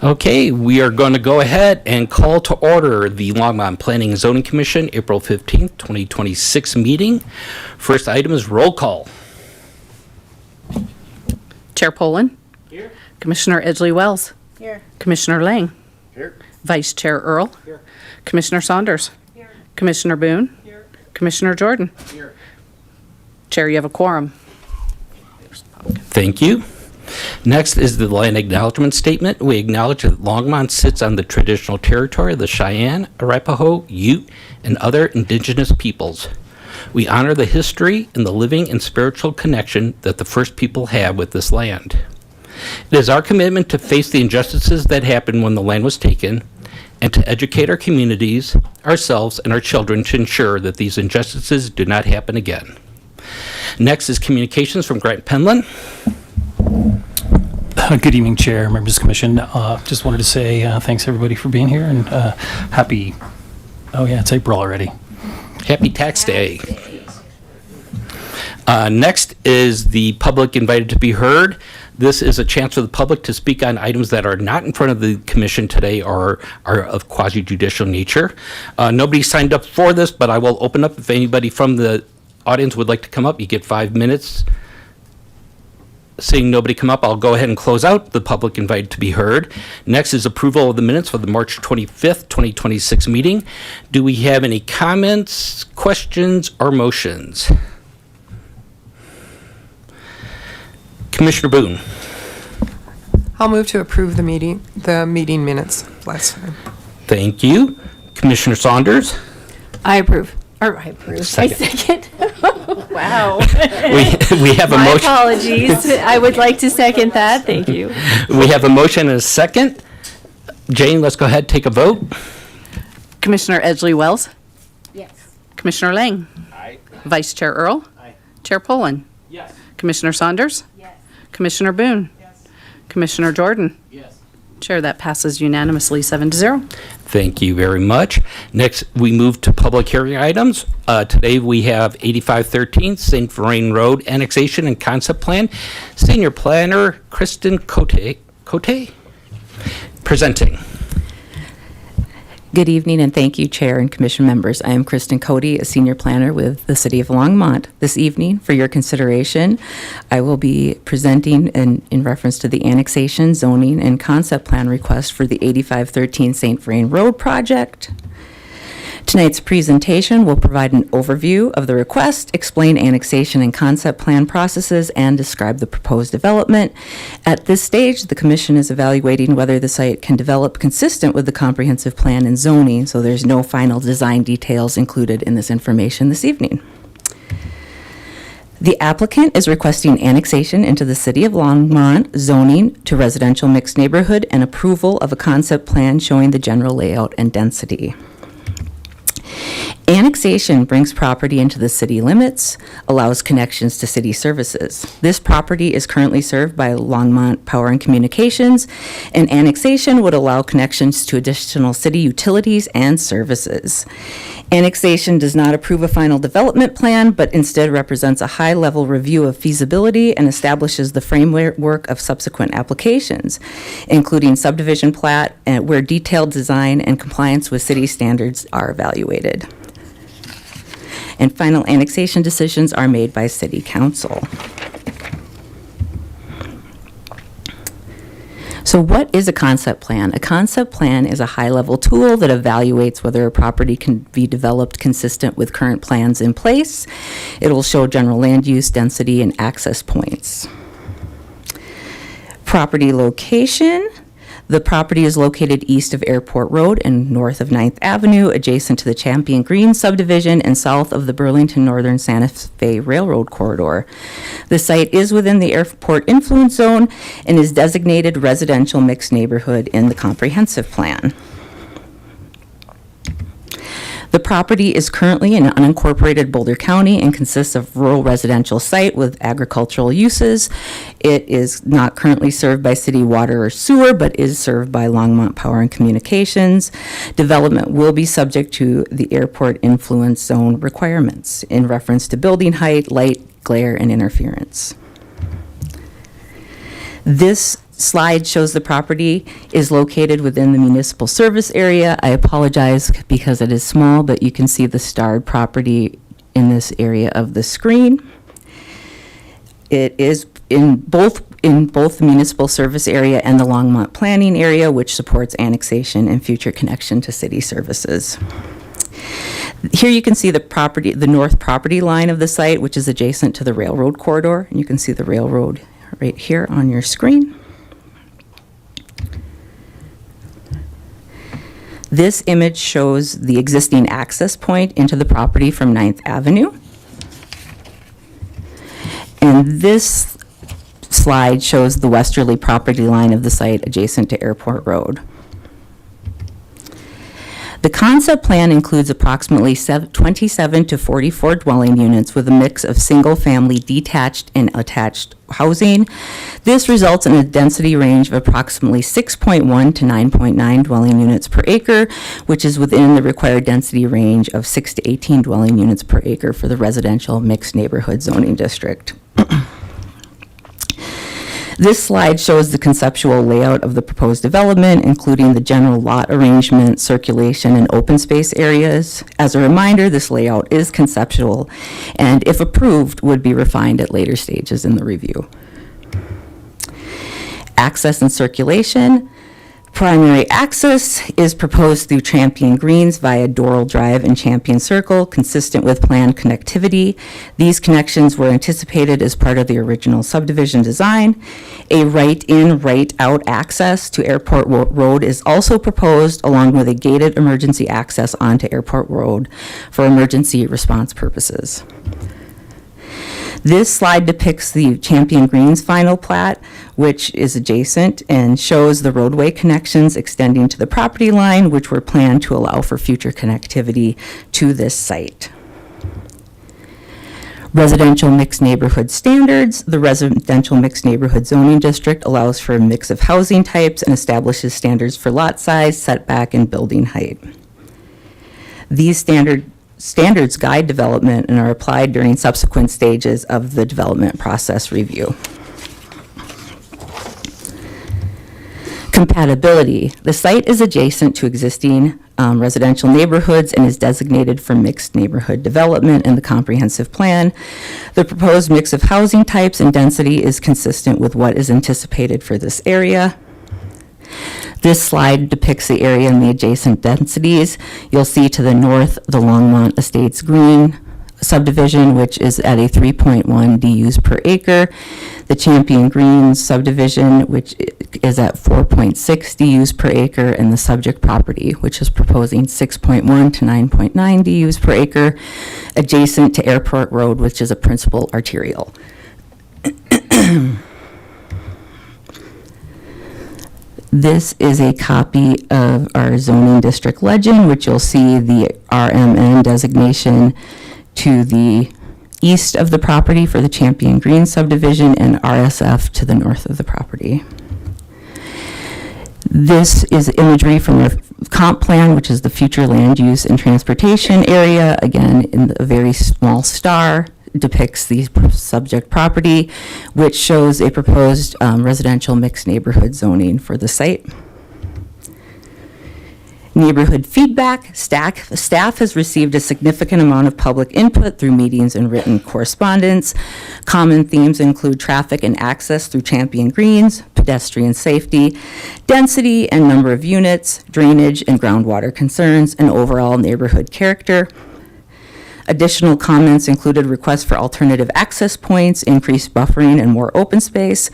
Okay, we are going to go ahead and call to order the Longmont Planning and Zoning Commission April 15th, 2026 meeting. First item is roll call. Chair Poland. Here. Commissioner Edgley Wells. Here. Commissioner Lang. Here. Vice Chair Earl. Here. Commissioner Saunders. Here. Commissioner Boone. Here. Commissioner Jordan. Here. Chair, you have a quorum. Thank you. Next is the land acknowledgement statement. We acknowledge that Longmont sits on the traditional territory of the Cheyenne, Arapaho, Ute, and other indigenous peoples. We honor the history and the living and spiritual connection that the first people had with this land. It is our commitment to face the injustices that happened when the land was taken and to educate our communities, ourselves, and our children to ensure that these injustices do not happen again. Next is communications from Grant Penland. Good evening, Chair, members of the Commission. Just wanted to say thanks everybody for being here and happy, oh yeah, it's April already. Happy Tax Day. Next is the public invited to be heard. This is a chance for the public to speak on items that are not in front of the commission today or are of quasi-judicial nature. Nobody signed up for this, but I will open up if anybody from the audience would like to come up. You get 5 minutes. Seeing nobody come up, I'll go ahead and close out the public invited to be heard. Next is approval of the minutes for the March 25th, 2026 meeting. Do we have any comments, questions, or motions? Commissioner Boone. I'll move to approve the meeting minutes last time. Thank you. Commissioner Saunders. I approve. Or I approve. Second. I second. Wow. We have a My motion. apologies. I would like to second that. Thank you. We have a motion and a second. Jane, let's go ahead, take a vote. Commissioner Edgley Wells. Yes. Commissioner Lang. Aye. Vice Chair Earl. Aye. Chair Poland. Yes. Commissioner Saunders. Yes. Commissioner Boone. Yes. Commissioner Jordan. Yes. Chair, that passes unanimously 7-0. Thank you very much. Next, we move to public hearing items. Today, we have 8513 St. Vrain Road Annexation and Concept Plan. Senior Planner Kristen Cote presenting. Good evening, and thank you, Chair and Commission members. I am Kristen Cody, a senior planner with the City of Longmont. This evening, for your consideration, I will be presenting in reference to the annexation, zoning, and concept plan request for the 8513 St. Vrain Road project. Tonight's presentation will provide an overview of the request, explain annexation and concept plan processes, and describe the proposed development. At this stage, the Commission is evaluating whether the site can develop consistent with the comprehensive plan and zoning, so there's no final design details included in this information this evening. The applicant is requesting annexation into the City of Longmont zoning to residential mixed neighborhood and approval of a concept plan showing the general layout and density. Annexation brings property into the city limits, allows connections to city services. This property is currently served by Longmont Power and Communications, and annexation would allow connections to additional city utilities and services. Annexation does not approve a final development plan, but instead represents a high-level review of feasibility and establishes the framework of subsequent applications, including subdivision plat, where detailed design and compliance with city standards are evaluated. And final annexation decisions are made by City Council. So what is a concept plan? A concept plan is a high-level tool that evaluates whether a property can be developed consistent with current plans in place. It will show general land use, density, and access points. Property location. The property is located east of Airport Road and north of 9th Avenue, adjacent to the Champion Green subdivision and south of the Burlington Northern Santa Fe Railroad corridor. The site is within the airport influence zone and is designated residential mixed neighborhood in the comprehensive plan. The property is currently in unincorporated Boulder County and consists of rural residential site with agricultural uses. It is not currently served by city water or sewer, but is served by Longmont Power and Communications. Development will be subject to the airport influence zone requirements in reference to building height, light, glare, and interference. This slide shows the property is located within the municipal service area. I apologize because it is small, but you can see the starred property in this area of the screen. It is in both the municipal service area and the Longmont planning area, which supports annexation and future connection to city services. Here you can see the north property line of the site, which is adjacent to the railroad corridor. And you can see the railroad right here on your screen. This image shows the existing access point into the property from 9th Avenue. And this slide shows the westerly property line of the site adjacent to Airport Road. The concept plan includes approximately 27 to 44 dwelling units with a mix of single-family detached and attached housing. This results in a density range of approximately 6.1 to 9.9 dwelling units per acre, which is within the required density range of 6 to 18 dwelling units per acre for the residential mixed neighborhood zoning district. This slide shows the conceptual layout of the proposed development, including the general lot arrangement, circulation, and open space areas. As a reminder, this layout is conceptual, and if approved, would be refined at later stages in the review. Access and circulation. Primary access is proposed through Champion Greens via Doral Drive and Champion Circle, consistent with planned connectivity. These connections were anticipated as part of the original subdivision design. A right-in, right-out access to Airport Road is also proposed, along with a gated emergency access onto Airport Road for emergency response purposes. This slide depicts the Champion Greens final plat, which is adjacent and shows the roadway connections extending to the property line, which were planned to allow for future connectivity to this site. Residential mixed neighborhood standards. The residential mixed neighborhood zoning district allows for a mix of housing types and establishes standards for lot size, setback, and building height. These standards guide development and are applied during subsequent stages of the development process review. Compatibility. The site is adjacent to existing residential neighborhoods and is designated for mixed neighborhood development in the comprehensive plan. The proposed mix of housing types and density is consistent with what is anticipated for this area. This slide depicts the area and the adjacent densities. You'll see to the north the Longmont Estates Green subdivision, which is at a 3.1 DUs per acre. The Champion Greens subdivision, which is at 4.6 DUs per acre, and the subject property, which is proposing 6.1 to 9.9 DUs per acre, adjacent to Airport Road, which is a principal arterial. This is a copy of our zoning district legend, which you'll see the RMN designation to the east of the property for the Champion Green subdivision and RSF to the north of the property. This is imagery from our comp plan, which is the future land use and transportation area. Again, in a very small star, depicts the subject property, which shows a proposed residential mixed neighborhood zoning for the site. Neighborhood feedback. Staff has received a significant amount of public input through meetings and written correspondence. Common themes include traffic and access through Champion Greens, pedestrian safety, density and number of units, drainage and groundwater concerns, and overall neighborhood character. Additional comments included requests for alternative access points, increased buffering, and more open space.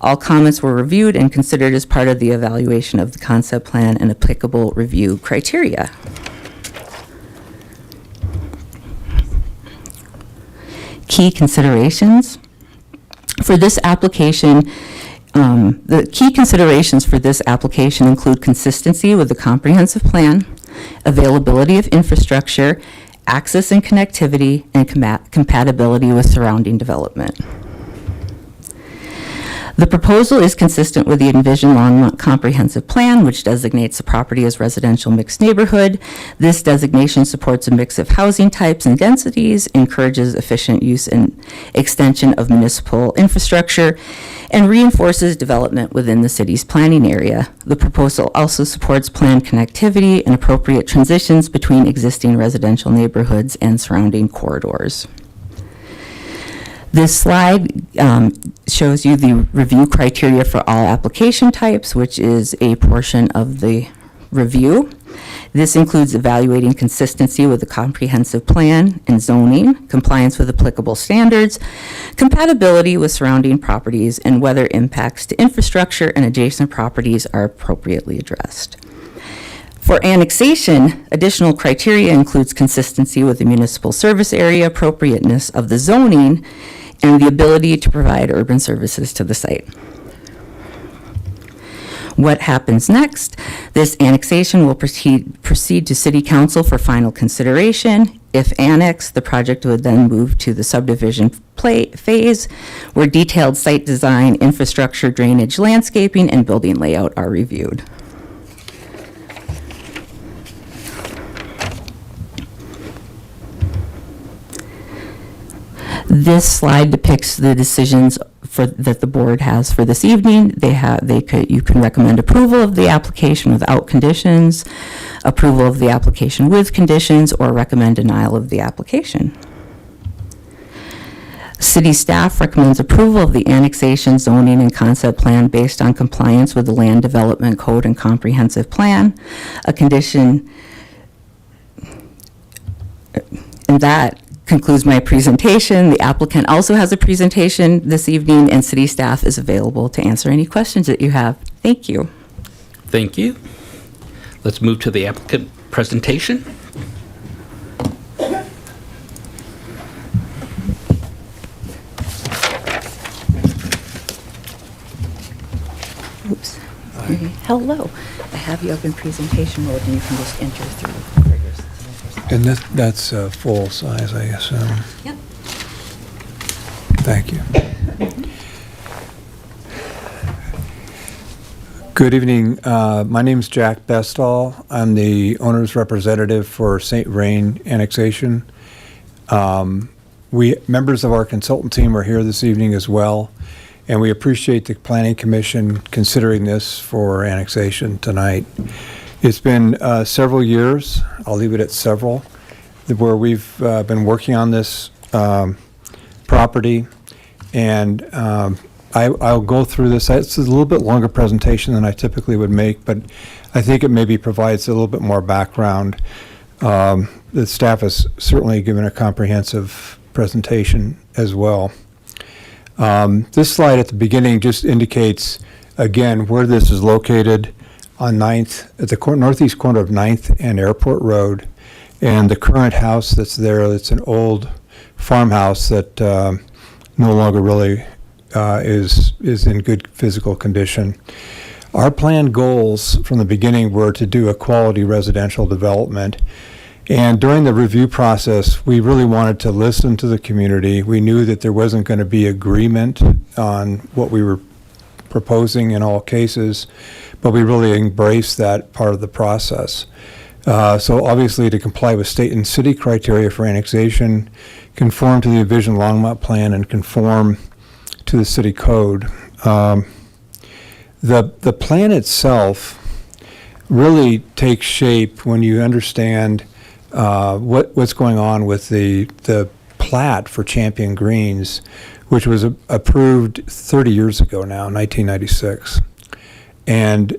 All comments were reviewed and considered as part of the evaluation of the concept plan and applicable review criteria. Key considerations. For this application, the key considerations for this application include consistency with the comprehensive plan, availability of infrastructure, access and connectivity, and compatibility with surrounding development. The proposal is consistent with the envisioned Longmont Comprehensive Plan, which designates the property as residential mixed neighborhood. This designation supports a mix of housing types and densities, encourages efficient use and extension of municipal infrastructure, and reinforces development within the city's planning area. The proposal also supports planned connectivity and appropriate transitions between existing residential neighborhoods and surrounding corridors. This slide shows you the review criteria for all application types, which is a portion of the review. This includes evaluating consistency with the comprehensive plan and zoning, compliance with applicable standards, compatibility with surrounding properties, and whether impacts to infrastructure and adjacent properties are appropriately addressed. For annexation, additional criteria includes consistency with the municipal service area, appropriateness of the zoning, and the ability to provide urban services to the site. What happens next? This annexation will proceed to City Council for final consideration. If annexed, the project would then move to the subdivision phase, where detailed site design, infrastructure, drainage, landscaping, and building layout are reviewed. This slide depicts the decisions that the board has for this evening. You can recommend approval of the application without conditions, approval of the application with conditions, or recommend denial of the application. City staff recommends approval of the annexation, zoning, and concept plan based on compliance with the Land Development Code and Comprehensive Plan. A condition, and that concludes my presentation. The applicant also has a presentation this evening, and city staff is available to answer any questions that you have. Thank you. Thank you. Let's move to the applicant presentation. Oops. Hello. I have you up in presentation mode, and you can just enter through. And that's full size, I assume. Yep. Thank you. Good evening. My name's Jack Bestall. I'm the owner's representative for St. Vrain Annexation. Members of our consultant team are here this evening as well, and we appreciate the Planning Commission considering this for annexation tonight. It's been several years, I'll leave it at several, where we've been working on this property, and I'll go through this. It's a little bit longer presentation than I typically would make, but I think it maybe provides a little bit more background. The staff has certainly given a comprehensive presentation as well. This slide at the beginning just indicates, again, where this is located on 9th, at the northeast corner of 9th and Airport Road. And the current house that's there, it's an old farmhouse that no longer really is in good physical condition. Our planned goals from the beginning were to do a quality residential development. And during the review process, we really wanted to listen to the community. We knew that there wasn't going to be agreement on what we were proposing in all cases, but we really embraced that part of the process. So obviously, to comply with state and city criteria for annexation, conform to the envisioned Longmont plan, and conform to the city code. The plan itself really takes shape when you understand what's going on with the plat for Champion Greens, which was approved 30 years ago now, 1996. And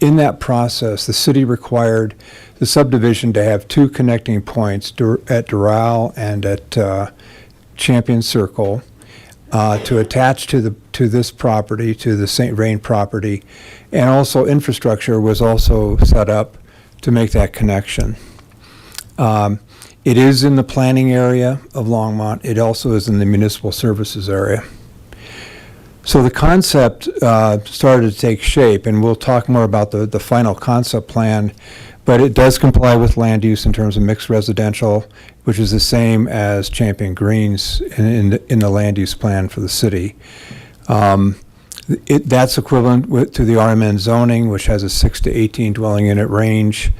in that process, the city required the subdivision to have two connecting points at Doral and at Champion Circle to attach to this property, to the St. Vrain property, and also infrastructure was also set up to make that connection. It is in the planning area of Longmont. It also is in the municipal services area. So the concept started to take shape, and we'll talk more about the final concept plan, but it does comply with land use in terms of mixed residential, which is the same as Champion Greens in the land use plan for the city. That's equivalent to the RMN zoning, which has a 6 to 18 dwelling unit range.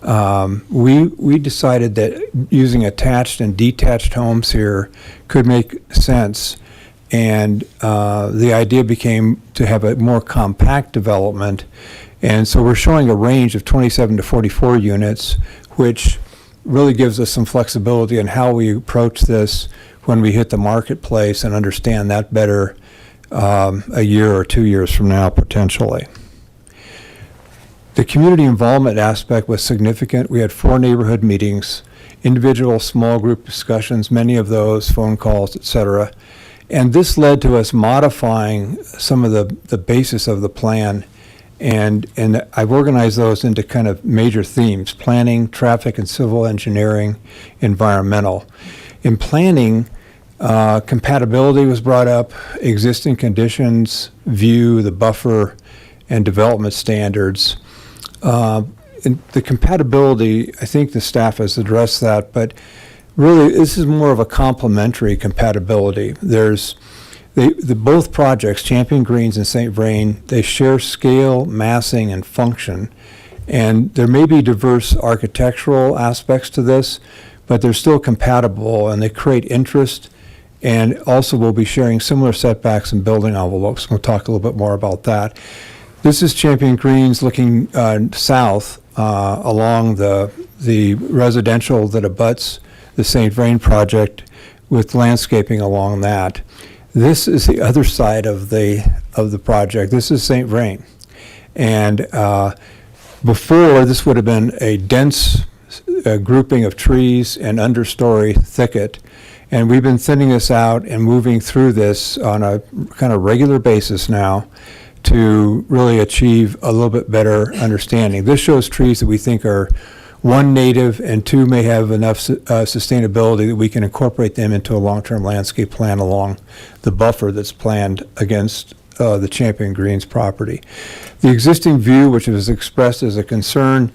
We decided that using attached and detached homes here could make sense, and the idea became to have a more compact development. And so we're showing a range of 27 to 44 units, which really gives us some flexibility in how we approach this when we hit the marketplace and understand that better a year or 2 years from now, potentially. The community involvement aspect was significant. We had 4 neighborhood meetings, individual small group discussions, many of those, phone calls, et cetera. And this led to us modifying some of the basis of the plan. And I've organized those into kind of major themes: planning, traffic and civil engineering, environmental. In planning, compatibility was brought up, existing conditions, view, the buffer, and development standards. In the compatibility, I think the staff has addressed that, but really this is more of a complementary compatibility. Both projects, Champion Greens and St. Vrain, they share scale, massing, and function. And there may be diverse architectural aspects to this, but they're still compatible and they create interest. And also we'll be sharing similar setbacks and building envelopes. We'll talk a little bit more about that. This is Champion Greens looking south along the residential that abuts the St. Vrain project, with landscaping along that. This is the other side of the project. This is St. Vrain. And before, this would have been a dense grouping of trees and understory thicket. And we've been thinning this out and moving through this on a kind of regular basis now to really achieve a little bit better understanding. This shows trees that we think are, 1, native, and 2, may have enough sustainability that we can incorporate them into a long-term landscape plan along the buffer that's planned against the Champion Greens property. The existing view, which was expressed as a concern,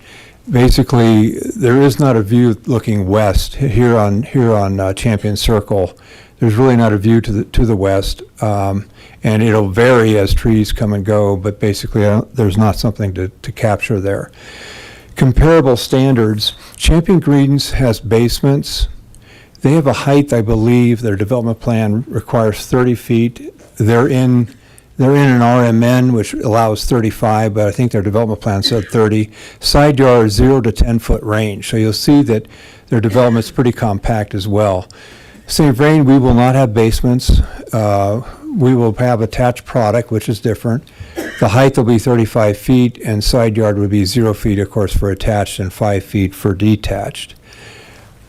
basically there is not a view looking west here on Champion Circle. There's really not a view to the west, and it'll vary as trees come and go, but basically there's not something to capture there. Comparable standards, Champion Greens has basements. They have a height, I believe, their development plan requires 30 feet. They're in an RMN, which allows 35, but I think their development plan said 30. Side yard 0 to 10 foot range. So you'll see that their development's pretty compact as well. St. Vrain, we will not have basements. We will have attached product, which is different. The height will be 35 feet, and side yard would be 0 feet, of course, for attached and 5 feet for detached.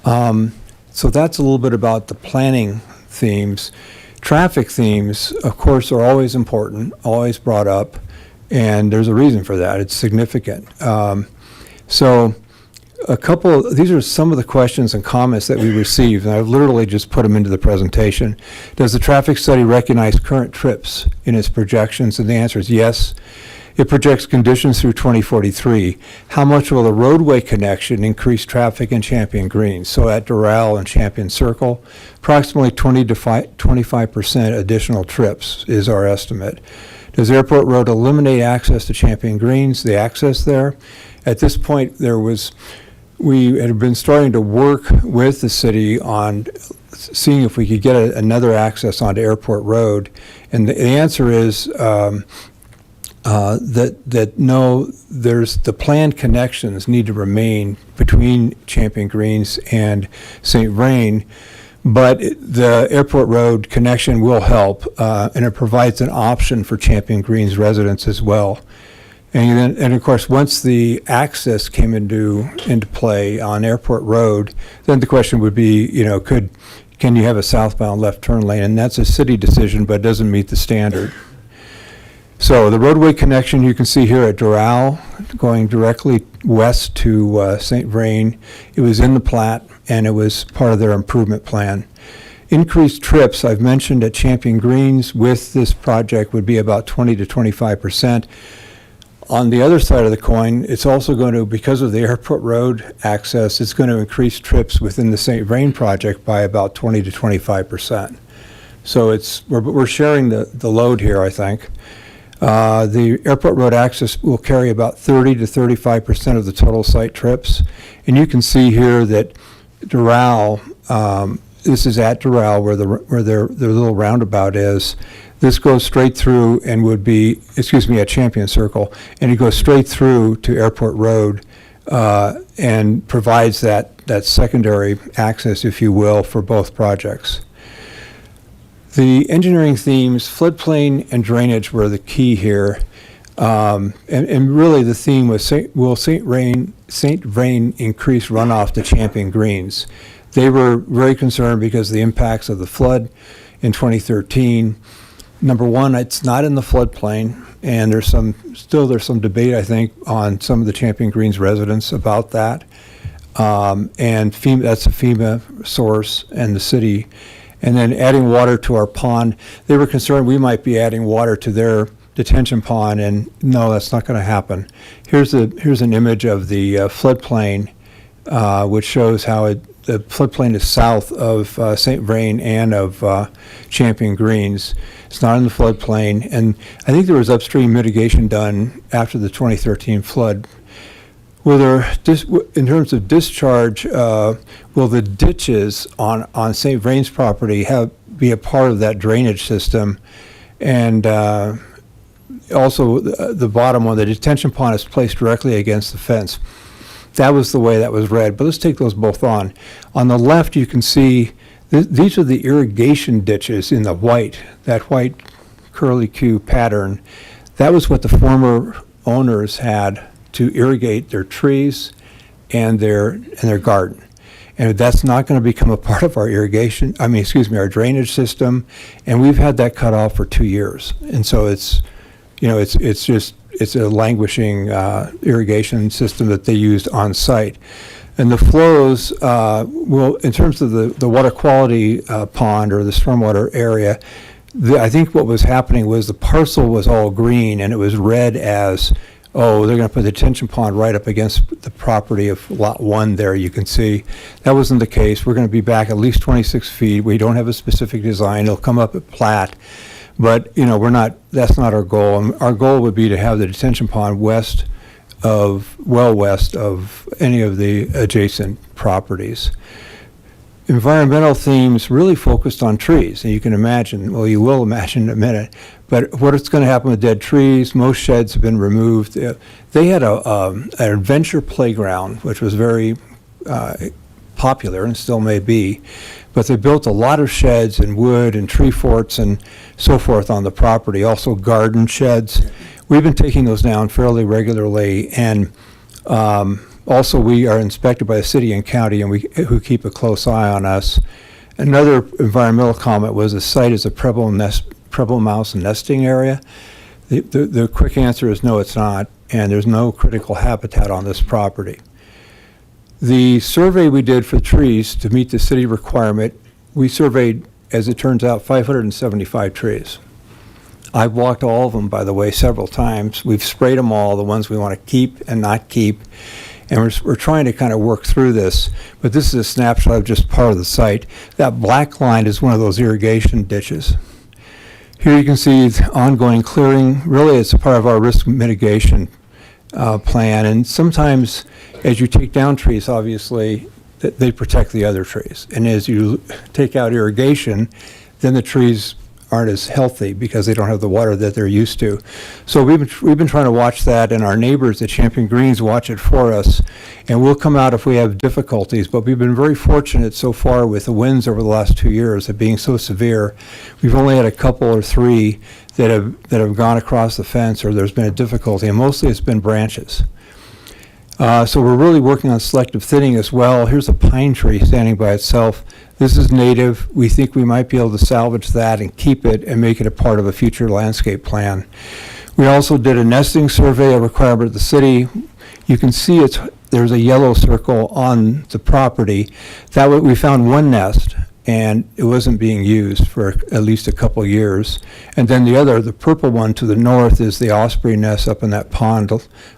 So that's a little bit about the planning themes. Traffic themes, of course, are always important, always brought up, and there's a reason for that. It's significant. These are some of the questions and comments that we received, and I've literally just put them into the presentation. Does the traffic study recognize current trips in its projections? And the answer is yes. It projects conditions through 2043. How much will the roadway connection increase traffic in Champion Greens? So at Doral and Champion Circle, approximately 20 to 25% additional trips is our estimate. Does Airport Road eliminate access to Champion Greens, the access there? At this point, we had been starting to work with the city on seeing if we could get another access onto Airport Road. And the answer is that no, the planned connections need to remain between Champion Greens and St. Vrain, but the Airport Road connection will help, and it provides an option for Champion Greens residents as well. And of course, once the access came into play on Airport Road, then the question would be, can you have a southbound left turn lane? And that's a city decision, but it doesn't meet the standard. So the roadway connection you can see here at Doral, going directly west to St. Vrain, it was in the plat, and it was part of their improvement plan. Increased trips, I've mentioned at Champion Greens with this project would be about 20 to 25%. On the other side of the coin, it's also going to, because of the Airport Road access, it's going to increase trips within the St. Vrain project by about 20 to 25%. So we're sharing the load here, I think. The airport road access will carry about 30 to 35% of the total site trips. And you can see here that Doral, this is at Doral where their little roundabout is. This goes straight through and would be, at Champion Circle, and it goes straight through to Airport Road and provides that secondary access, if you will, for both projects. The engineering themes, floodplain and drainage were the key here. And really the theme was, will St. Vrain increase runoff to Champion Greens? They were very concerned because of the impacts of the flood in 2013. Number one, it's not in the floodplain, and there's some debate, I think, on some of the Champion Greens residents about that. And that's a FEMA source and the city. And then adding water to our pond, they were concerned we might be adding water to their detention pond, and no, that's not going to happen. Here's an image of the floodplain, which shows how the floodplain is south of St. Vrain and of Champion Greens. It's not in the floodplain, and I think there was upstream mitigation done after the 2013 flood. In terms of discharge, will the ditches on St. Vrain's property be a part of that drainage system? And also, the bottom one, the detention pond is placed directly against the fence. That was the way that was read, but let's take those both on. On the left, you can see these are the irrigation ditches in the that white curly Q pattern. That was what the former owners had to irrigate their trees and their garden. And that's not going to become a part of our our drainage system. And we've had that cut off for 2 years. And so it's a languishing irrigation system that they used on site. And the flows will, in terms of the water quality pond or the stormwater area, I think what was happening was the parcel was all green and it was read as, oh, they're going to put the detention pond right up against the property of Lot 1 there, you can see. That wasn't the case. We're going to be back at least 26 feet. We don't have a specific design. It'll come up at plat. But, that's not our goal. And our goal would be to have the detention pond west of any of the adjacent properties. Environmental themes really focused on trees, and you will imagine in a minute, but what's going to happen with dead trees? Most sheds have been removed. They had an adventure playground, which was very popular and still may be, but they built a lot of sheds and wood and tree forts and so forth on the property, also garden sheds. We've been taking those down fairly regularly, and also we are inspected by the city and county, and who keep a close eye on us. Another environmental comment was the site is a Preble mouse nesting area. The quick answer is no, it's not, and there's no critical habitat on this property. The survey we did for trees to meet the city requirement, we surveyed, as it turns out, 575 trees. I've walked all of them, by the way, several times. We've sprayed them all, the ones we want to keep and not keep. And we're trying to kind of work through this. But this is a snapshot of just part of the site. That black line is one of those irrigation ditches. Here you can see the ongoing clearing. Really, it's a part of our risk mitigation plan. And sometimes, as you take down trees, obviously, they protect the other trees. And as you take out irrigation, then the trees aren't as healthy because they don't have the water that they're used to. So we've been trying to watch that, and our neighbors at Champion Greens watch it for us, and we'll come out if we have difficulties. But we've been very fortunate so far with the winds over the last 2 years of being so severe. We've only had a couple or three that have gone across the fence, or there's been a difficulty, and mostly it's been branches. So we're really working on selective thinning as well. Here's a pine tree standing by itself. This is native. We think we might be able to salvage that and keep it and make it a part of a future landscape plan. We also did a nesting survey, a requirement of the city. You can see there's a yellow circle on the property. We found one nest, and it wasn't being used for at least a couple years. And then the purple one to the north is the osprey nest up in that pond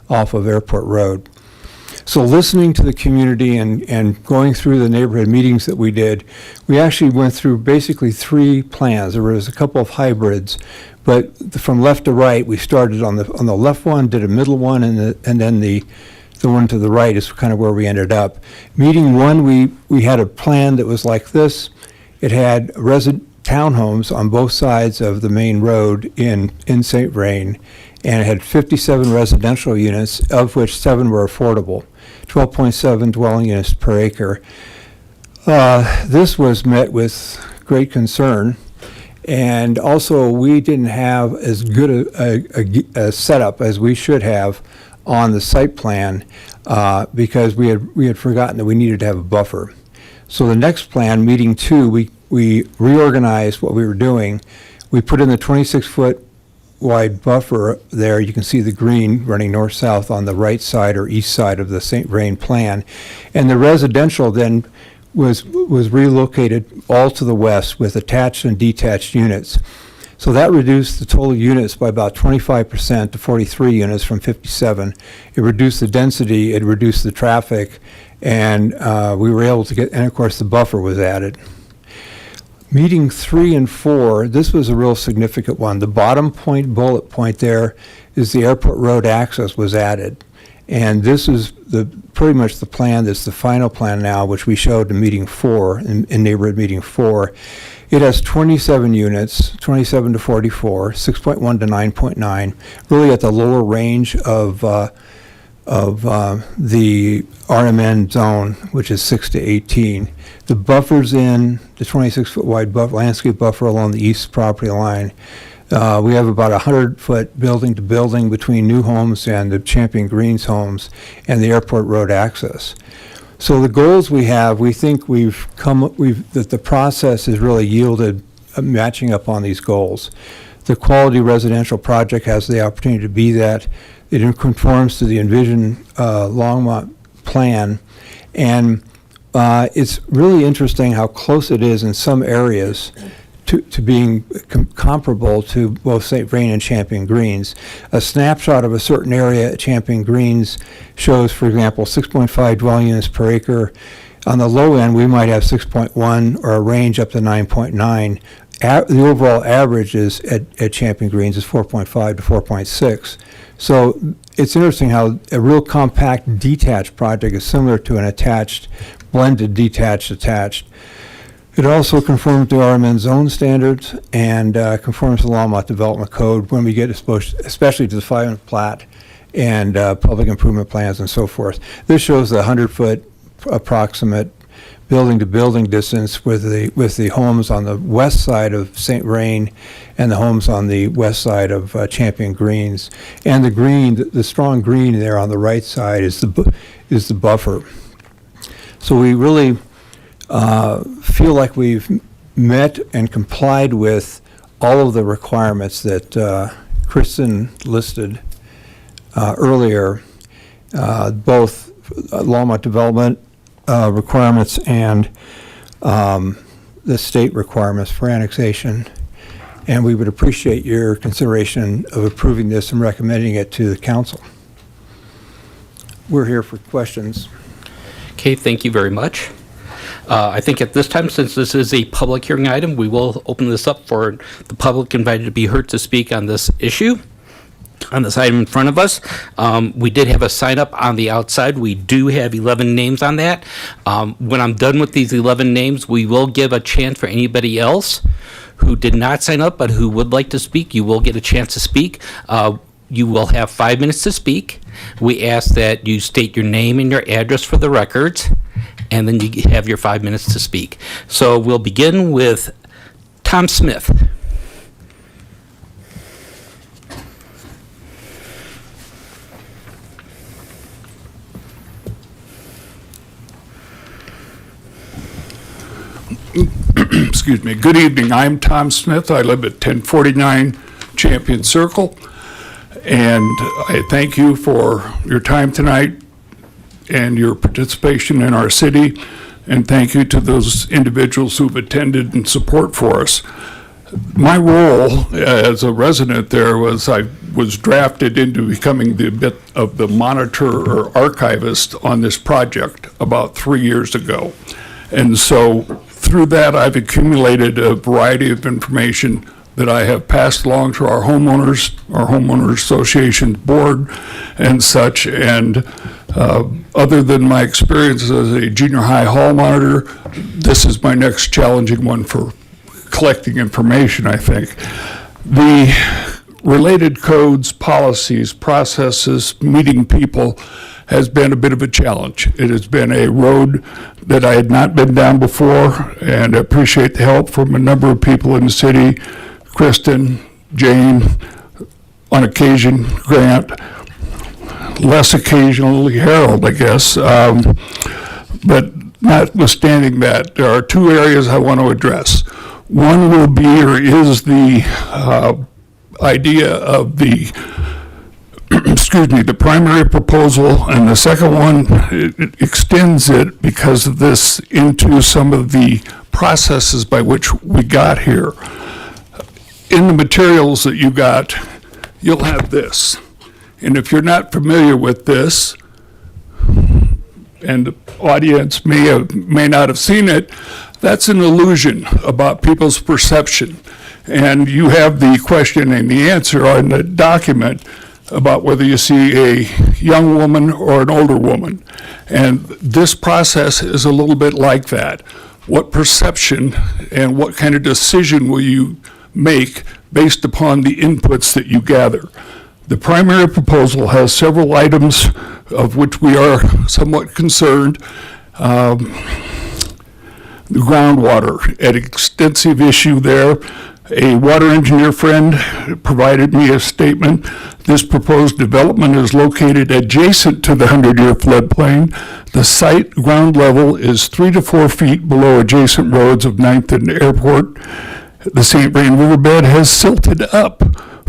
off of Airport Road. So listening to the community and going through the neighborhood meetings that we did, we actually went through basically 3 plans. There was a couple of hybrids, but from left to right, we started on the left one, did a middle one, and then the one to the right is kind of where we ended up. Meeting 1, we had a plan that was like this. It had townhomes on both sides of the main road in St. Vrain, and it had 57 residential units, of which 7 were affordable, 12.7 dwelling units per acre. This was met with great concern, and also we didn't have as good a setup as we should have on the site plan because we had forgotten that we needed to have a buffer. So the next plan, meeting 2, we reorganized what we were doing. We put in the 26-foot wide buffer there. You can see the green running north-south on the right side or east side of the St. Vrain plan. And the residential then was relocated all to the west with attached and detached units. So that reduced the total units by about 25% to 43 units from 57. It reduced the density, it reduced the traffic, and we were able to get, and of course the buffer was added. Meeting 3 and 4, this was a real significant one. The bottom bullet point there is the airport road access was added. And this is pretty much the plan that's the final plan now, which we showed in meeting 4, in neighborhood meeting 4. It has 27 units, 27 to 44, 6.1 to 9.9, really at the lower range of the RMN zone, which is 6 to 18. The buffers in the 26-foot wide landscape buffer along the east property line. We have about 100-foot building to building between new homes and the Champion Greens homes and the airport road access. So the goals we have, we think that the process has really yielded matching up on these goals. The quality residential project has the opportunity to be that. It conforms to the envisioned Longmont plan, and it's really interesting how close it is in some areas to being comparable to both St. Vrain and Champion Greens. A snapshot of a certain area at Champion Greens shows, for example, 6.5 dwelling units per acre. On the low end, we might have 6.1 or a range up to 9.9. The overall average is at Champion Greens is 4.5 to 4.6. So it's interesting how a real compact detached project is similar to an attached, blended detached attached. It also conforms to RMN zone standards and conforms to the Longmont Development Code when we get especially to the final plat and public improvement plans and so forth. This shows the 100-foot approximate building-to-building distance with the homes on the west side of St. Vrain and the homes on the west side of Champion Greens. And the green, the strong green there on the right side is the buffer. So we really feel like we've met and complied with all of the requirements that Kristen listed earlier, both Longmont development requirements and the state requirements for annexation. And we would appreciate your consideration of approving this and recommending it to the council. We're here for questions. Okay, thank you very much. I think at this time, since this is a public hearing item, we will open this up for the public invited to be heard to speak on this issue, on this item in front of us. We did have a sign up on the outside. We do have 11 names on that. When I'm done with these 11 names, we will give a chance for anybody else who did not sign up but who would like to speak. You will get a chance to speak. You will have 5 minutes to speak. We ask that you state your name and your address for the records, and then you have your 5 minutes to speak. So we'll begin with Tom Smith. Excuse me. Good evening. I'm Tom Smith. I live at 1049 Champion Circle. And I thank you for your time tonight and your participation in our city. And thank you to those individuals who've attended and support for us. My role as a resident there was I was drafted into becoming the bit of the monitor or archivist on this project about 3 years ago. And so through that, I've accumulated a variety of information that I have passed along to our homeowners association board and such. And other than my experience as a junior high hall monitor, this is my next challenging one for collecting information, I think. The related codes, policies, processes, meeting people has been a bit of a challenge. It has been a road that I had not been down before, and I appreciate the help from a number of people in the city, Kristen, Jane, on occasion Grant, less occasionally Harold, I guess. But notwithstanding that, there are two areas I want to address. One will be or is the idea of the the primary proposal, and the second one, it extends it because of this into some of the processes by which we got here. In the materials that you got, you'll have this. And if you're not familiar with this, and the audience may not have seen it, that's an illusion about people's perception. And you have the question and the answer on the document about whether you see a young woman or an older woman. And this process is a little bit like that. What perception and what kind of decision will you make based upon the inputs that you gather? The primary proposal has several items of which we are somewhat concerned. The groundwater, an extensive issue there. A water engineer friend provided me a statement. This proposed development is located adjacent to the 100-year floodplain. The site ground level is 3 to 4 feet below adjacent roads of 9th and Airport. The St. Vrain Riverbed has silted up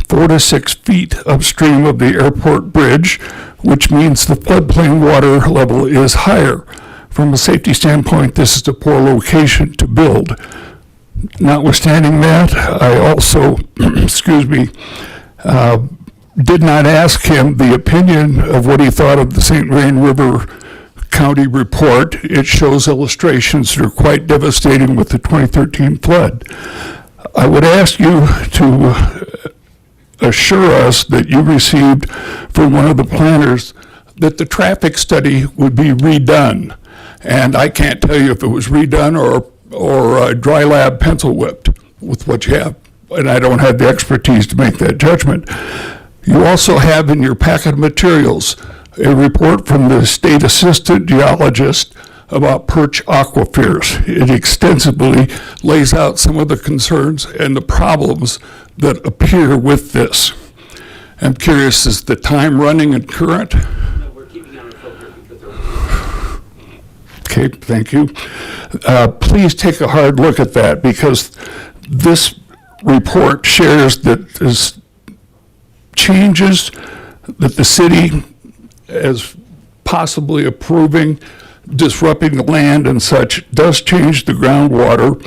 4 to 6 feet upstream of the airport bridge, which means the floodplain water level is higher. From a safety standpoint, this is a poor location to build. Notwithstanding that, I also, did not ask him the opinion of what he thought of the St. Vrain River County report. It shows illustrations that are quite devastating with the 2013 flood. I would ask you to assure us that you received from one of the planners that the traffic study would be redone. And I can't tell you if it was redone or dry lab pencil whipped with what you have, and I don't have the expertise to make that judgment. You also have in your packet of materials a report from the state assistant geologist about perch aquifers. It extensively lays out some of the concerns and the problems that appear with this. I'm curious, is the time running and current? No, we're keeping on the filter because they're... Okay, thank you. Please take a hard look at that, because this report shares that there's changes that the city is possibly approving, disrupting the land and such, does change the groundwater.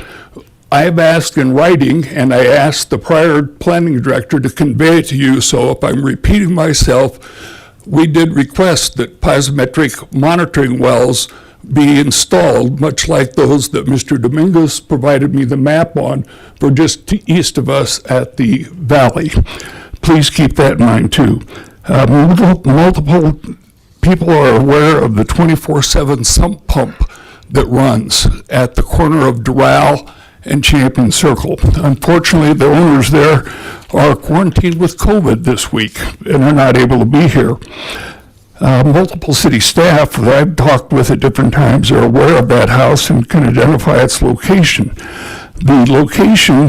I have asked in writing, and I asked the prior planning director to convey it to you, so if I'm repeating myself, we did request that piezometric monitoring wells be installed, much like those that Mr. Dominguez provided me the map on for just east of us at the valley. Please keep that in mind too. Multiple people are aware of the 24/7 sump pump that runs at the corner of Doral and Champion Circle. Unfortunately, the owners there are quarantined with COVID this week and are not able to be here. Multiple city staff that I've talked with at different times are aware of that house and can identify its location. The location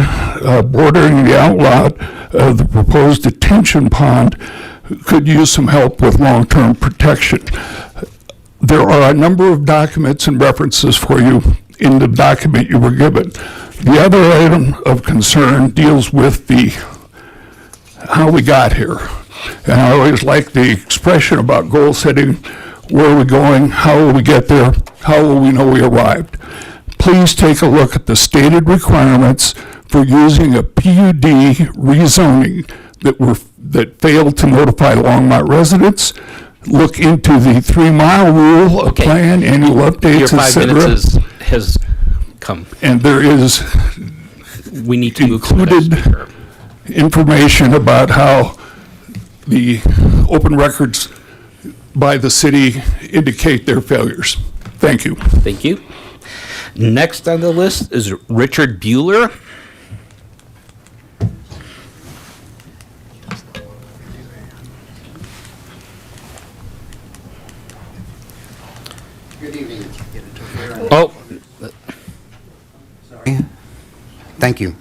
bordering the outlot of the proposed detention pond could use some help with long-term protection. There are a number of documents and references for you in the document you were given. The other item of concern deals with how we got here. And I always like the expression about goal setting. Where are we going? How will we get there? How will we know we arrived? please take a look at the stated requirements for using a PUD rezoning that failed to notify Longmont residents. Look into the 3-mile rule of Okay. plan, annual Your updates, 5 minutes etc. has come. And there is We need to move to the next Included- speaker. information about how the open records by the city indicate their failures. Thank you. Thank you. Next on the list is Richard Bueller. Good evening. Oh, Thank you.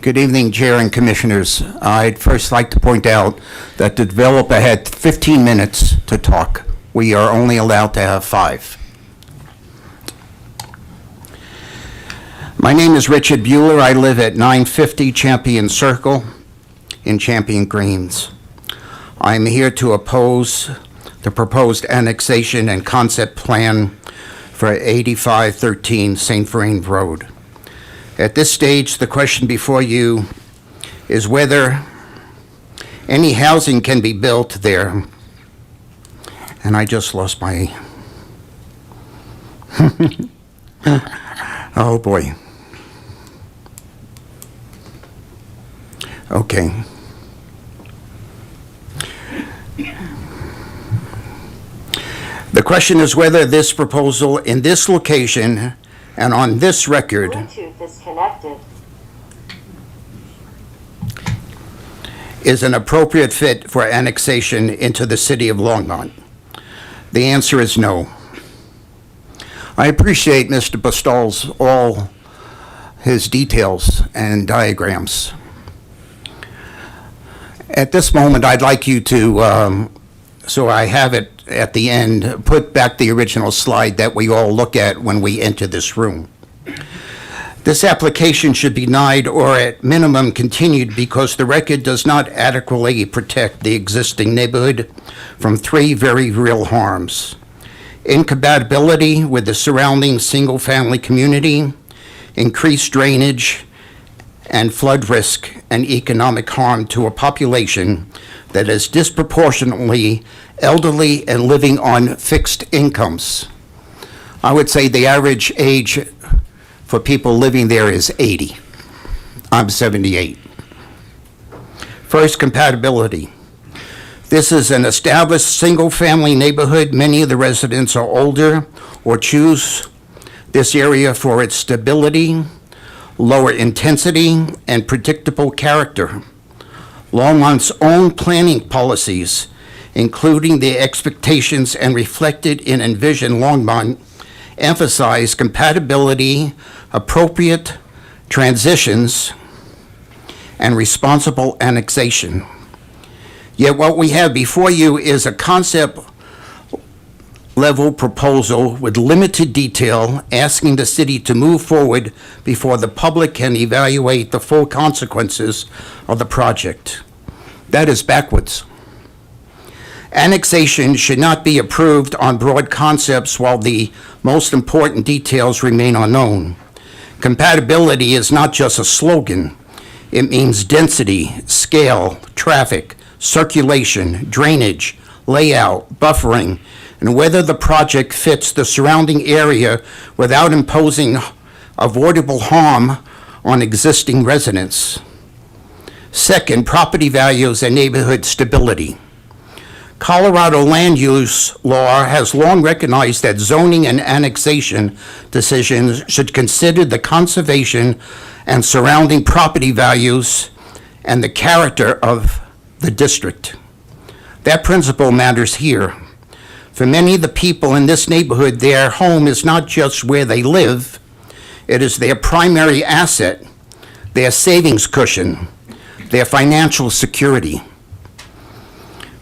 Good evening, Chair and Commissioners. I'd first like to point out that the developer had 15 minutes to talk. We are only allowed to have 5. My name is Richard Bueller. I live at 950 Champion Circle in Champion Greens. I'm here to oppose the proposed annexation and concept plan for 8513 St. Vrain Road. At this stage, the question before you is whether any housing can be built there. And I just lost my... Oh, boy. Okay. The question is whether this proposal in this location and on this record Bluetooth disconnected. is an appropriate fit for annexation into the city of Longmont. The answer is no. I appreciate Mr. Bostall's all his details and diagrams. At this moment, I'd like you to, so I have it at the end, put back the original slide that we all look at when we enter this room. This application should be denied or at minimum continued because the record does not adequately protect the existing neighborhood from 3 very real harms: incompatibility with the surrounding single-family community, increased drainage, and flood risk and economic harm to a population that is disproportionately elderly and living on fixed incomes. I would say the average age for people living there is 80. I'm 78. First, compatibility. This is an established single-family neighborhood. Many of the residents are older or choose this area for its stability, lower intensity, and predictable character. Longmont's own planning policies, including the expectations and reflected in Envision Longmont, emphasize compatibility, appropriate transitions, and responsible annexation. Yet what we have before you is a concept level proposal with limited detail, asking the city to move forward before the public can evaluate the full consequences of the project. That is backwards. Annexation should not be approved on broad concepts while the most important details remain unknown. Compatibility is not just a slogan. It means density, scale, traffic, circulation, drainage, layout, buffering, and whether the project fits the surrounding area without imposing avoidable harm on existing residents. Second, property values and neighborhood stability. Colorado land use law has long recognized that zoning and annexation decisions should consider the conservation and surrounding property values and the character of the district. That principle matters here. For many of the people in this neighborhood, their home is not just where they live, it is their primary asset, their savings cushion, their financial security.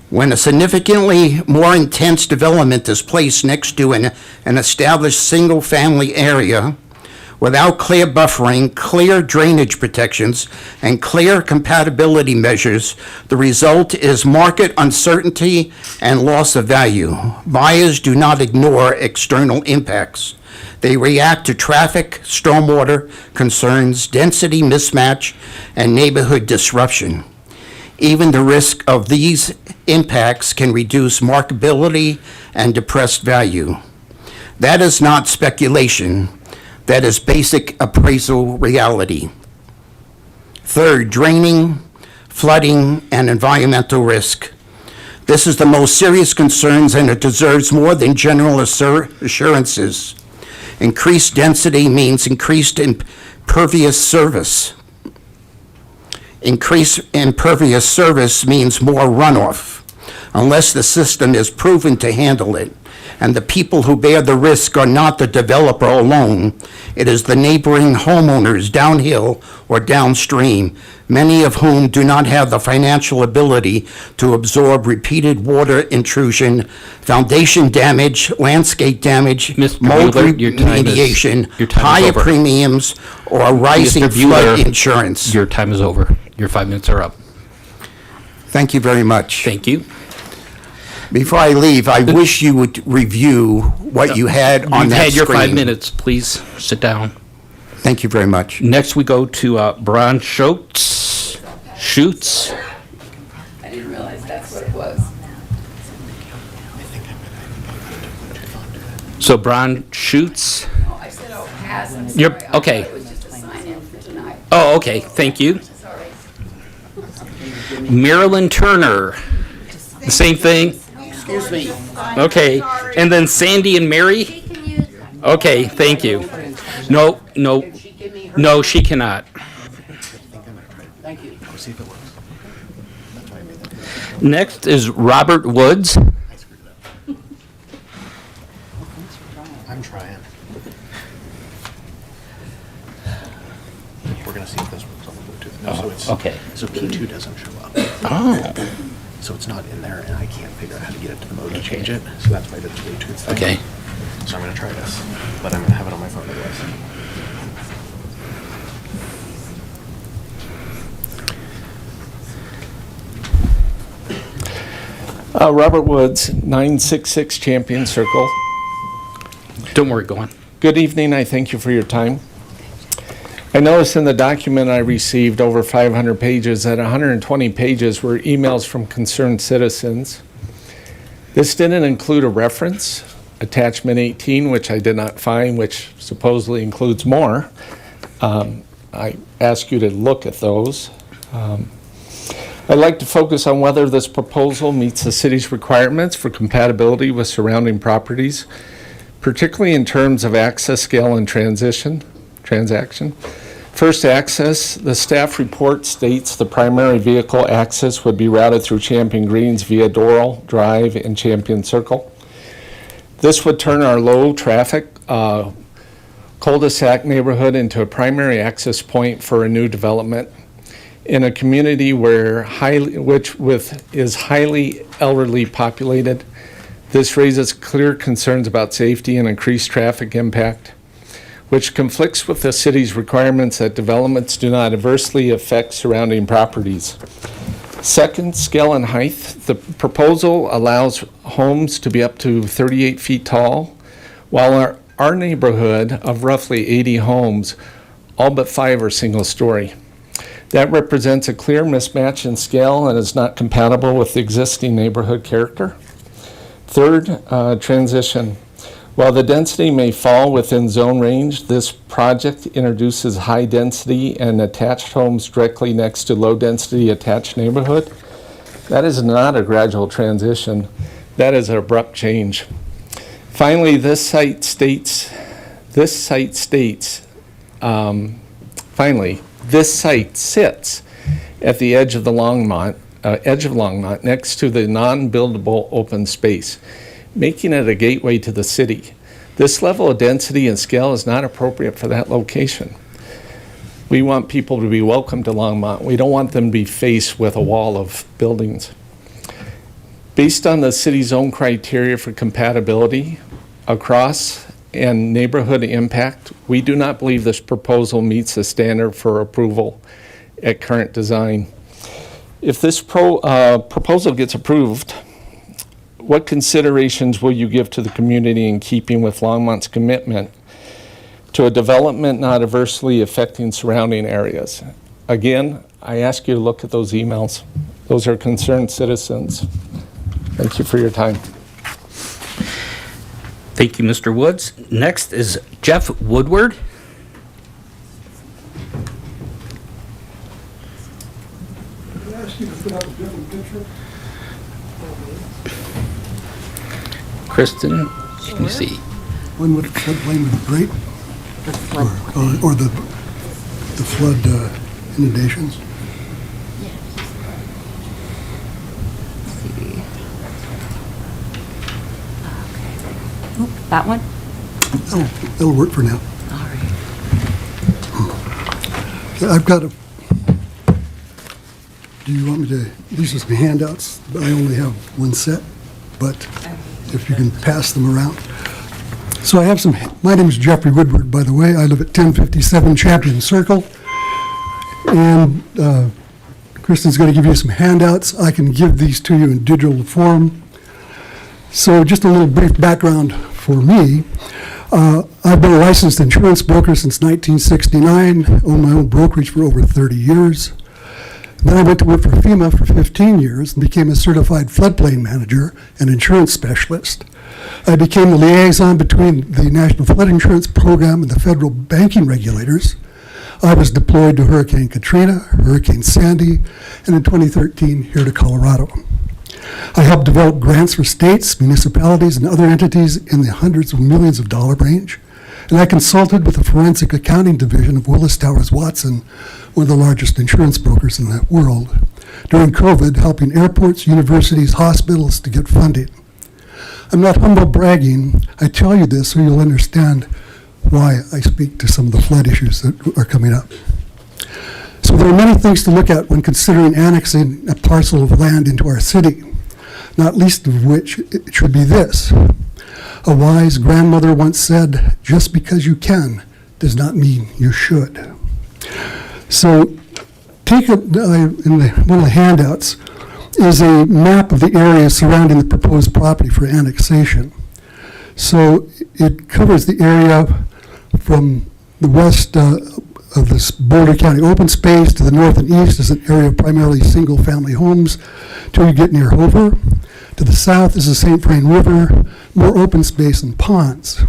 When a significantly more intense development is placed next to an established single-family area without clear buffering, clear drainage protections, and clear compatibility measures, the result is market uncertainty and loss of value. Buyers do not ignore external impacts. They react to traffic, stormwater concerns, density mismatch, and neighborhood disruption. Even the risk of these impacts can reduce markability and depress value. That is not speculation. That is basic appraisal reality. Third, draining, flooding, and environmental risk. This is the most serious concerns, and it deserves more than general assurances. Increased density means increased impervious surface. Increased impervious surface means more runoff, unless the system is proven to handle it. And the people who bear the risk are not the developer alone. It is the neighboring homeowners downhill or downstream, many of whom do not have the financial ability to absorb repeated water intrusion, foundation damage, landscape damage, Mr. mold Bueller, your time is remediation, over. higher premiums, or rising Mr. flood Bueller, insurance. Your time is over. Your 5 minutes are up. Thank you very much. Thank you. Before I leave, I wish you would review what you had on You've that had your 5 screen. minutes. Please sit down. Thank you very much. Next, we go to Brian Schutz. Schutz. I didn't realize that's what it was. So Brian Schutz. Oh, I said I'll pass. I'm You're- sorry. I okay. thought it was just a sign-in for tonight. Oh, okay. Thank you. Sorry. Marilyn Turner. The same thing? Excuse me. Okay. And then Sandy and Mary? Okay, thank you. No, she cannot. Thank you. Next is Robert Woods. I'm trying. We're gonna see if this works on the Bluetooth. No, so it's Okay. So P2 doesn't show up. Oh, So it's not in there, and I can't figure out how to get it to the mode to change it. So that's why the Bluetooth thing. okay. So I'm gonna try this, but I'm gonna have it on my phone otherwise. Robert Woods, 966 Champion Circle. Don't worry, go on. Good evening. I thank you for your time. I noticed in the document I received over 500 pages that 120 pages were emails from concerned citizens. This didn't include a reference, attachment 18, which I did not find, which supposedly includes more. I ask you to look at those. I'd like to focus on whether this proposal meets the city's requirements for compatibility with surrounding properties, particularly in terms of access, scale, and transaction. First, access. The staff report states the primary vehicle access would be routed through Champion Greens via Doral Drive and Champion Circle. This would turn our low-traffic cul-de-sac neighborhood into a primary access point for a new development in a community is highly elderly populated. This raises clear concerns about safety and increased traffic impact, which conflicts with the city's requirements that developments do not adversely affect surrounding properties. Second, scale and height. The proposal allows homes to be up to 38 feet tall, while our neighborhood of roughly 80 homes, all but 5 are single story. That represents a clear mismatch in scale and is not compatible with the existing neighborhood character. Third, transition. While the density may fall within zone range, this project introduces high density and attached homes directly next to low density attached neighborhood. That is not a gradual transition. That is an abrupt change. Finally, this site sits at the edge of Longmont, next to the non-buildable open space, making it a gateway to the city. This level of density and scale is not appropriate for that location. We want people to be welcome to Longmont. We don't want them to be faced with a wall of buildings. Based on the city's own criteria for compatibility across and neighborhood impact, we do not believe this proposal meets the standard for approval at current design. If this proposal gets approved, what considerations will you give to the community in keeping with Longmont's commitment to a development not adversely affecting surrounding areas. Again, I ask you to look at those emails. Those are concerned citizens. Thank you for your time. Thank you, Mr. Woods. Next is Jeff Woodward. Kristen, can you see? When would floodplain be great? Or the flood inundations? That one? That'll work for now. All right. Okay, I've got a, do you want me to, these are some handouts. I only have one set, but if you can pass them around. So I have some, my name is Jeffrey Woodward, by the way. I live at 1057 Champion Circle. And Kristen's going to give you some handouts. I can give these to you in digital form. So just a little brief background for me. I've been a licensed insurance broker since 1969, owned my own brokerage for over 30 years. Then I went to work for FEMA for 15 years and became a certified floodplain manager and insurance specialist. I became the liaison between the National Flood Insurance Program and the federal banking regulators. I was deployed to Hurricane Katrina, Hurricane Sandy, and in 2013 here to Colorado. I helped develop grants for states, municipalities, and other entities in the hundreds of millions of dollar range. And I consulted with the forensic accounting division of Willis Towers Watson, one of the largest insurance brokers in the world, during COVID, helping airports, universities, hospitals to get funding. I'm not humble bragging. I tell you this so you'll understand why I speak to some of the flood issues that are coming up. So there are many things to look at when considering annexing a parcel of land into our city, not least of which it should be this. A wise grandmother once said, just because you can does not mean you should. So take one of the handouts is a map of the area surrounding the proposed property for annexation. So it covers the area from the west of this Boulder County open space to the north and east is an area of primarily single-family homes till you get near Hover. To the south is the St. Vrain River, more open space and ponds.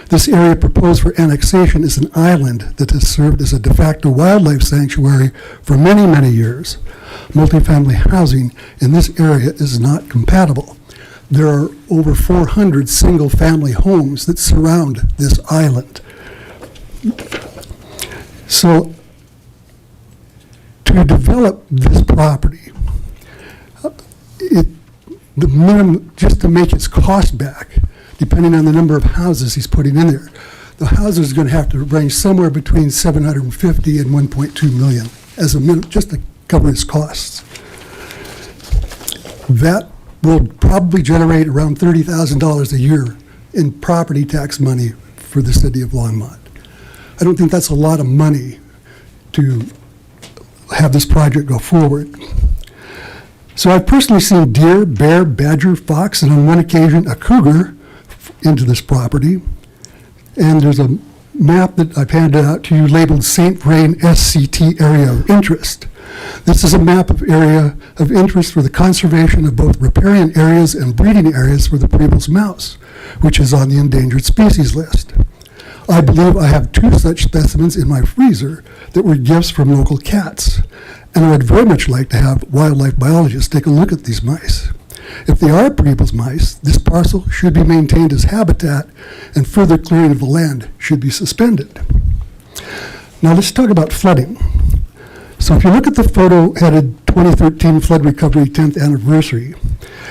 This area proposed for annexation is an island that has served as a de facto wildlife sanctuary for many, many years. Multifamily housing in this area is not compatible. There are over 400 single-family homes that surround this island. So to develop this property, the minimum, just to make its cost back, depending on the number of houses he's putting in there, the houses are going to have to range somewhere between 750 and 1.2 million as a minimum, just to cover its costs. That will probably generate around $30,000 a year in property tax money for the city of Longmont. I don't think that's a lot of money to have this project go forward. So I've personally seen deer, bear, badger, fox, and on one occasion a cougar into this property. And there's a map that I've handed out to you labeled St. Vrain SCT Area of Interest. This is a map of area of interest for the conservation of both riparian areas and breeding areas for the Peebles mouse, which is on the endangered species list. I believe I have 2 such specimens in my freezer that were gifts from local cats, and I would very much like to have wildlife biologists take a look at these mice. If they are Peebles mice, this parcel should be maintained as habitat, and further clearing of the land should be suspended. Now let's talk about flooding. So if you look at the photo headed 2013 Flood Recovery 10th Anniversary,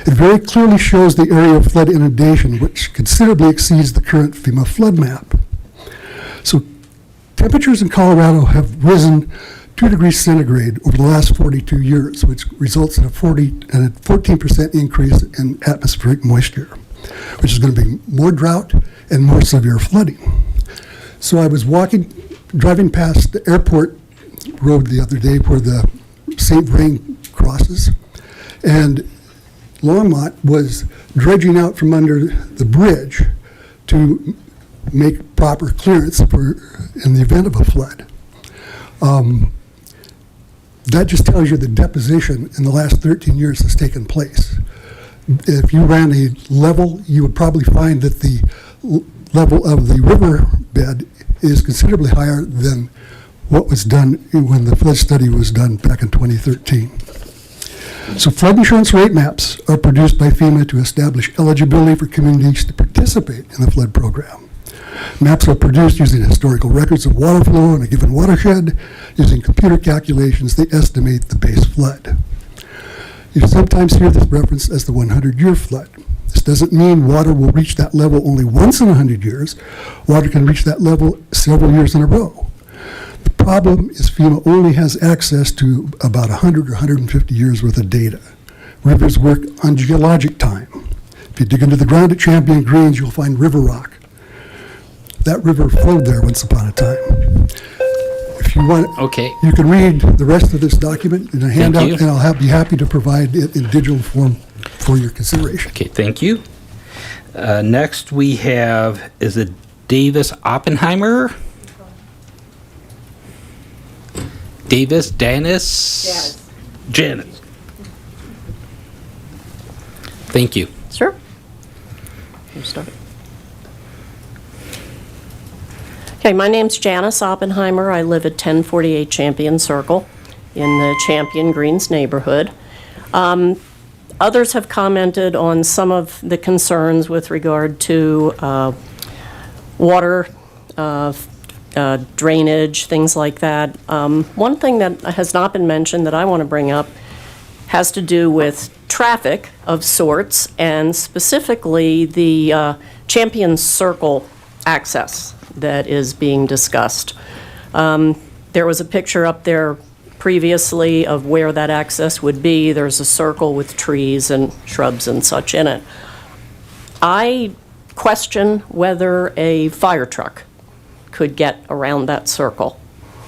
it very clearly shows the area of flood inundation, which considerably exceeds the current FEMA flood map. So temperatures in Colorado have risen 2 degrees centigrade over the last 42 years, which results in a 14% increase in atmospheric moisture, which is going to be more drought and more severe flooding. So I was driving past the airport road the other day where the St. Vrain crosses, and Longmont was dredging out from under the bridge to make proper clearance in the event of a flood. That just tells you the deposition in the last 13 years has taken place. If you ran a level, you would probably find that the level of the river bed is considerably higher than what was done when the flood study was done back in 2013. So flood insurance rate maps are produced by FEMA to establish eligibility for communities to participate in the flood program. Maps are produced using historical records of water flow in a given watershed. Using computer calculations, they estimate the base flood. You sometimes hear this referenced as the 100-year flood. This doesn't mean water will reach that level only once in 100 years. Water can reach that level several years in a row. The problem is FEMA only has access to about 100 or 150 years worth of data. Rivers work on geologic time. If you dig into the ground at Champion Greens, you'll find river rock. That river flowed there once upon a time. If you want, Okay. you can read the rest of this document in a handout, you. and I'll be happy to provide it in digital form for your consideration. Okay, thank you. Next, we have, is it Davis Oppenheimer? Davis, Janice? Janice. Thank you. Sure. You start. Okay, my name's Janice Oppenheimer. I live at 1048 Champion Circle in the Champion Greens neighborhood. Others have commented on some of the concerns with regard to water, drainage, things like that. One thing that has not been mentioned that I want to bring up has to do with traffic of sorts, and specifically the Champion Circle access that is being discussed. There was a picture up there previously of where that access would be. There's a circle with trees and shrubs and such in it. I question whether a fire truck could get around that circle.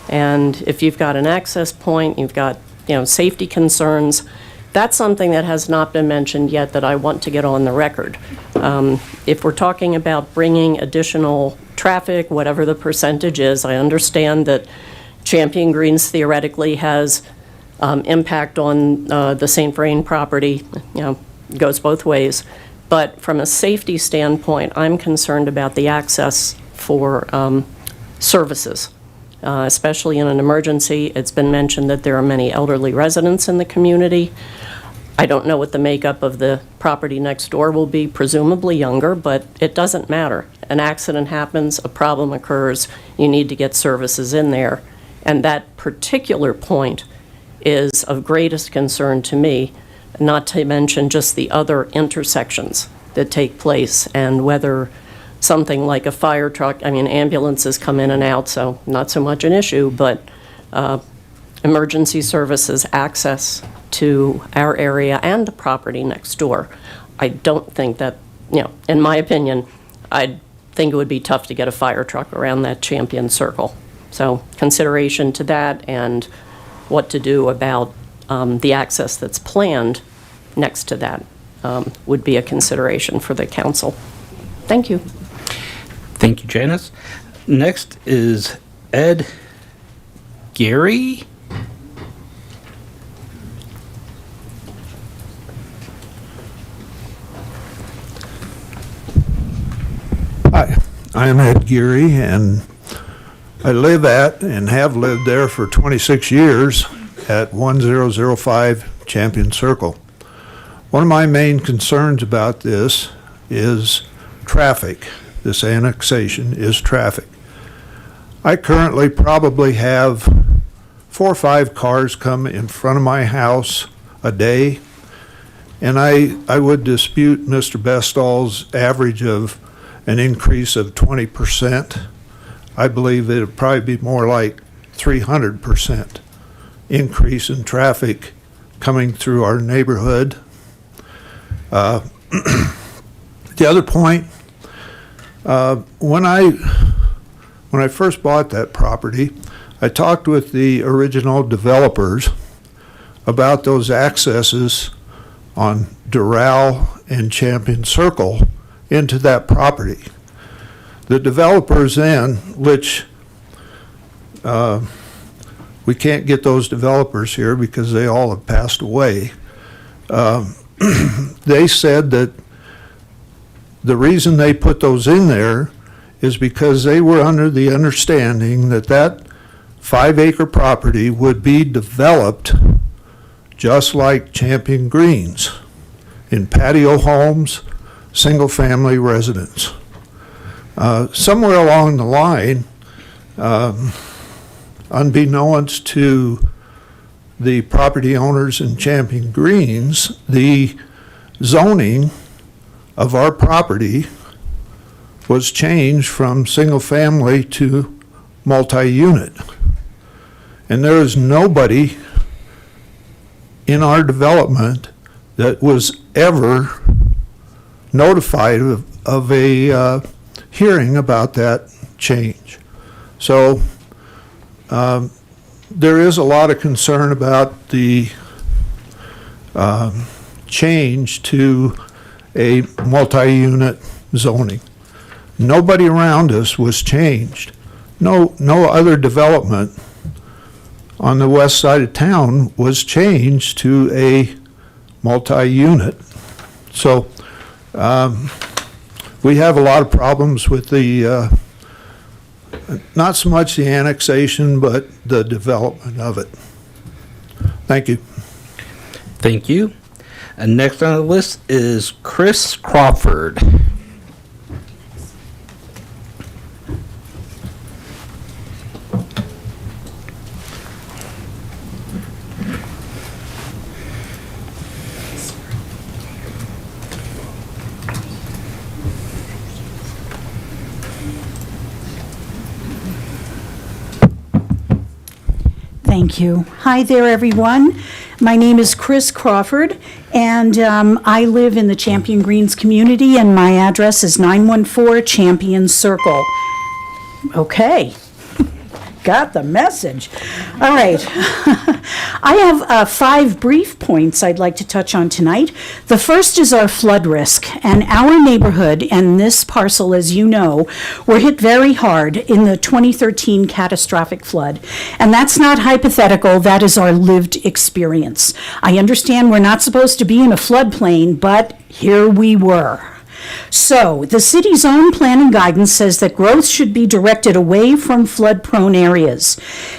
And if you've got an access point, you've got, safety concerns, that's something that has not been mentioned yet that I want to get on the record. If we're talking about bringing additional traffic, whatever the percentage is, I understand that Champion Greens theoretically has impact on the St. Vrain property, goes both ways. But from a safety standpoint, I'm concerned about the access for services, especially in an emergency. It's been mentioned that there are many elderly residents in the community. I don't know what the makeup of the property next door will be, presumably younger, but it doesn't matter. An accident happens, a problem occurs, you need to get services in there. And that particular point is of greatest concern to me, not to mention just the other intersections that take place, and whether something like a fire truck, ambulances come in and out, so not so much an issue, but emergency services access to our area and the property next door. I don't think that, in my opinion, I think it would be tough to get a fire truck around that Champion Circle. So consideration to that and what to do about the access that's planned next to that would be a consideration for the council. Thank you. Thank you, Janice. Next is Ed Gary. Hi, I'm Ed Geary, and I live at and have lived there for 26 years at 1005 Champion Circle. One of my main concerns about this is traffic. This annexation is traffic. I currently probably have 4 or 5 cars come in front of my house a day, and I would dispute Mr. Bestall's average of an increase of 20%. I believe it would probably be more like 300% increase in traffic coming through our neighborhood. The other point, when I first bought that property, I talked with the original developers about those accesses on Doral and Champion Circle into that property. The developers then, which we can't get those developers here because they all have passed away, they said that the reason they put those in there is because they were under the understanding that that 5-acre property would be developed just like Champion Greens, in patio homes, single-family residence. Somewhere along the line, unbeknownst to the property owners in Champion Greens, the zoning of our property was changed from single-family to multi-unit. And there is nobody in our development that was ever notified of a hearing about that change. So there is a lot of concern about the change to a multi-unit zoning. Nobody around us was changed. No other development on the west side of town was changed to a multi-unit. So we have a lot of problems with the, not so much the annexation, but the development of it. Thank you. Thank you. And next on the list is Chris Crawford. Thank you. Hi there, everyone. My name is Chris Crawford, and I live in the Champion Greens community, and my address is 914 Champion Circle. Okay. Got the message. All right. I have 5 brief points I'd like to touch on tonight. The first is our flood risk, and our neighborhood and this parcel, as you know, were hit very hard in the 2013 catastrophic flood. And that's not hypothetical, that is our lived experience. I understand we're not supposed to be in a floodplain, but here we were. So, the city's own planning guidance says that growth should be directed away from flood-prone areas.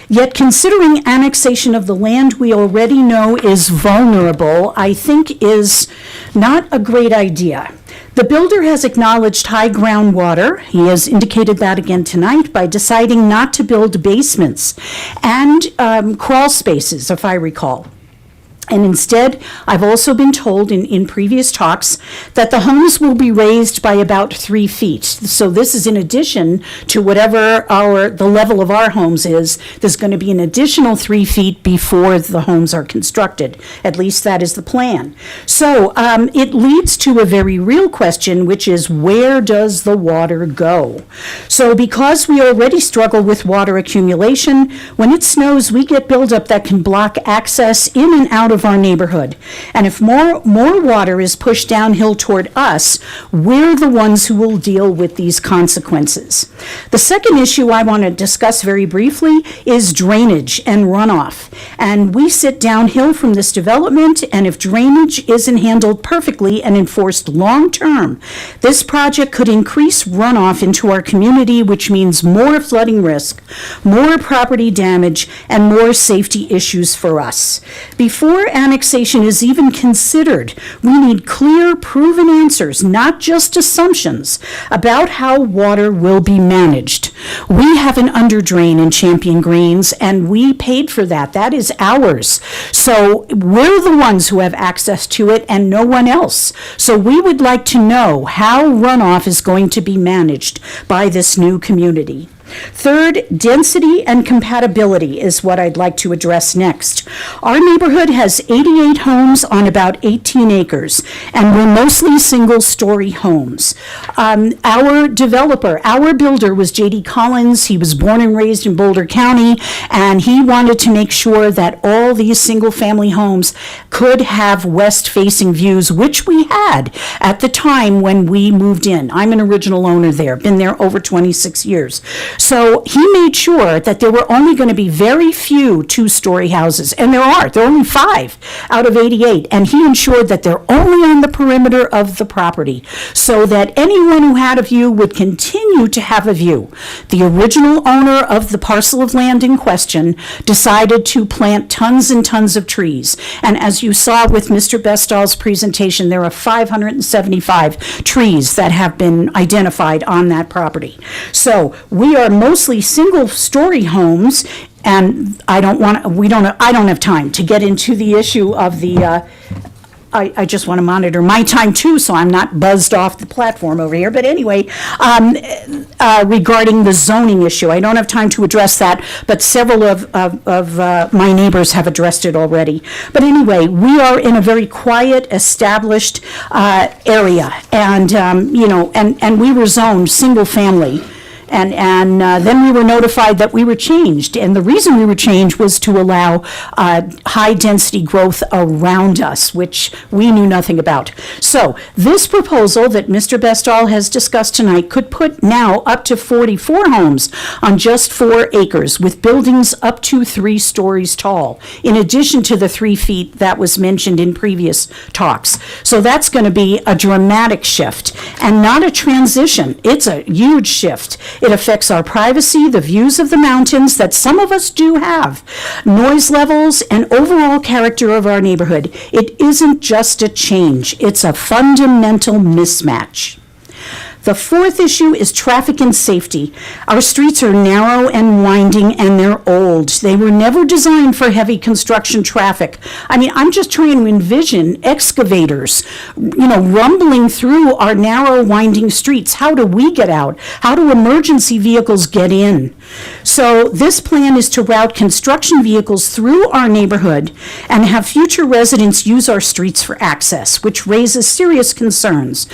Yet, considering annexation of the land we already know is vulnerable, I think is not a great idea. The builder has acknowledged high groundwater. He has indicated that again tonight by deciding not to build basements and crawl spaces, if I recall. And instead, I've also been told in previous talks that the homes will be raised by about 3 feet. So this is in addition to whatever the level of our homes is. There's going to be an additional 3 feet before the homes are constructed. At least that is the plan. So it leads to a very real question, which is where does the water go? So because we already struggle with water accumulation, when it snows, we get buildup that can block access in and out of our neighborhood. And if more water is pushed downhill toward us, we're the ones who will deal with these consequences. The second issue I want to discuss very briefly is drainage and runoff. And we sit downhill from this development, and if drainage isn't handled perfectly and enforced long-term, this project could increase runoff into our community, which means more flooding risk, more property damage, and more safety issues for us. Before annexation is even considered, we need clear, proven answers, not just assumptions, about how water will be managed. We have an underdrain in Champion Greens, and we paid for that. That is ours. So we're the ones who have access to it and no one else. So we would like to know how runoff is going to be managed by this new community. Third, density and compatibility is what I'd like to address next. Our neighborhood has 88 homes on about 18 acres, and we're mostly single-story homes. our developer, our builder was J.D. Collins. He was born and raised in Boulder County, and he wanted to make sure that all these single-family homes could have west-facing views, which we had at the time when we moved in. I'm an original owner there, been there over 26 years. So he made sure that there were only going to be very few two-story houses, and there are only 5 out of 88, and he ensured that they're only on the perimeter of the property so that anyone who had a view would continue to have a view. The original owner of the parcel of land in question decided to plant tons and tons of trees, and as you saw with Mr. Bestall's presentation, there are 575 trees that have been identified on that property. So we are mostly single-story homes, and I don't have time to get into the issue of the, I just want to monitor my time too, so I'm not buzzed off the platform over here. But anyway, regarding the zoning issue, I don't have time to address that, but several of my neighbors have addressed it already. But anyway, we are in a very quiet, established area, and and we were zoned single family. And then we were notified that we were changed. And the reason we were changed was to allow high-density growth around us, which we knew nothing about. So this proposal that Mr. Bestall has discussed tonight could put now up to 44 homes on just 4 acres, with buildings up to 3 stories tall, in addition to the 3 feet that was mentioned in previous talks. So that's going to be a dramatic shift, and not a transition. It's a huge shift. It affects our privacy, the views of the mountains that some of us do have, noise levels, and overall character of our neighborhood. It isn't just a change, it's a fundamental mismatch. The fourth issue is traffic and safety. Our streets are narrow and winding, and they're old. They were never designed for heavy construction traffic. I mean, I'm just trying to envision excavators, rumbling through our narrow, winding streets. How do we get out? How do emergency vehicles get in? So this plan is to route construction vehicles through our neighborhood and have future residents use our streets for access, which raises serious concerns.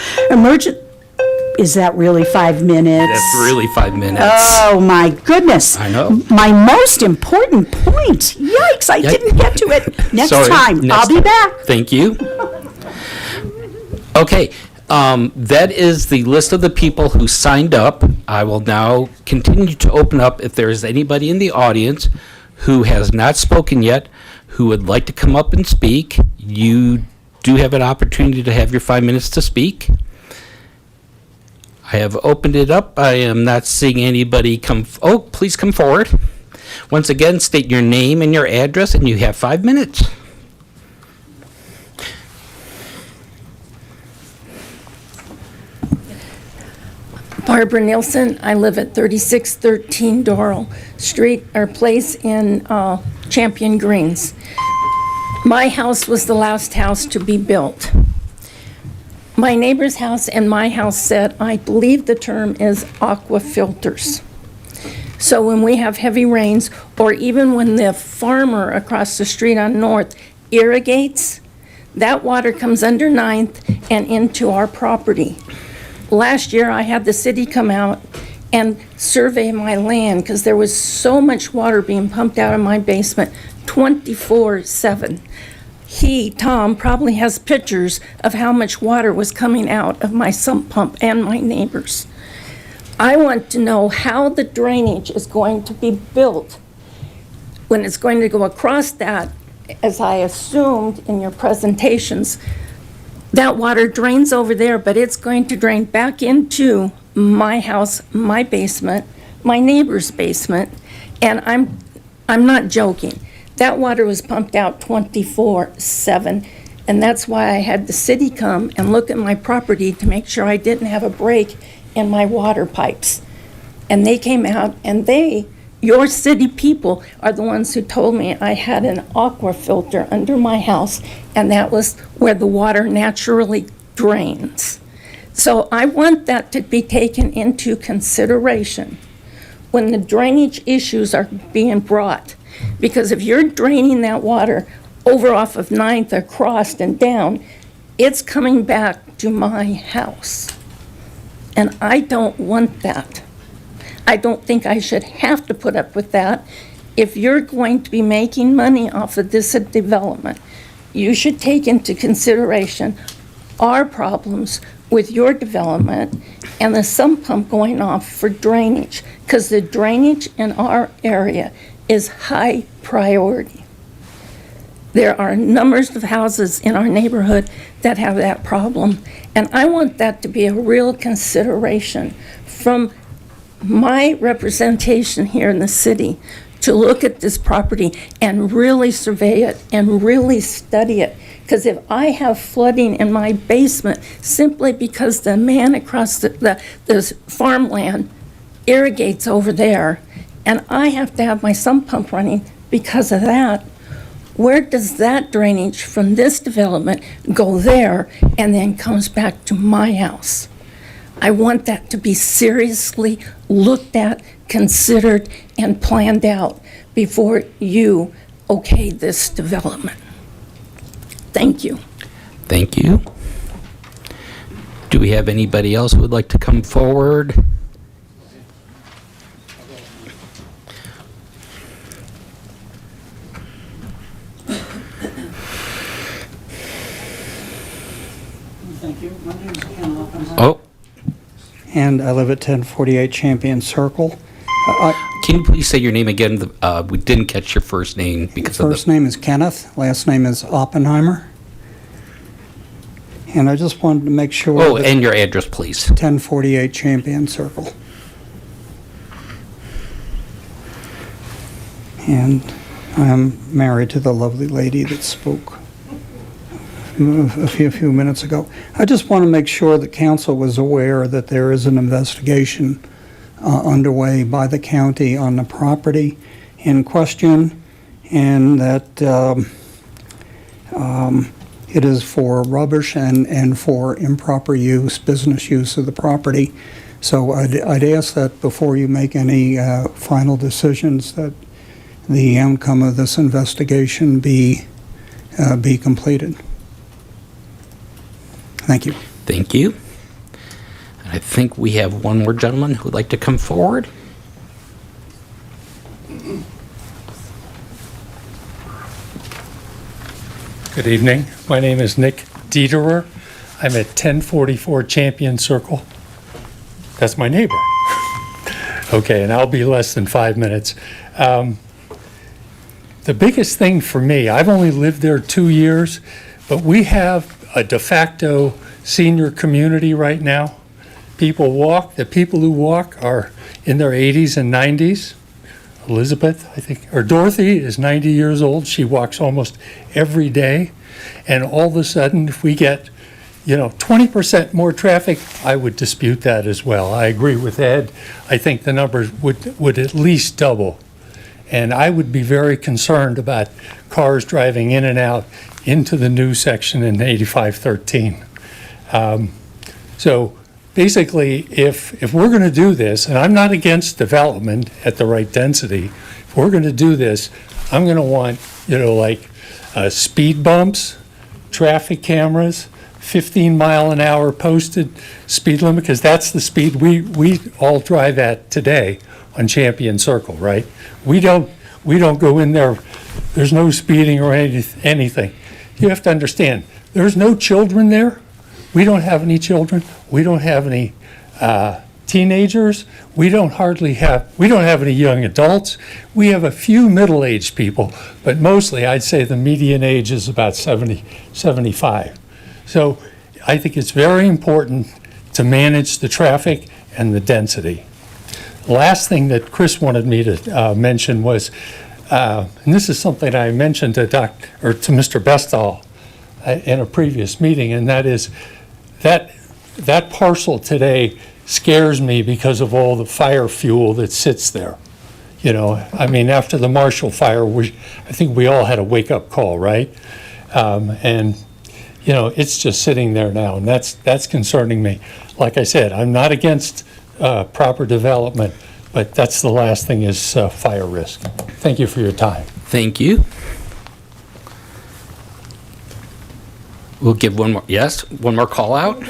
Is that really 5 minutes? That's really 5 minutes. Oh, my goodness. I know. My most important point. Yikes, I didn't get to it. Next Sorry, time, I'll be back. Thank you. Okay, that is the list of the people who signed up. I will now continue to open up if there is anybody in the audience who has not spoken yet, who would like to come up and speak. You do have an opportunity to have your 5 minutes to speak. I have opened it up. I am not seeing anybody come. Oh, please come forward. Once again, state your name and your address, and you have 5 minutes. Barbara Nielsen. I live at 3613 Doral Street, or Place in Champion Greens. My house was the last house to be built. My neighbor's house and my house set, I believe the term is aqua filters. So when we have heavy rains, or even when the farmer across the street on North irrigates, that water comes under 9th and into our property. Last year, I had the city come out and survey my land because there was so much water being pumped out of my basement 24/7. Tom, probably has pictures of how much water was coming out of my sump pump and my neighbors. I want to know how the drainage is going to be built when it's going to go across that, as I assumed in your presentations. That water drains over there, but it's going to drain back into my house, my basement, my neighbor's basement, and I'm not joking. That water was pumped out 24/7, and that's why I had the city come and look at my property to make sure I didn't have a break in my water pipes. And they came out, and your city people, are the ones who told me I had an aqua filter under my house, and that was where the water naturally drains. So I want that to be taken into consideration when the drainage issues are being brought. Because if you're draining that water over off of 9th across and down, it's coming back to my house. And I don't want that. I don't think I should have to put up with that. If you're going to be making money off of this development, you should take into consideration our problems with your development and the sump pump going off for drainage, because the drainage in our area is high priority. There are numbers of houses in our neighborhood that have that problem, and I want that to be a real consideration from my representation here in the city, to look at this property and really survey it and really study it. Because if I have flooding in my basement simply because the man across the farmland irrigates over there, and I have to have my sump pump running because of that, where does that drainage from this development go there and then comes back to my house? I want that to be seriously looked at, considered, and planned out before you okay this development. Thank you. Thank you. Do we have anybody else who would like to come forward? Thank you. My name is Ken Oppenheimer. Oh, And I live at 1048 Champion Circle. can you please say your name again? We didn't catch your first name because of First name is Kenneth, last name is Oppenheimer. And I just wanted to make sure. Oh, that and your address, please. 1048 Champion Circle. And I'm married to the lovely lady that spoke a few minutes ago. I just want to make sure that council was aware that there is an investigation underway by the county on the property in question, and that it is for rubbish and for improper use, business use of the property. So I'd ask that before you make any final decisions, that the outcome of this investigation be completed. Thank you. Thank you. And I think we have one more gentleman who would like to come forward. Good evening. My name is Nick Dieterer. I'm at 1044 Champion Circle. That's my neighbor. Okay, and I'll be less than 5 minutes. The biggest thing for me, I've only lived there 2 years, but we have a de facto senior community right now. People walk, the people who walk are in their 80s and 90s. Elizabeth, I think, or Dorothy is 90 years old. She walks almost every day. And all of a sudden, if we get, 20% more traffic, I would dispute that as well. I agree with Ed. I think the numbers would at least double. And I would be very concerned about cars driving in and out into the new section in 8513. So basically, if we're going to do this, and I'm not against development at the right density, if we're going to do this, I'm going to want, speed bumps, traffic cameras, 15-mile-an-hour posted speed limit, because that's the speed we all drive at today on Champion Circle, right? We don't go in there. There's no speeding or anything. You have to understand, there's no children there. We don't have any children. We don't have any teenagers. We don't have any young adults. We have a few middle-aged people, but mostly I'd say the median age is about 70, 75. So I think it's very important to manage the traffic and the density. Last thing that Chris wanted me to mention was, and this is something I mentioned to Mr. Bestall in a previous meeting, and that is that parcel today scares me because of all the fire fuel that sits there. After the Marshall fire, I think we all had a wake-up call, right? It's just sitting there now, and that's concerning me. Like I said, I'm not against proper development, but that's the last thing is fire risk. Thank you for your time. Thank you. We'll give one more call out.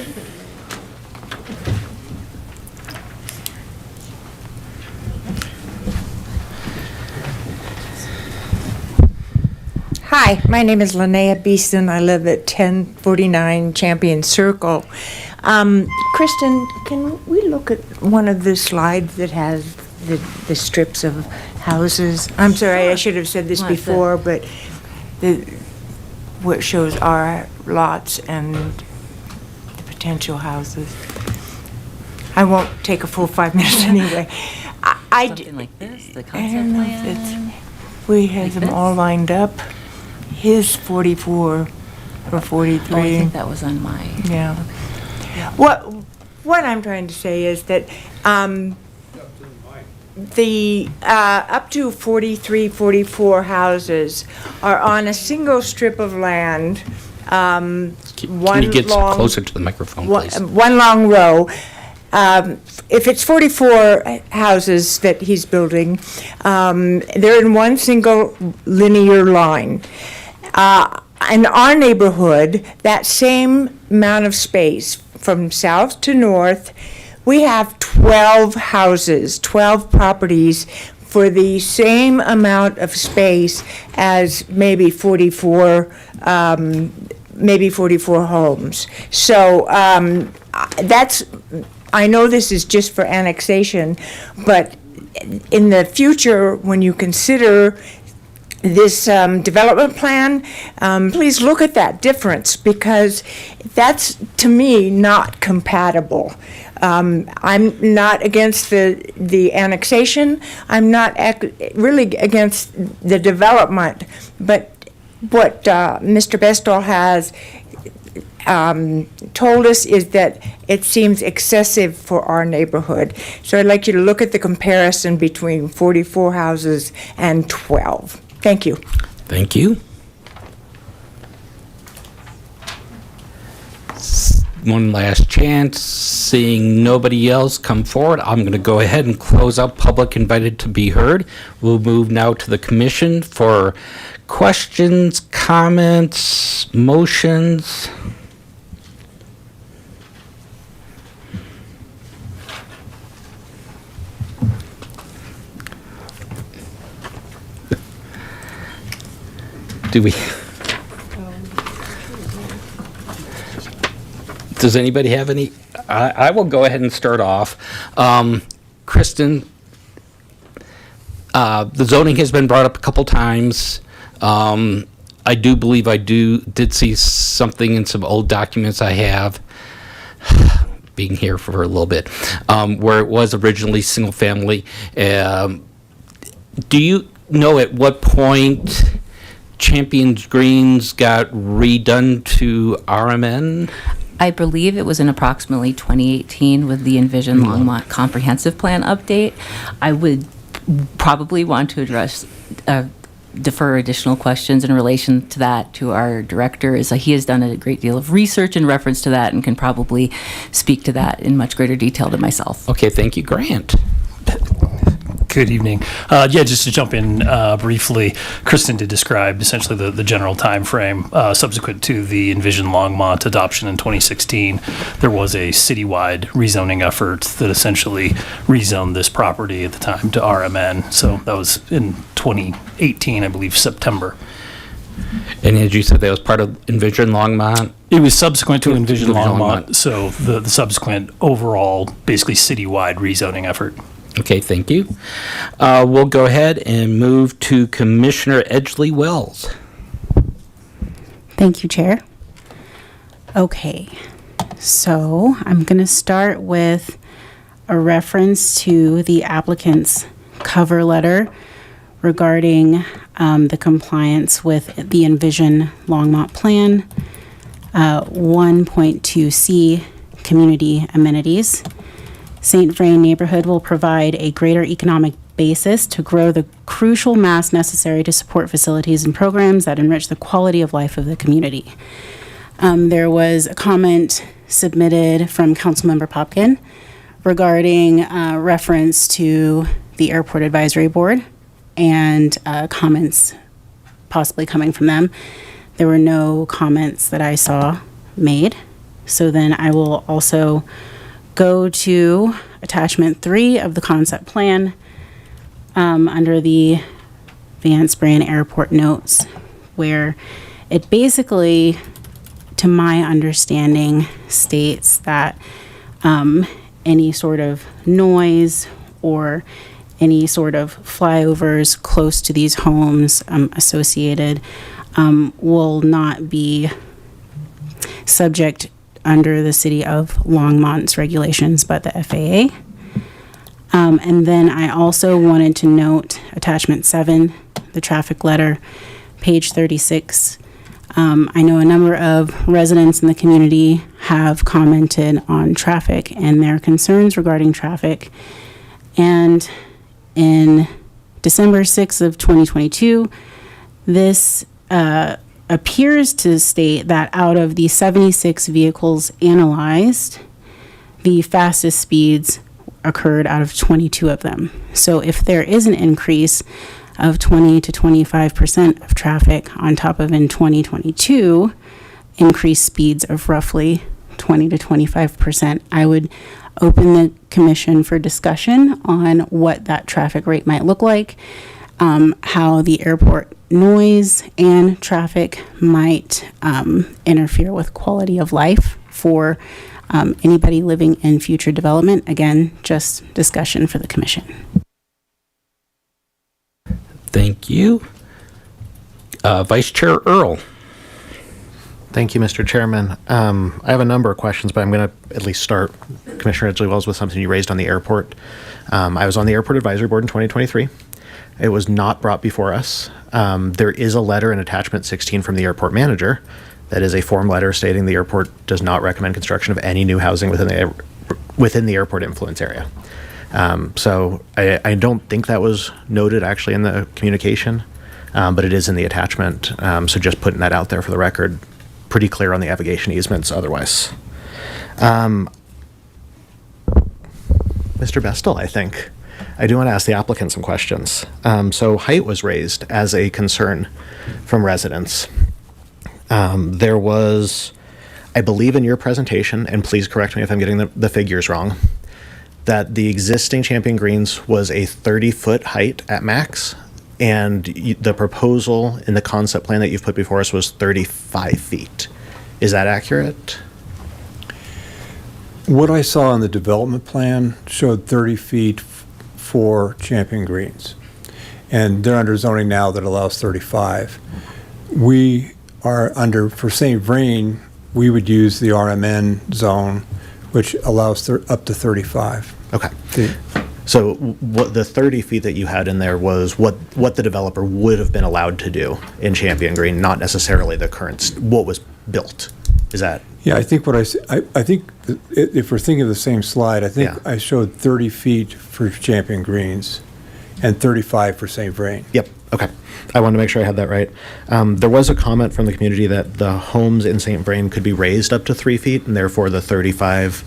Hi, my name is Linnea Beeston. I live at 1049 Champion Circle. Kristen, can we look at one of the slides that has the strips of houses? I'm sorry, I should have said this before, but what shows our lots and the potential houses. I won't take a full 5 minutes anyway. Something like this, the I concept don't know if plan. we have them all lined up. His 44 or 43. Oh, I think that was on my. Yeah. What I'm trying to say is that the up to 43, 44 houses are on a single strip of land. Can you get closer to the microphone, please? One long row. If it's 44 houses that he's building, they're in one single linear line. In our neighborhood, that same amount of space from south to north, we have 12 houses, 12 properties for the same amount of space as maybe 44 homes. So that's, I know this is just for annexation, but in the future, when you consider this development plan, please look at that difference, because that's, to me, not compatible. I'm not against the annexation. I'm not really against the development. But what Mr. Bestall has told us is that it seems excessive for our neighborhood. So I'd like you to look at the comparison between 44 houses and 12. Thank you. Thank you. One last chance. Seeing nobody else come forward, I'm going to go ahead and close out public invited to be heard. We'll move now to the commission for questions, comments, motions. Do we? Does anybody have any? I will go ahead and start off. Kristen, the zoning has been brought up a couple times. I do believe I did see something in some old documents I have, being here for a little bit, where it was originally single family. Do you know at what point Champions Greens got redone to RMN? I believe it was in approximately 2018 with the Envision Longmont Comprehensive Plan update. I would probably want to defer additional questions in relation to that to our director, as he has done a great deal of research in reference to that and can probably speak to that in much greater detail than myself. Okay, thank you. Grant. Good evening. Just to jump in briefly, Kristen did describe essentially the general time frame subsequent to the Envision Longmont adoption in 2016. There was a citywide rezoning effort that essentially rezoned this property at the time to RMN. So that was in 2018, I believe, September. And as you said, that was part of Envision Longmont? It was subsequent to Envision Longmont, so the subsequent overall, basically citywide rezoning effort. Okay, thank you. We'll go ahead and move to Commissioner Edgley Wells. Thank you, Chair. Okay, so I'm going to start with a reference to the applicant's cover letter regarding the compliance with the Envision Longmont Plan, 1.2C, community amenities. St. Vrain neighborhood will provide a greater economic basis to grow the crucial mass necessary to support facilities and programs that enrich the quality of life of the community. There was a comment submitted from Councilmember Popkin regarding reference to the Airport Advisory Board and comments possibly coming from them. There were no comments that I saw made. So then I will also go to attachment 3 of the concept plan under the Vance Bryan Airport notes. where it basically, to my understanding, states that any sort of noise or any sort of flyovers close to these homes associated will not be subject under the City of Longmont's regulations, but the FAA. And then I also wanted to note attachment 7, the traffic letter, page 36. I know a number of residents in the community have commented on traffic and their concerns regarding traffic. And in December 6th of 2022, this appears to state that out of the 76 vehicles analyzed, the fastest speeds occurred out of 22 of them. So if there is an increase of 20 to 25% of traffic on top of in 2022, increased speeds of roughly 20 to 25%, I would open the commission for discussion on what that traffic rate might look like, how the airport noise and traffic might interfere with quality of life for anybody living in future development. Again, just discussion for the commission. Thank you. Vice Chair Earl. Thank you, Mr. Chairman. I have a number of questions, but I'm going to at least start, Commissioner Edgley-Wells, with something you raised on the airport. I was on the Airport Advisory Board in 2023. It was not brought before us. There is a letter in attachment 16 from the airport manager that is a form letter stating the airport does not recommend construction of any new housing within the airport influence area. So I don't think that was noted actually in the communication, but it is in the attachment. So just putting that out there for the record, pretty clear on the navigation easements otherwise. Mr. Bestel, I think. I do want to ask the applicant some questions. So height was raised as a concern from residents. There was, I believe in your presentation, and please correct me if I'm getting the figures wrong, that the existing Champion Greens was a 30-foot height at max, and the proposal in the concept plan that you've put before us was 35 feet. Is that accurate? What I saw in the development plan showed 30 feet for Champion Greens. And they're under zoning now that allows 35. We are under, for St. Vrain, we would use the RMN zone, which allows up to 35. Okay. So what the 30 feet that you had in there was what the developer would have been allowed to do in Champion Green, not necessarily the current, what was built. Is that? Yeah, I think what I think if we're thinking of the same slide, I think I showed 30 feet for Champion Greens and 35 for St. Vrain. Yep. Okay. I wanted to make sure I had that right. There was a comment from the community that the homes in St. Vrain could be raised up to 3 feet, and therefore the 35.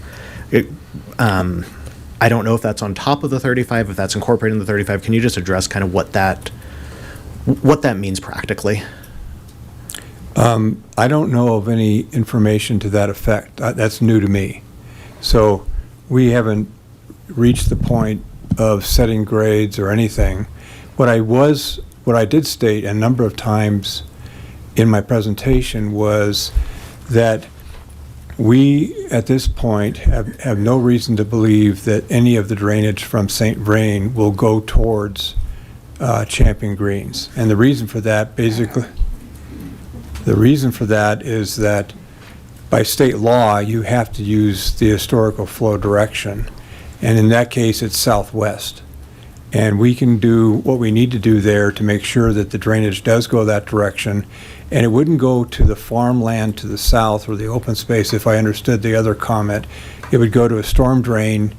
I don't know if that's on top of the 35, if that's incorporating the 35. Can you just address kind of what that means practically? I don't know of any information to that effect. That's new to me. So we haven't reached the point of setting grades or anything. What I did state a number of times in my presentation was that we, at this point, have no reason to believe that any of the drainage from St. Vrain will go towards Champion Greens. And the reason for that, basically, is that by state law, you have to use the historical flow direction. And in that case, it's southwest. And we can do what we need to do there to make sure that the drainage does go that direction. And it wouldn't go to the farmland to the south or the open space, if I understood the other comment. It would go to a storm drain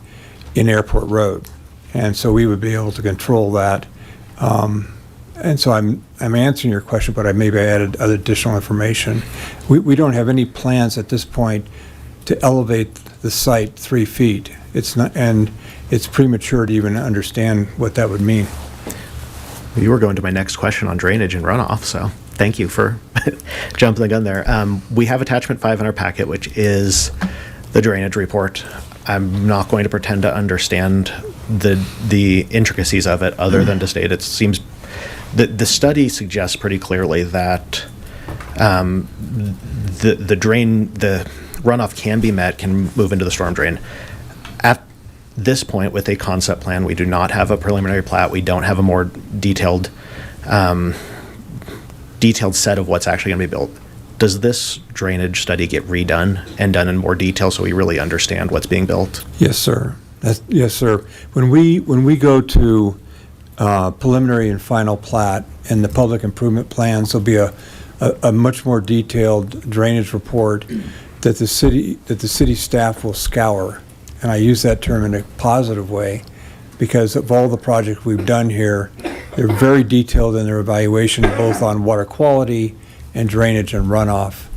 in Airport Road. And so we would be able to control that. And so I'm answering your question, but maybe I added other additional information. We don't have any plans at this point to elevate the site 3 feet. It's not, and it's premature to even understand what that would mean. You were going to my next question on drainage and runoff, so thank you for jumping the gun there. We have attachment 5 in our packet, which is the drainage report. I'm not going to pretend to understand the intricacies of it, other than to state it seems the study suggests pretty clearly that the runoff can be met, can move into the storm drain. At this point, with a concept plan, we do not have a preliminary plat. We don't have a more detailed set of what's actually going to be built. Does this drainage study get redone and done in more detail so we really understand what's being built? Yes, sir. Yes, sir. When we go to preliminary and final plat and the public improvement plans, there'll be a much more detailed drainage report that the city staff will scour. And I use that term in a positive way because of all the projects we've done here, they're very detailed in their evaluation, both on water quality and drainage and runoff.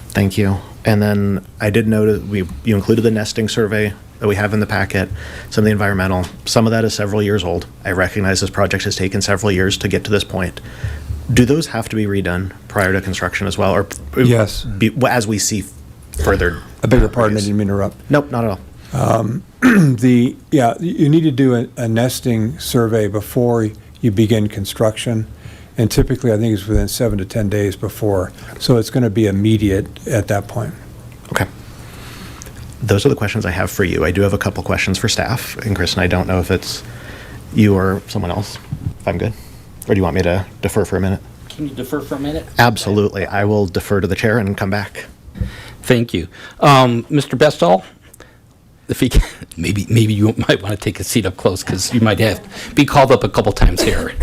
Thank you. And then I did note you included the nesting survey that we have in the packet, some of the environmental. Some of that is several years old. I recognize this project has taken several years to get to this point. Do those have to be redone prior to construction as well? Or Yes. As we see further? I beg your pardon, I didn't mean to interrupt. Nope, not at all. You need to do a nesting survey before you begin construction. And typically, I think it's within 7 to 10 days before. So it's going to be immediate at that point. Okay. Those are the questions I have for you. I do have a couple questions for staff. And Kristen, I don't know if it's you or someone else, if I'm good. Or do you want me to defer for a minute? Can you defer for a minute? Absolutely. I will defer to the chair and come back. Thank you. Mr. Bestall, if he can, maybe you might want to take a seat up close because you might have be called up a couple times here.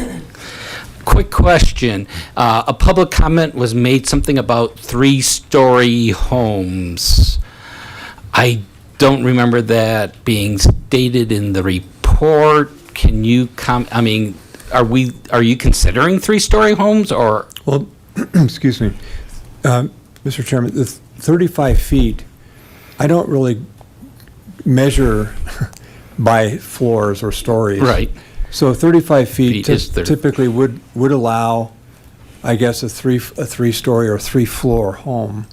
Quick question. A public comment was made something about 3-story homes. I don't remember that being stated in the report. Can you are you considering 3-story homes or? Well, excuse me, Mr. Chairman, the 35 feet, I don't really measure by floors or stories. Right. So 35 feet is typically would allow, I guess, a three-story or 3-floor home,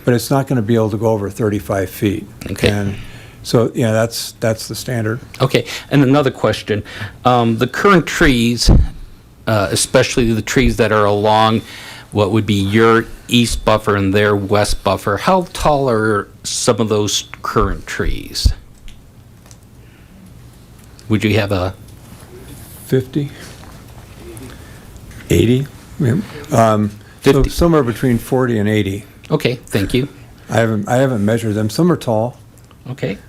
but it's not going to be able to go over 35 feet. Okay. And so, that's the standard. Okay, and another question. The current trees, especially the trees that are along what would be your east buffer and their west buffer, how tall are some of those current trees? Would you have a 50? 80? So 50. somewhere between 40 and 80. Okay, thank you. I haven't measured them. Some are tall. Okay.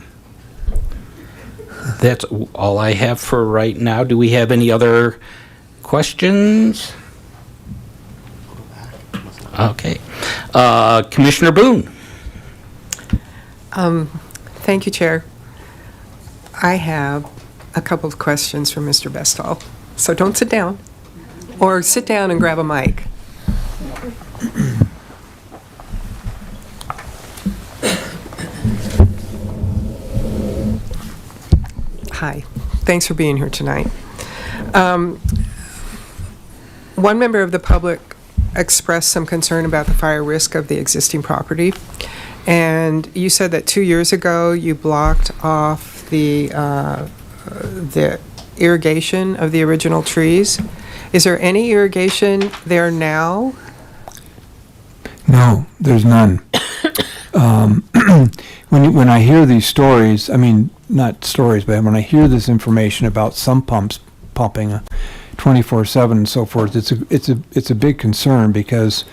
That's all I have for right now. Do we have any other questions? Okay. Commissioner Boone. Thank you, Chair. I have a couple of questions for Mr. Bestall. So don't sit down, or sit down and grab a mic. Hi. Thanks for being here tonight. One member of the public expressed some concern about the fire risk of the existing property. And you said that 2 years ago you blocked off the irrigation of the original trees. Is there any irrigation there now? No, there's none. When I hear these stories, I mean, not stories, but when I hear this information about some pumps pumping 24/7 and so forth, it's a big concern because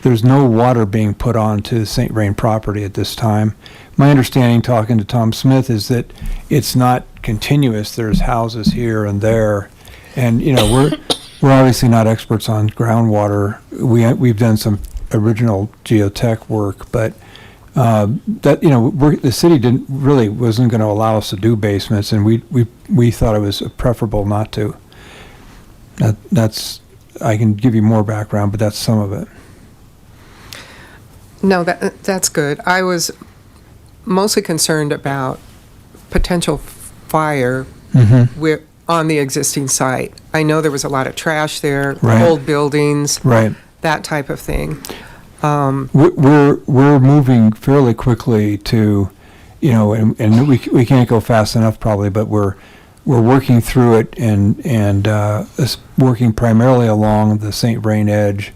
there's no water being put onto the St. Vrain property at this time. My understanding, talking to Tom Smith, is that it's not continuous. There's houses here and there, and we're obviously not experts on groundwater. We've done some original geotech work, but the city wasn't going to allow us to do basements, and we thought it was preferable not to. I can give you more background, but that's some of it. No, that's good. I was mostly concerned about potential fire on the existing site. I know there was a lot of trash there, Right. old buildings, Right. that type of thing. We're moving fairly quickly to, and we can't go fast enough probably, but we're we're working through it and working primarily along the St. Vrain edge.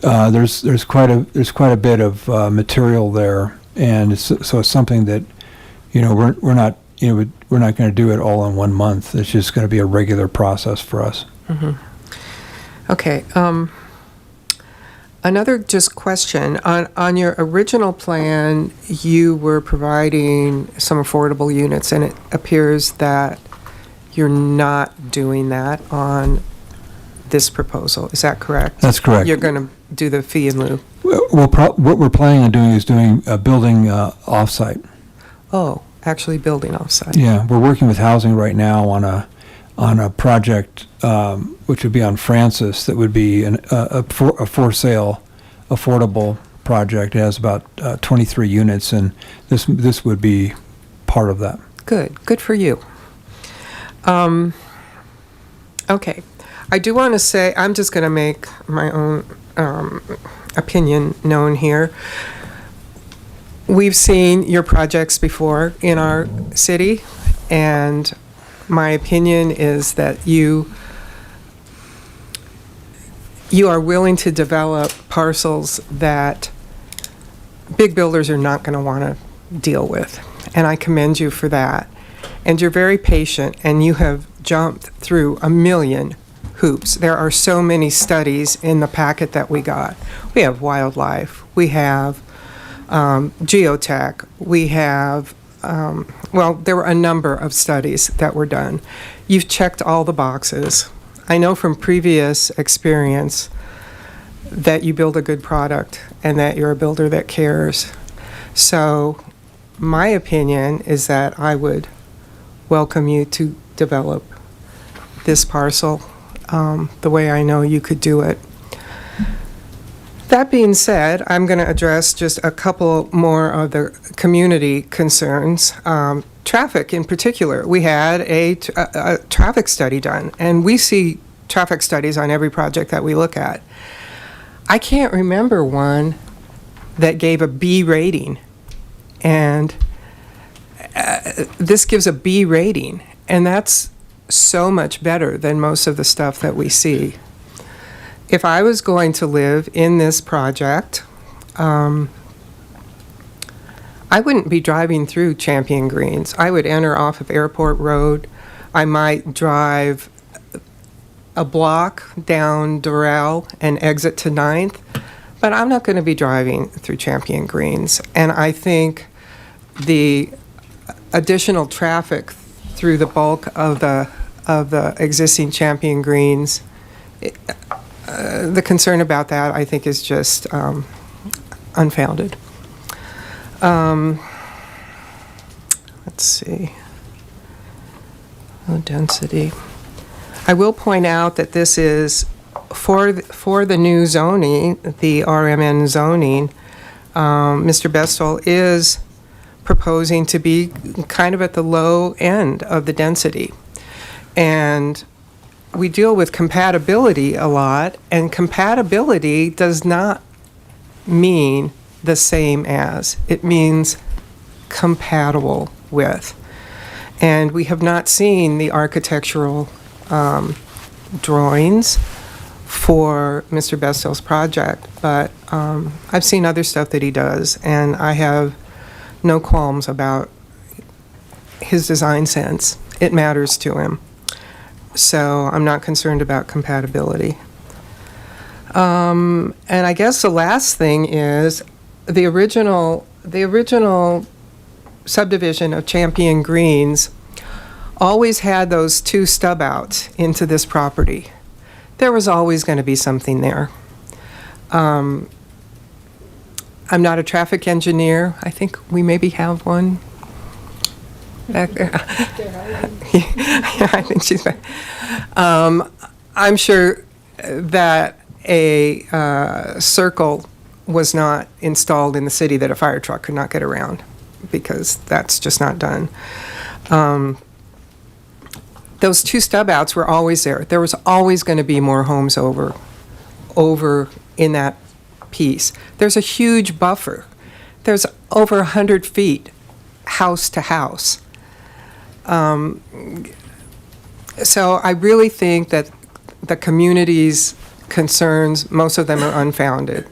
There's quite a bit of material there, and so it's something that, we're not going to do it all in 1 month. It's just going to be a regular process for us. Okay. Another just question. On your original plan, you were providing some affordable units, and it appears that you're not doing that on this proposal. Is that correct? That's correct. You're going to do the fee in lieu? What we're planning on doing is building off-site. Oh, actually building off-site. Yeah, we're working with housing right now on a project which would be on Francis, that would be a for sale affordable project. It has about 23 units, and this would be part of that. Good for you. Okay, I do want to say, I'm just going to make my own opinion known here. We've seen your projects before in our city, and my opinion is that you are willing to develop parcels that big builders are not going to want to deal with, and I commend you for that. And you're very patient, and you have jumped through a million hoops. There are so many studies in the packet that we got. We have wildlife, we have geotech, we have, there were a number of studies that were done. You've checked all the boxes. I know from previous experience that you build a good product and that you're a builder that cares. So my opinion is that I would welcome you to develop this parcel the way I know you could do it. That being said, I'm going to address just a couple more of the community concerns. Traffic in particular. We had a traffic study done, and we see traffic studies on every project that we look at. I can't remember one that gave a B rating, and this gives a B rating, and that's so much better than most of the stuff that we see. If I was going to live in this project, I wouldn't be driving through Champion Greens. I would enter off of Airport Road. I might drive a block down Durrell and exit to 9th, but I'm not going to be driving through Champion Greens. And I think the additional traffic through the bulk of the existing Champion Greens, the concern about that, I think, is just unfounded. Let's see. Low density. I will point out that this is for the new zoning, the RMN zoning. Mr. Bestall is proposing to be kind of at the low end of the density. And we deal with compatibility a lot, and compatibility does not mean the same as. It means compatible with. And we have not seen the architectural drawings for Mr. Bestall's project, but I've seen other stuff that he does, and I have no qualms about his design sense. It matters to him. So I'm not concerned about compatibility. And I guess the last thing is the original subdivision of Champion Greens always had those two stub outs into this property. There was always going to be something there. I'm not a traffic engineer. I think we maybe have one back there. Yeah, I think she's back. I'm sure that a circle was not installed in the city that a fire truck could not get around, because that's just not done. Those two stub outs were always there. There was always going to be more homes over in that piece. There's a huge buffer. There's over 100 feet house to house. So I really think that the community's concerns, most of them are unfounded.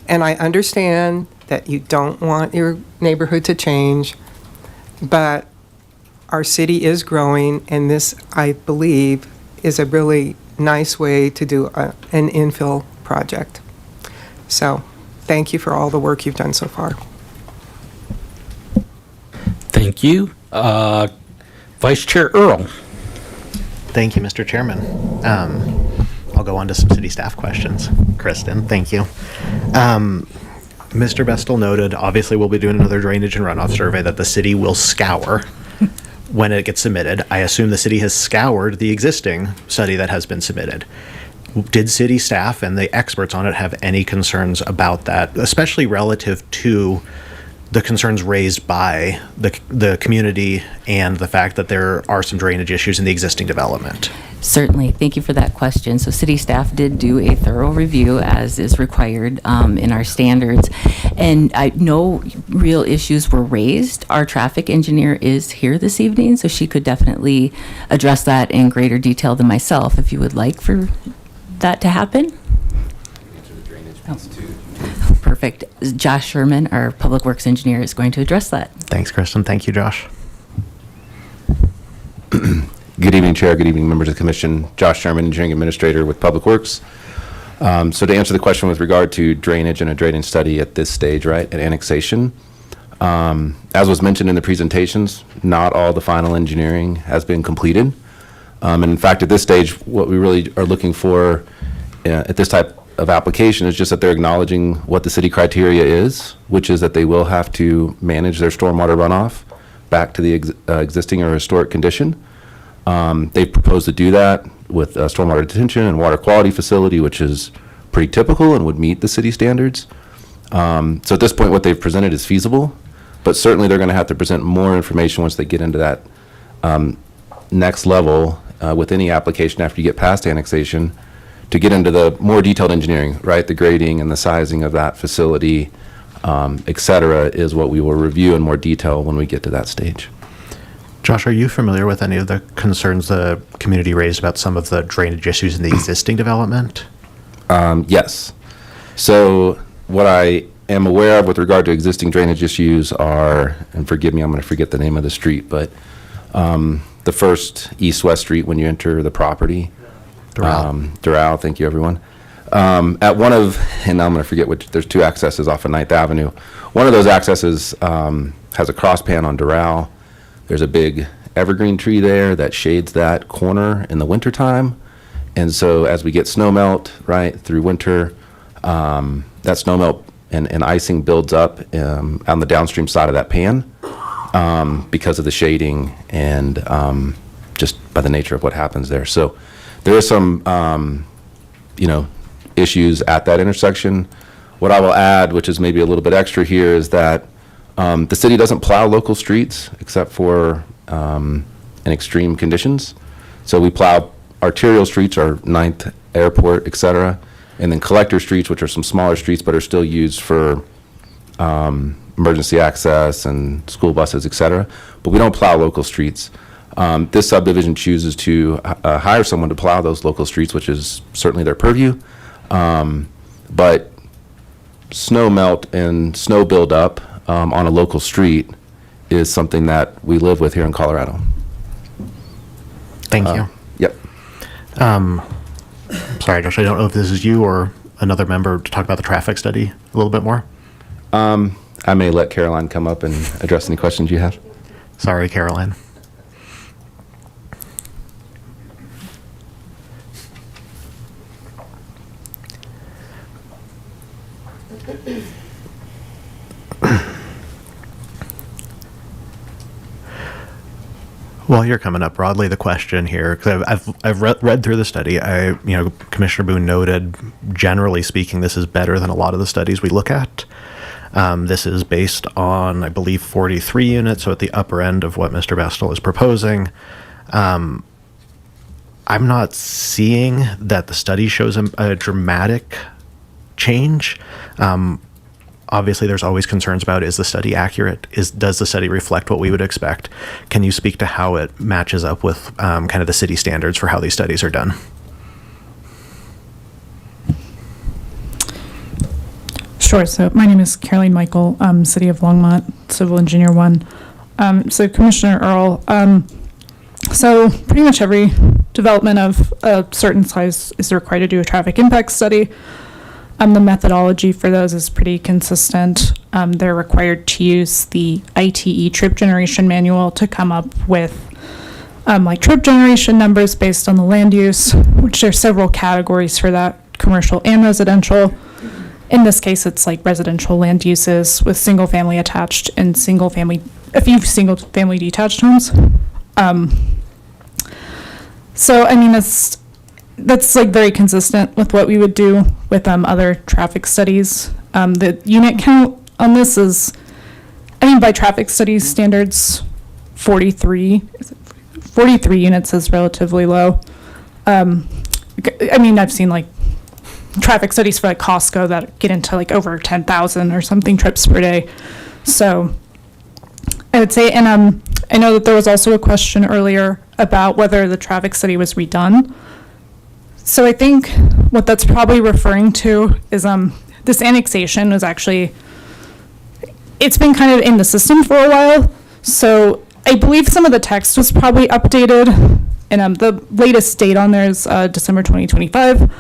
And I understand that you don't want your neighborhood to change, but our city is growing, and this, I believe, is a really nice way to do an infill project. So, thank you for all the work you've done so far. Thank you. Vice Chair Earl. Thank you, Mr. Chairman. I'll go on to some city staff questions. Kristen, thank you. Mr. Bestel noted, obviously we'll be doing another drainage and runoff survey that the city will scour when it gets submitted. I assume the city has scoured the existing study that has been submitted. Did city staff and the experts on it have any concerns about that, especially relative to the concerns raised by the community and the fact that there are some drainage issues in the existing development? Certainly. Thank you for that question. So city staff did do a thorough review, as is required in our standards, and no real issues were raised. Our traffic engineer is here this evening, so she could definitely address that in greater detail than myself, if you would like for that to happen. Perfect. Josh Sherman, our Public Works engineer, is going to address that. Thanks, Kristen. Thank you, Josh. Good evening, Chair. Good evening, members of the Commission. Josh Sherman, Engineering Administrator with Public Works. So to answer the question with regard to drainage and a drainage study at this stage, right, at annexation, as was mentioned in the presentations, not all the final engineering has been completed. And in fact, at this stage, what we really are looking for at this type of application is just that they're acknowledging what the city criteria is, which is that they will have to manage their stormwater runoff back to the existing or historic condition. They've proposed to do that with a stormwater detention and water quality facility, which is pretty typical and would meet the city standards. So at this point, what they've presented is feasible, but certainly they're going to have to present more information once they get into that next level with any application after you get past annexation, to get into the more detailed engineering, right? The grading and the sizing of that facility, et cetera, is what we will review in more detail when we get to that stage. Josh, are you familiar with any of the concerns the community raised about some of the drainage issues in the existing development? Yes. So what I am aware of with regard to existing drainage issues are, and forgive me, I'm going to forget the name of the street, but the first east-west street when you enter the property. Doral, thank you, everyone. At one of, and I'm going to forget which, there's two accesses off of 9th Avenue. One of those accesses has a cross pan on Doral. There's a big evergreen tree there that shades that corner in the wintertime. And so as we get snow melt, right, through winter, that snow melt and icing builds up on the downstream side of that pan because of the shading and just by the nature of what happens there. So there is some, issues at that intersection. What I will add, which is maybe a little bit extra here, is that the city doesn't plow local streets except for in extreme conditions. So we plow arterial streets, our 9th Airport, et cetera, and then collector streets, which are some smaller streets but are still used for emergency access and school buses, et cetera. But we don't plow local streets. This subdivision chooses to hire someone to plow those local streets, which is certainly their purview. But snow melt and snow buildup on a local street is something that we live with here in Colorado. Thank you. Yep. Sorry, Josh, I don't know if this is you or another member to talk about the traffic study a little bit more. I may let Caroline come up and address any questions you have. Sorry, Caroline. While you're coming up, broadly the question here, because I've read through the study. Commissioner Boone noted, generally speaking, this is better than a lot of the studies we look at. This is based on, I believe, 43 units, so at the upper end of what Mr. Bestel is proposing. I'm not seeing that the study shows a dramatic change. obviously there's always concerns about, is the study accurate? Does the study reflect what we would expect? Can you speak to how it matches up with kind of the city standards for how these studies are done? Sure. So my name is Caroline Michael, City of Longmont, Civil Engineer 1. So Commissioner Earl, so pretty much every development of a certain size is required to do a traffic impact study. The methodology for those is pretty consistent. They're required to use the ITE trip generation manual to come up with like trip generation numbers based on the land use, which there are several categories for that, commercial and residential. In this case, it's like residential land uses with single family attached and a few single family detached homes. So, I mean, that's like very consistent with what we would do with other traffic studies. The unit count on this is, I mean, by traffic studies standards, 43 units is relatively low. I mean, I've seen like traffic studies for like Costco that get into like over 10,000 or something trips per day. So I would say, and I know that there was also a question earlier about whether the traffic study was redone. So I think what that's probably referring to is this annexation was actually, it's been kind of in the system for a while. So I believe some of the text was probably updated, and the latest date on there is December 2025.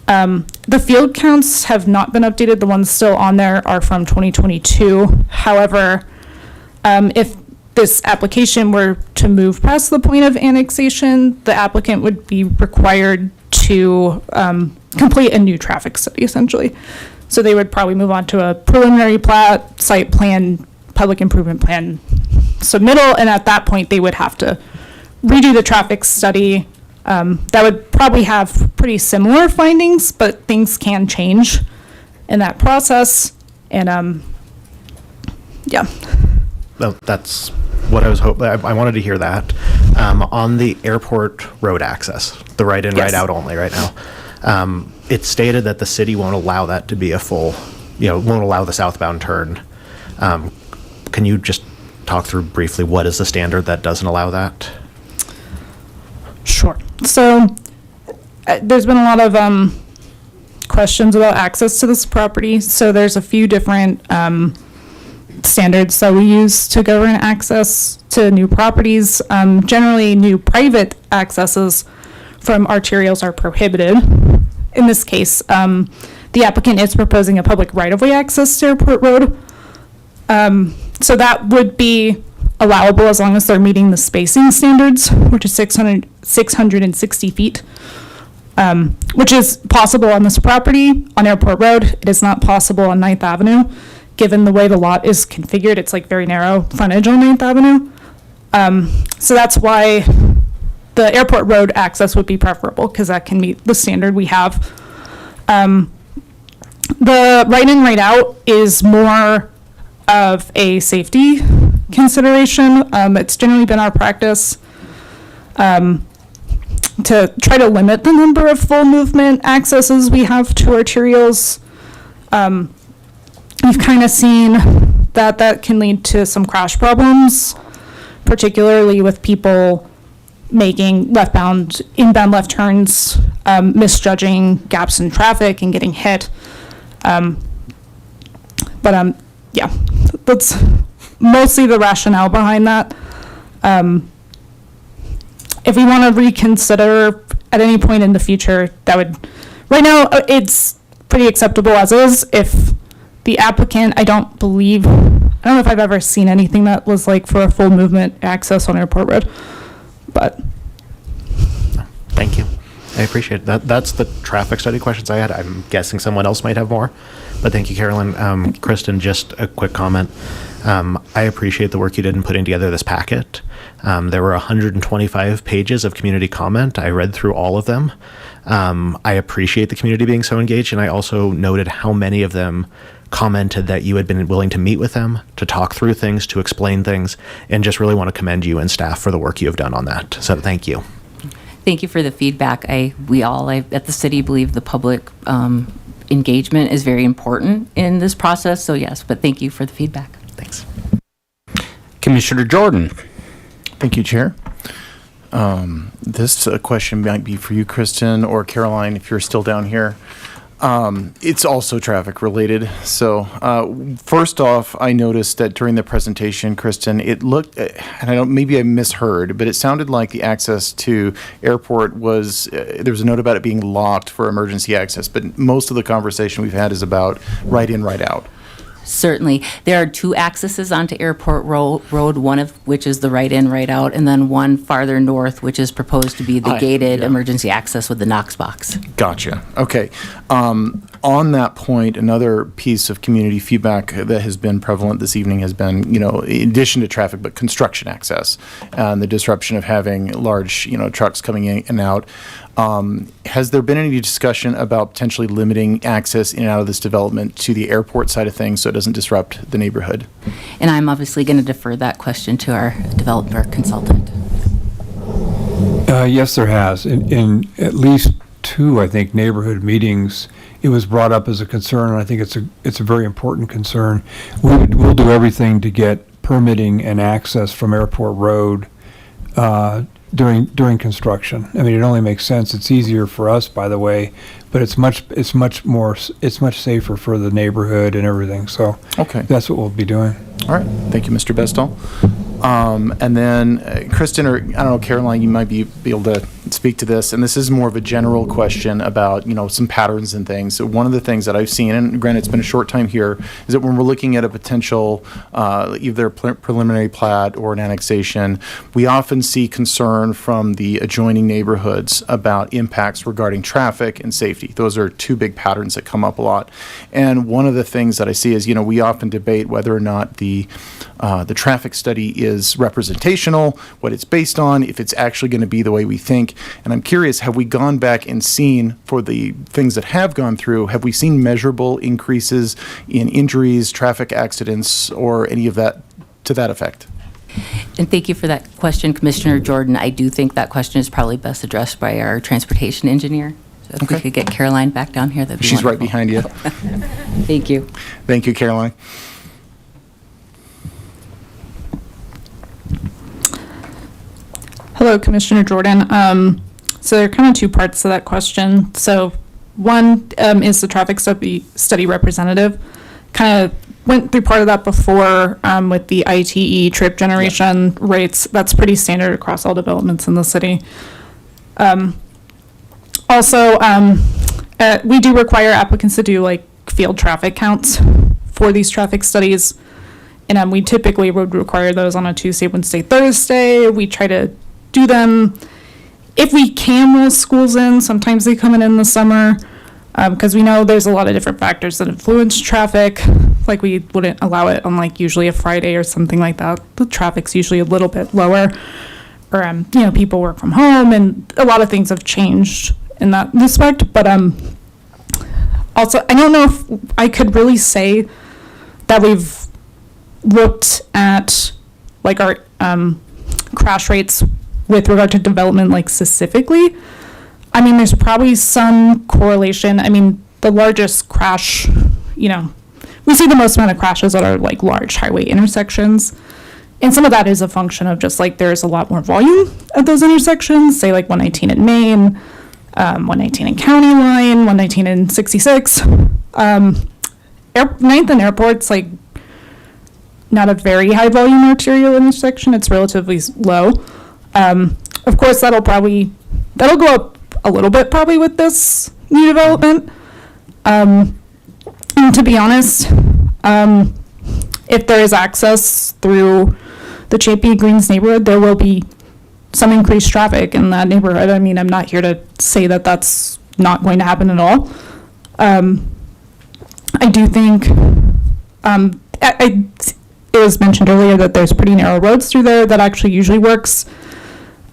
The field counts have not been updated. The ones still on there are from 2022. However, if this application were to move past the point of annexation, the applicant would be required to complete a new traffic study, essentially. So they would probably move on to a preliminary plat, site plan, public improvement plan submittal, and at that point, they would have to redo the traffic study. That would probably have pretty similar findings, but things can change in that process. And yeah. Well, that's what I was hoping. I wanted to hear that. On the airport road access, the right in, right out only right now, it's stated that the city won't allow that to be a full, won't allow the southbound turn. Can you just talk through briefly what is the standard that doesn't allow that? Sure. So there's been a lot of questions about access to this property. So there's a few different standards that we use to govern access to new properties. Generally, new private accesses from arterials are prohibited. In this case, the applicant is proposing a public right-of-way access to Airport Road. So that would be allowable as long as they're meeting the spacing standards, which is 660 feet, which is possible on this property on Airport Road. It is not possible on 9th Avenue. Given the way the lot is configured, it's like very narrow frontage on 9th Avenue. So that's why the Airport Road access would be preferable, because that can meet the standard we have. The right in, right out is more of a safety consideration. It's generally been our practice to try to limit the number of full movement accesses we have to arterials. We've kind of seen that can lead to some crash problems, particularly with people making inbound left turns, misjudging gaps in traffic and getting hit. Yeah, that's mostly the rationale behind that. If we want to reconsider at any point in the future, right now, it's pretty acceptable as is. If the applicant, I don't know if I've ever seen anything that was like for a full movement access on Airport Road, but. Thank you. I appreciate that. That's the traffic study questions I had. I'm guessing someone else might have more, but thank you, Carolyn. Kristen, just a quick comment. I appreciate the work you did in putting together this packet. There were 125 pages of community comment. I read through all of them. I appreciate the community being so engaged, and I also noted how many of them commented that you had been willing to meet with them, to talk through things, to explain things, and just really want to commend you and staff for the work you have done on that. So thank you. Thank you for the feedback. We all at the city believe the public engagement is very important in this process, so yes, but thank you for the feedback. Thanks. Commissioner Jordan. Thank you, Chair. This question might be for you, Kristen, or Caroline, if you're still down here. It's also traffic related. So first off, I noticed that during the presentation, Kristen, it looked, and I don't, maybe I misheard, but it sounded like the access to airport was, there was a note about it being locked for emergency access, but most of the conversation we've had is about right in, right out. Certainly. There are two accesses onto Airport Road, one of which is the right in, right out, and then one farther north, which is proposed to be the gated emergency access with the Knox box. Gotcha. Okay. On that point, another piece of community feedback that has been prevalent this evening has been, you know, in addition to traffic, but construction access and the disruption of having large, you know, trucks coming in and out. Has there been any discussion about potentially limiting access in and out of this development to the airport side of things so it doesn't disrupt the neighborhood? And I'm obviously going to defer that question to our developer consultant. Yes, there has. In at least two, I think, neighborhood meetings, it was brought up as a concern, and I think it's a very important concern. We'll do everything to get permitting and access from Airport Road during construction. I mean, it only makes sense. It's easier for us, by the way, but it's much safer for the neighborhood and everything. So okay, that's what we'll be doing. All right. Thank you, Mr. Bestall. And then Kristen, or I don't know, Caroline, you might be able to speak to this. And this is more of a general question about, you know, some patterns and things. So one of the things that I've seen, and granted, it's been a short time here, is that when we're looking at a potential either a preliminary plat or an annexation, we often see concern from the adjoining neighborhoods about impacts regarding traffic and safety. Those are two big patterns that come up a lot. And one of the things that I see is, you know, we often debate whether or not the traffic study is representational, what it's based on, if it's actually going to be the way we think. And I'm curious, have we gone back and seen, for the things that have gone through, have we seen measurable increases in injuries, traffic accidents, or any of that to that effect? And thank you for that question, Commissioner Jordan. I do think that question is probably best addressed by our transportation engineer. So if we could get Caroline back down here, that'd be She's wonderful. right behind you. Thank you. Thank you, Caroline. Hello, Commissioner Jordan. So there are kind of two parts to that question. So one is the traffic study representative. Kind of went through part of that before with the ITE trip generation rates. That's pretty standard across all developments in the city. Also, we do require applicants to do like field traffic counts for these traffic studies. And we typically would require those on a Tuesday, Wednesday, Thursday. We try to do them if we can while school's in. Sometimes they come in the summer because we know there's a lot of different factors that influence traffic. Like we wouldn't allow it on like usually a Friday or something like that. The traffic's usually a little bit lower, or you know, people work from home and a lot of things have changed in that respect. But also, I don't know if I could really say that we've looked at like our crash rates with regard to development, like specifically. I mean, there's probably some correlation. I mean, the largest crash, you know, we see the most amount of crashes that are like large highway intersections. And some of that is a function of just like there's a lot more volume at those intersections, say like 119 in Maine, 119 in County Line, 119 in 66. 9th and Airport's like not a very high volume arterial intersection. It's relatively low. Of course, that'll go up a little bit probably with this new development. And to be honest, if there is access through the Champion Greens neighborhood, there will be some increased traffic in that neighborhood. I mean, I'm not here to say that that's not going to happen at all. I do think it was mentioned earlier that there's pretty narrow roads through there that actually usually works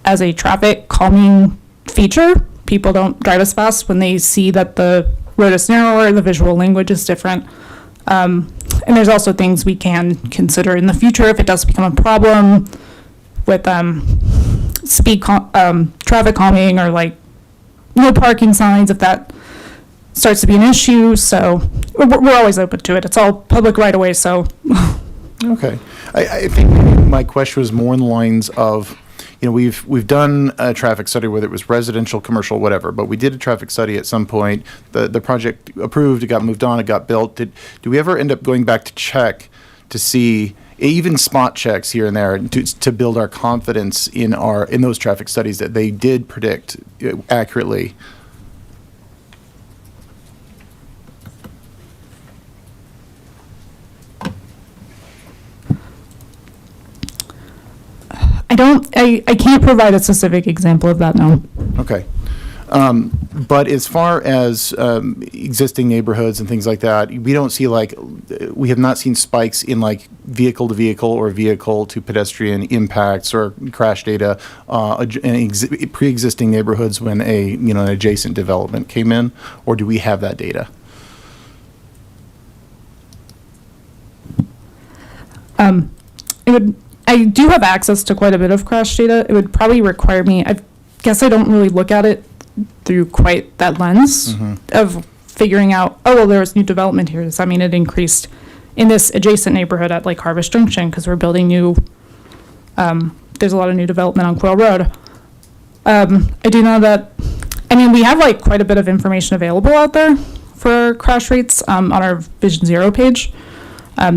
as a traffic calming feature. People don't drive as fast when they see that the road is narrower, the visual language is different. And there's also things we can consider in the future if it does become a problem with traffic calming or like no parking signs, if that starts to be an issue. So we're always open to it. It's all public right away. So Okay. I think maybe my question was more in the lines of, we've done a traffic study, whether it was residential, commercial, whatever, but we did a traffic study at some point. The project approved, it got moved on, it got built. Do we ever end up going back to check to see, even spot checks here and there, to build our confidence in those traffic studies that they did predict accurately? I can't provide a specific example of that, no. Okay. But as far as existing neighborhoods and things like that, we don't see we have not seen spikes in vehicle to vehicle or vehicle to pedestrian impacts or crash data in pre-existing neighborhoods when an adjacent development came in, or do we have that data? I do have access to quite a bit of crash data. It would probably require me, I guess I don't really look at it through quite that lens of figuring out, there was new development here. Does that mean it increased in this adjacent neighborhood at Harvest Junction? Because we're building there's a lot of new development on Quill Road. I do know that, we have quite a bit of information available out there for crash rates on our Vision Zero page. I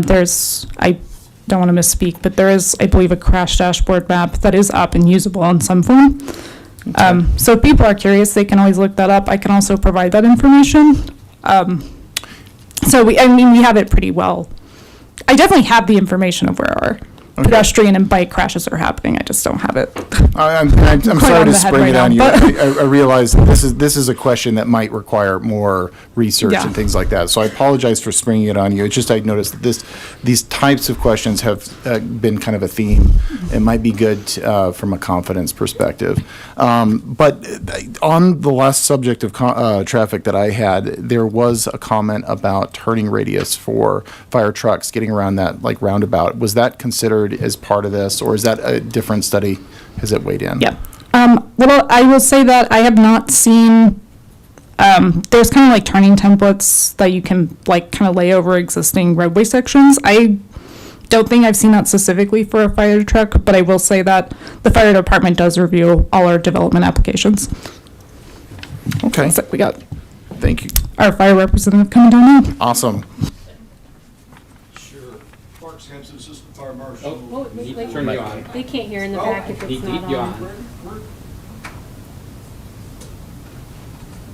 don't want to misspeak, but there is, I believe, a crash dashboard map that is up and usable in some form. So if people are curious, they can always look that up. I can also provide that information. So we have it pretty well. I definitely have the information of where our pedestrian and bike crashes are happening. I just don't have it. I'm sorry to spring it on you. I realize that this is a question that might require more research and things like that. So I apologize for springing it on you. It's just I noticed that these types of questions have been kind of a theme. It might be good from a confidence perspective. But on the last subject of traffic that I had, there was a comment about turning radius for fire trucks getting around that roundabout. Was that considered as part of this, or is that a different study? Has it weighed in? Yeah. Well, I will say that I have not seen, there's kind of turning templates that you can kind of lay over existing roadway sections. I don't think I've seen that specifically for a fire truck, but I will say that the fire department does review all our development applications. Okay. So we got Thank you. Our fire representative coming down now. Awesome. Mark Sampson, Assistant Fire Marshal. They can't hear in the back if it's not on.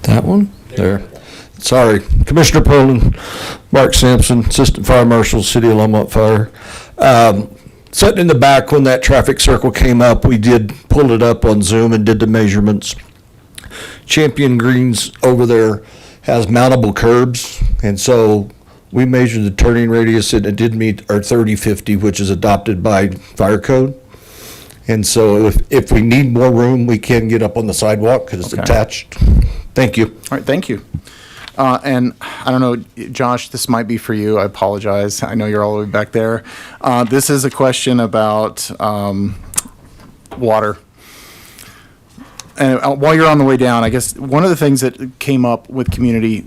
That one? There. Sorry. Commissioner Poland, Mark Sampson, Assistant Fire Marshal, City of Longmont Fire. Sitting in the back when that traffic circle came up, we did pull it up on Zoom and did the measurements. Champion Greens over there has mountable curbs, and so we measured the turning radius, and it did meet our 30/50, which is adopted by fire code. And so if we need more room, we can get up on the sidewalk because it's attached. Thank you. All right, thank you. And I don't know, Josh, this might be for you. I apologize. I know you're all the way back there. This is a question about water. And while you're on the way down, I guess one of the things that came up with community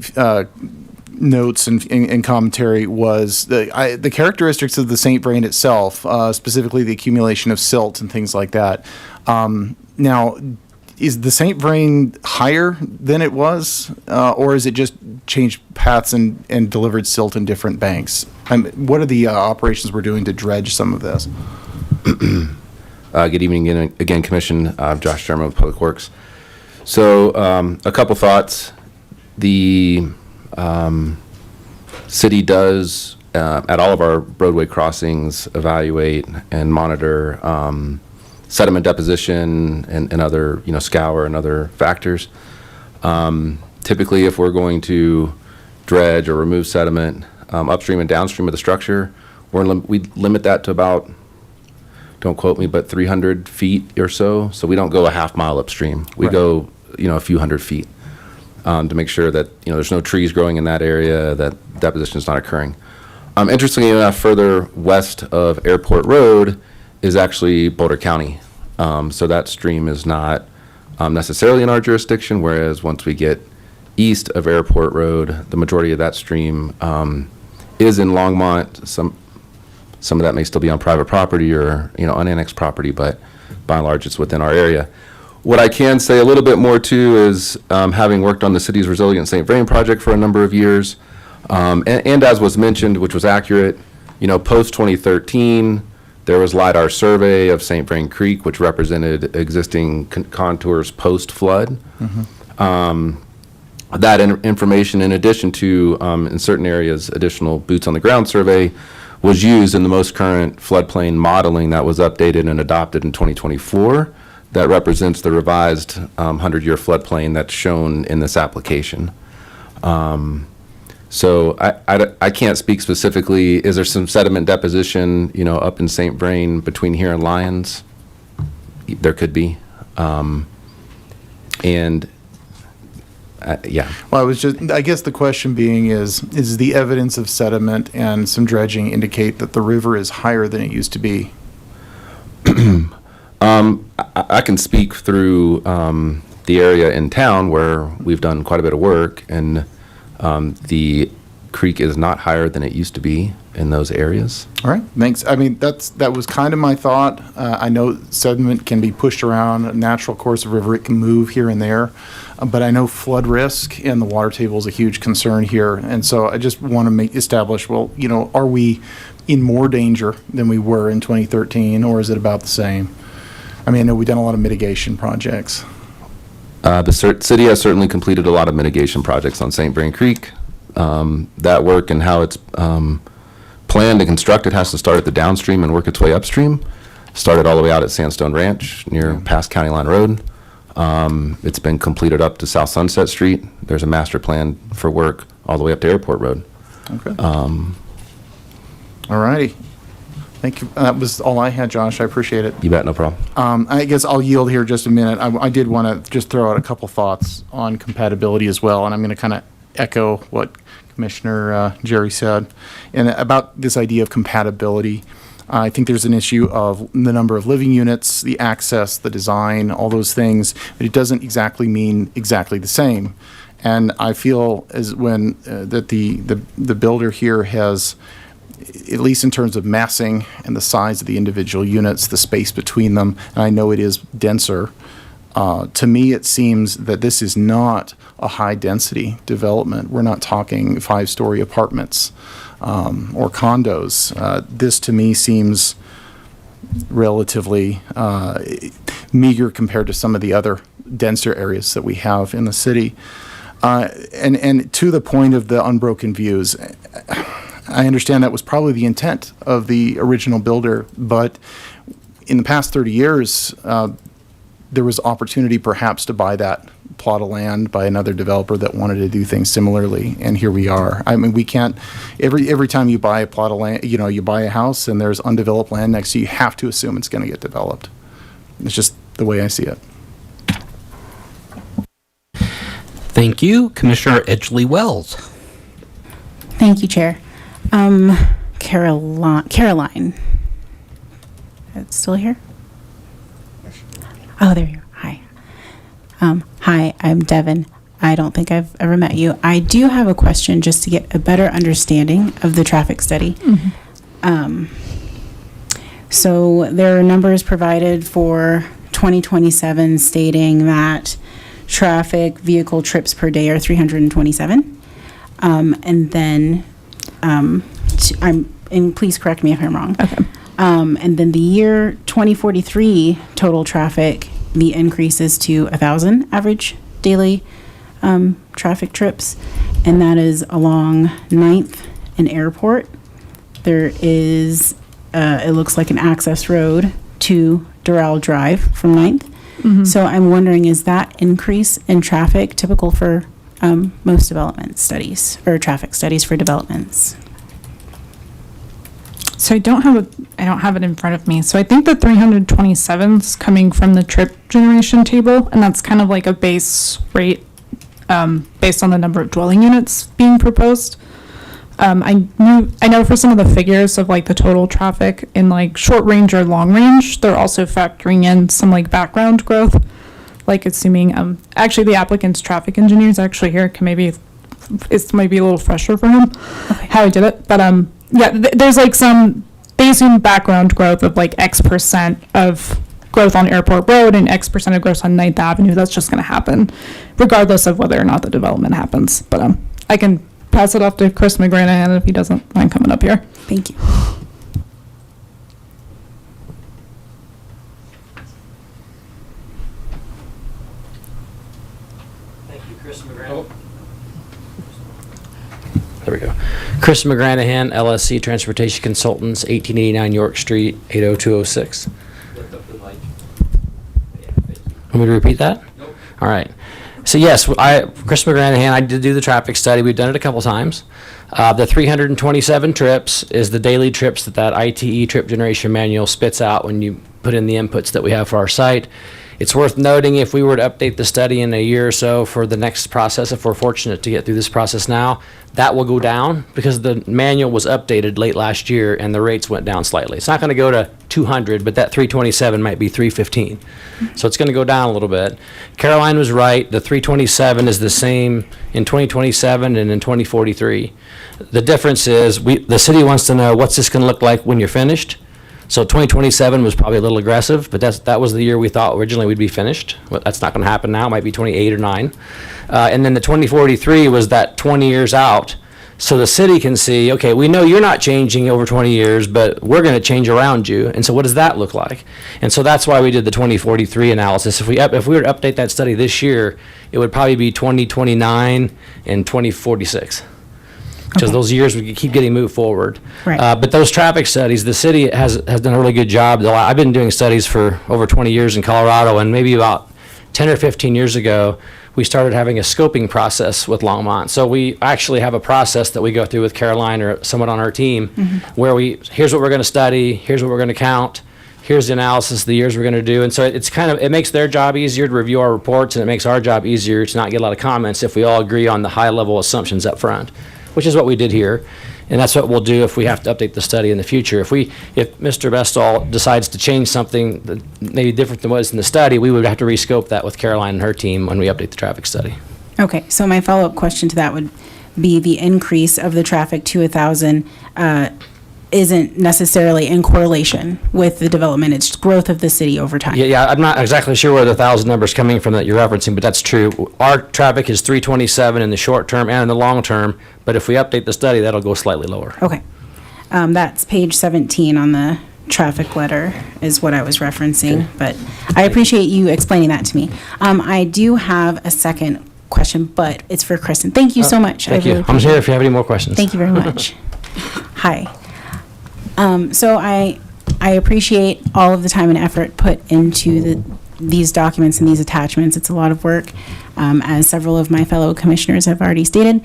notes and commentary was the characteristics of the St. Vrain itself, specifically the accumulation of silt and things like that. Now, is the St. Vrain higher than it was, or is it just changed paths and delivered silt in different banks? What are the operations we're doing to dredge some of this? Good evening again, Commission. Josh Sherman with Public Works. So a couple thoughts. The city does, at all of our roadway crossings, evaluate and monitor sediment deposition and other, scour and other factors. Typically, if we're going to dredge or remove sediment upstream and downstream of the structure, we limit that to about, don't quote me, but 300 feet or so. So we don't go a half mile upstream. We go, a few hundred feet to make sure that, there's no trees growing in that area, that deposition is not occurring. Interestingly enough, further west of Airport Road is actually Boulder County. So that stream is not necessarily in our jurisdiction, whereas once we get east of Airport Road, the majority of that stream is in Longmont. Some of that may still be on private property or, unannexed property, but by and large, it's within our area. What I can say a little bit more too is having worked on the city's Resilient St. Vrain project for a number of years, and as was mentioned, which was accurate, post 2013, there was LiDAR survey of St. Vrain Creek, which represented existing contours post-flood. That information, in addition to, in certain areas, additional boots on the ground survey, was used in the most current floodplain modeling that was updated and adopted in 2024. That represents the revised 100-year floodplain that's shown in this application. So I can't speak specifically. Is there some sediment deposition, up in St. Vrain between here and Lyons? There could be. Yeah. Well, I guess the question being is the evidence of sediment and some dredging indicate that the river is higher than it used to be? I can speak through the area in town where we've done quite a bit of work, and the creek is not higher than it used to be in those areas. All right, thanks. I mean, that was kind of my thought. I know sediment can be pushed around a natural course of river. It can move here and there, but I know flood risk and the water table is a huge concern here. And so I just want to establish, well, are we in more danger than we were in 2013, or is it about the same? I mean, I know we've done a lot of mitigation projects. The city has certainly completed a lot of mitigation projects on St. Vrain Creek. That work and how it's planned and constructed has to start at the downstream and work its way upstream. Started all the way out at Sandstone Ranch near past County Line Road. It's been completed up to South Sunset Street. There's a master plan for work all the way up to Airport Road. Okay. All righty. Thank you. That was all I had, Josh. I appreciate it. You bet, no problem. I guess I'll yield here just a minute. I did want to just throw out a couple thoughts on compatibility as well, and I'm going to kind of echo what Commissioner Jerry said. And about this idea of compatibility, I think there's an issue of the number of living units, the access, the design, all those things, but it doesn't exactly mean exactly the same. And I feel as when that the builder here has, at least in terms of massing and the size of the individual units, the space between them, and I know it is denser, to me it seems that this is not a high-density development. We're not talking 5-story apartments or condos. This to me seems relatively meager compared to some of the other denser areas that we have in the city. And to the point of the unbroken views, I understand that was probably the intent of the original builder, but in the past 30 years, there was opportunity perhaps to buy that plot of land by another developer that wanted to do things similarly, and here we are. I mean, we can't, every time you buy a plot of land, you buy a house and there's undeveloped land next to you, you have to assume it's going to get developed. It's just the way I see it. Thank you. Commissioner Edgley Wells. Thank you, Chair. Caroline. It's still here? Oh, there you are. Hi. Hi, I'm Devin. I don't think I've ever met you. I do have a question just to get a better understanding of the traffic study. So there are numbers provided for 2027 stating that traffic vehicle trips per day are 327. And then, and please correct me if I'm wrong. Okay. And then the year 2043 total traffic, the increase is to 1,000 average daily traffic trips, and that is along 9th and Airport. There is, it looks like an access road to Doral Drive from 9th. So I'm wondering, is that increase in traffic typical for most development studies or traffic studies for developments? So I don't have it in front of me. So I think the 327 is coming from the trip generation table, and that's kind of like a base rate based on the number of dwelling units being proposed. I know for some of the figures of like the total traffic in like short range or long range, they're also factoring in some like background growth, like assuming, actually the applicant's traffic engineer is actually here, can maybe, it might be a little fresher for him how I did it. But yeah, there's like they assume background growth of like X% of growth on Airport Road and X% of growth on 9th Avenue. That's just going to happen regardless of whether or not the development happens. But I can pass it off to Chris McGranahan if he doesn't mind coming up here. Thank you. Thank you, Chris McGranahan. There we go. Chris McGranahan, LSC Transportation Consultants, 1889 York Street, 80206. Want me to repeat that? Nope. All right. So yes, Chris McGranahan, I did do the traffic study. We've done it a couple times. The 327 trips is the daily trips that ITE trip generation manual spits out when you put in the inputs that we have for our site. It's worth noting if we were to update the study in a year or so for the next process, if we're fortunate to get through this process now, that will go down because the manual was updated late last year and the rates went down slightly. It's not going to go to 200, but that 327 might be 315. So it's going to go down a little bit. Caroline was right. The 327 is the same in 2027 and in 2043. The difference is the city wants to know what's this going to look like when you're finished. So 2027 was probably a little aggressive, but that was the year we thought originally we'd be finished. Well, that's not going to happen now. It might be 28 or 9. And then the 2043 was that 20 years out. So the city can see, okay, we know you're not changing over 20 years, but we're going to change around you. And so what does that look like? And so that's why we did the 2043 analysis. If we were to update that study this year, it would probably be 2029 and 2046. Because those years we keep getting moved forward. Right. But those traffic studies, the city has done a really good job. I've been doing studies for over 20 years in Colorado, and maybe about 10 or 15 years ago, we started having a scoping process with Longmont. So we actually have a process that we go through with Caroline or someone on our team, where here's what we're going to study, here's what we're going to count, here's the analysis of the years we're going to do. And so it makes their job easier to review our reports, and it makes our job easier to not get a lot of comments if we all agree on the high level assumptions up front, which is what we did here. And that's what we'll do if we have to update the study in the future. If Mr. Bestall decides to change something that maybe different than what is in the study, we would have to rescope that with Caroline and her team when we update the traffic study. Okay, so my follow-up question to that would be the increase of the traffic to 1,000 isn't necessarily in correlation with the development. It's growth of the city over time. Yeah, I'm not exactly sure where the 1,000 number is coming from that you're referencing, but that's true. Our traffic is 327 in the short term and in the long term, but if we update the study, that'll go slightly lower. Okay. That's page 17 on the traffic letter is what I was referencing, but I appreciate you explaining that to me. I do have a second question, but it's for Kristen. Thank you so much. Thank you. I'm here if you have any more questions. Thank you very much. Hi. So I appreciate all of the time and effort put into these documents and these attachments. It's a lot of work, as several of my fellow commissioners have already stated.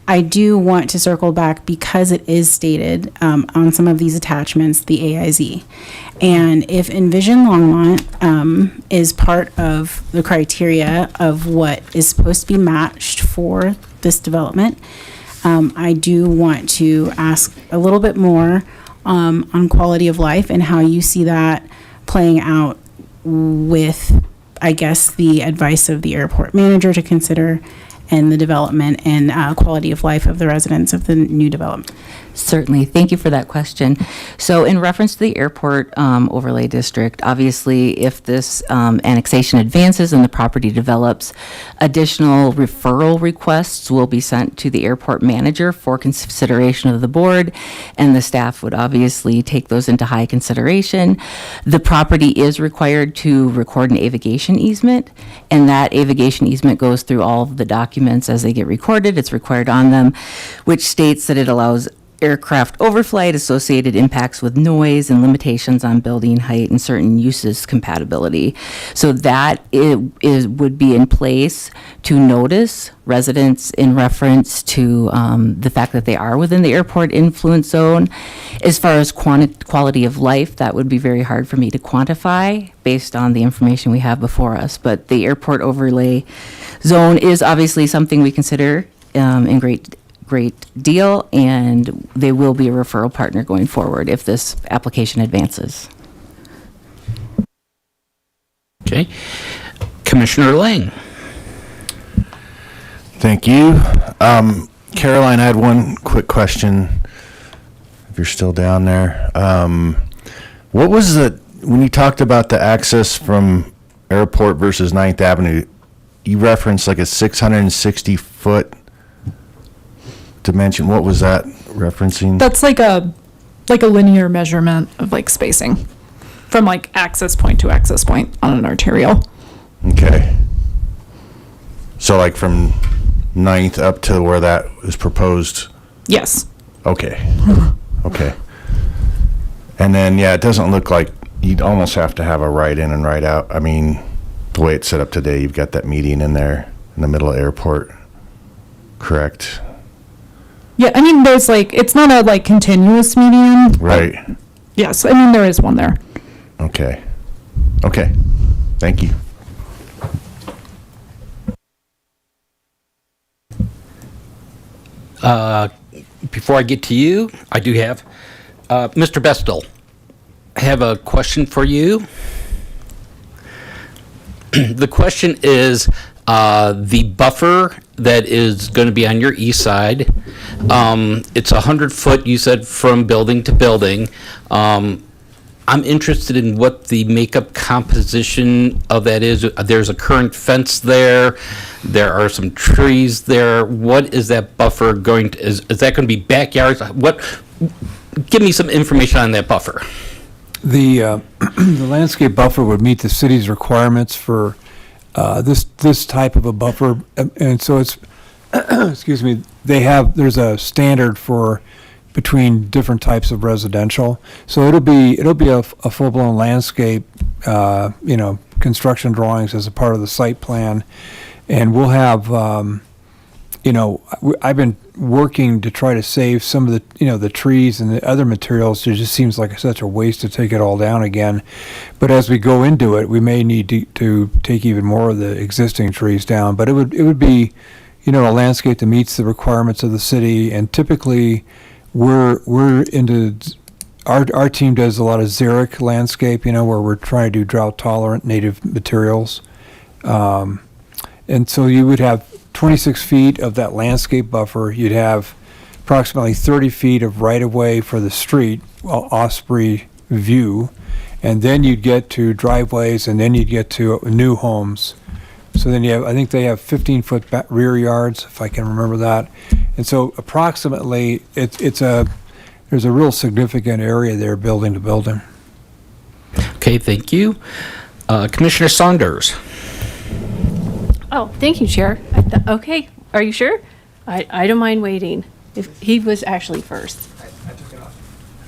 I do want to circle back because it is stated on some of these attachments, the AIZ. And if Envision Longmont is part of the criteria of what is supposed to be matched for this development, I do want to ask a little bit more on quality of life and how you see that playing out with, I guess, the advice of the airport manager to consider and the development and quality of life of the residents of the new development. Certainly. Thank you for that question. So in reference to the airport overlay district, obviously, if this annexation advances and the property develops, additional referral requests will be sent to the airport manager for consideration of the board, and the staff would obviously take those into high consideration. The property is required to record an avigation easement, and that avigation easement goes through all of the documents as they get recorded. It's required on them, which states that it allows aircraft overflight, associated impacts with noise, and limitations on building height and certain uses compatibility. So that would be in place to notice residents in reference to the fact that they are within the airport influence zone. As far as quality of life, that would be very hard for me to quantify based on the information we have before us. But the airport overlay zone is obviously something we consider in great deal, and they will be a referral partner going forward if this application advances. Okay. Commissioner Lang. Thank you. Caroline, I had one quick question, if you're still down there. What was when you talked about the access from Airport versus 9th Avenue, you referenced like a 660-foot dimension. What was that referencing? That's like a linear measurement of like spacing from like access point to access point on an arterial. Okay. So like from 9th up to where that is proposed? Yes. Okay. Okay. And then, yeah, it doesn't look like you'd almost have to have a right in and right out. I mean, the way it's set up today, you've got that median in there in the middle of Airport, correct? Yeah, I mean, there's like, it's not a like continuous median. Right. Yes, I mean, there is one there. Okay. Okay. Thank you. Before I get to you, I do have, Mr. Bestel, I have a question for you. The question is, the buffer that is going to be on your east side, it's 100 foot, you said, from building to building. I'm interested in what the makeup composition of that is. There's a current fence there. There are some trees there. What is that buffer going to, is that going to be backyards? Give me some information on that buffer. The landscape buffer would meet the city's requirements for this type of a buffer, and so it's excuse me. There's a standard for between different types of residential, so it'll be a full-blown landscape, construction drawings as a part of the site plan, and we'll have. I've been working to try to save some of the trees and the other materials. It just seems like such a waste to take it all down again. But as we go into it, we may need to take even more of the existing trees down. But it would be, a landscape that meets the requirements of the city. And typically, we're into our team does a lot of xeric landscape, where we're trying to do drought tolerant native materials. And so you would have 26 feet of that landscape buffer. You'd have approximately 30 feet of right-of-way for the street, Osprey view, and then you'd get to driveways, and then you'd get to new homes. So then I think they have 15-foot rear yards, if I can remember that. And so approximately, there's a real significant area there, building to building. Okay, thank you. Commissioner Saunders. Oh, thank you, Chair. Okay, are you sure? I don't mind waiting. If he was actually first. I took it off.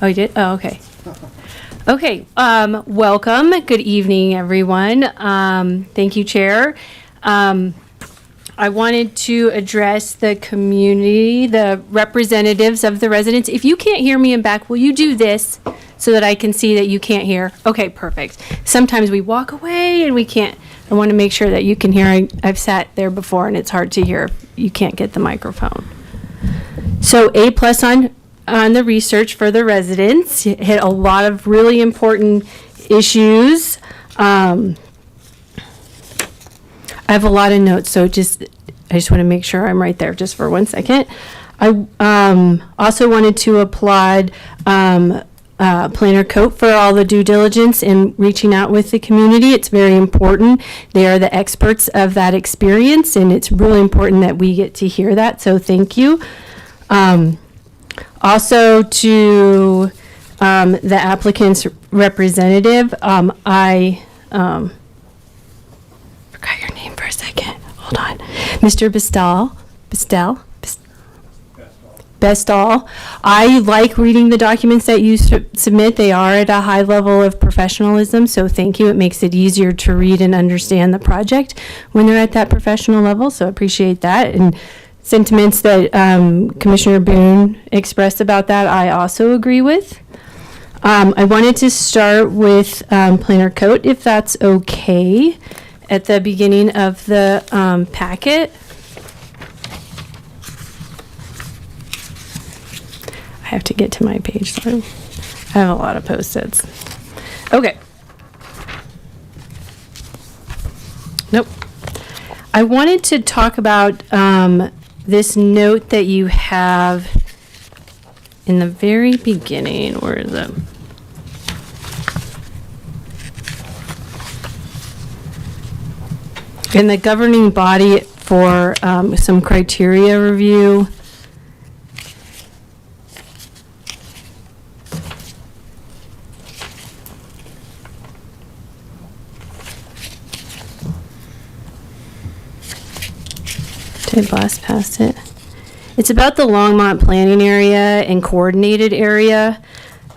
Oh, you did? Oh, okay. Okay, welcome. Good evening, everyone. Thank you, Chair. I wanted to address the community, the representatives of the residents. If you can't hear me in back, will you do this so that I can see that you can't hear? Okay, perfect. Sometimes we walk away and we can't. I want to make sure that you can hear. I've sat there before and it's hard to hear if you can't get the microphone. So A+ on the research for the residents. It hit a lot of really important issues. I have a lot of notes, so I just want to make sure I'm right there just for 1 second. I also wanted to applaud Planner Coat for all the due diligence in reaching out with the community. It's very important. They are the experts of that experience, and it's really important that we get to hear that, so thank you. Also to the applicant's representative, I forgot your name for a second. Hold on. Mr. Bestal. I like reading the documents that you submit. They are at a high level of professionalism, so thank you. It makes it easier to read and understand the project when they're at that professional level, so appreciate that. And sentiments that Commissioner Boone expressed about that, I also agree with. I wanted to start with Planner Coat, if that's okay, at the beginning of the packet. I have to get to my page, so I have a lot of Post-its. Okay. Nope. I wanted to talk about this note that you have in the very beginning. Where is it? In the governing body for some criteria review. Did I blast past it? It's about the Longmont planning area and coordinated area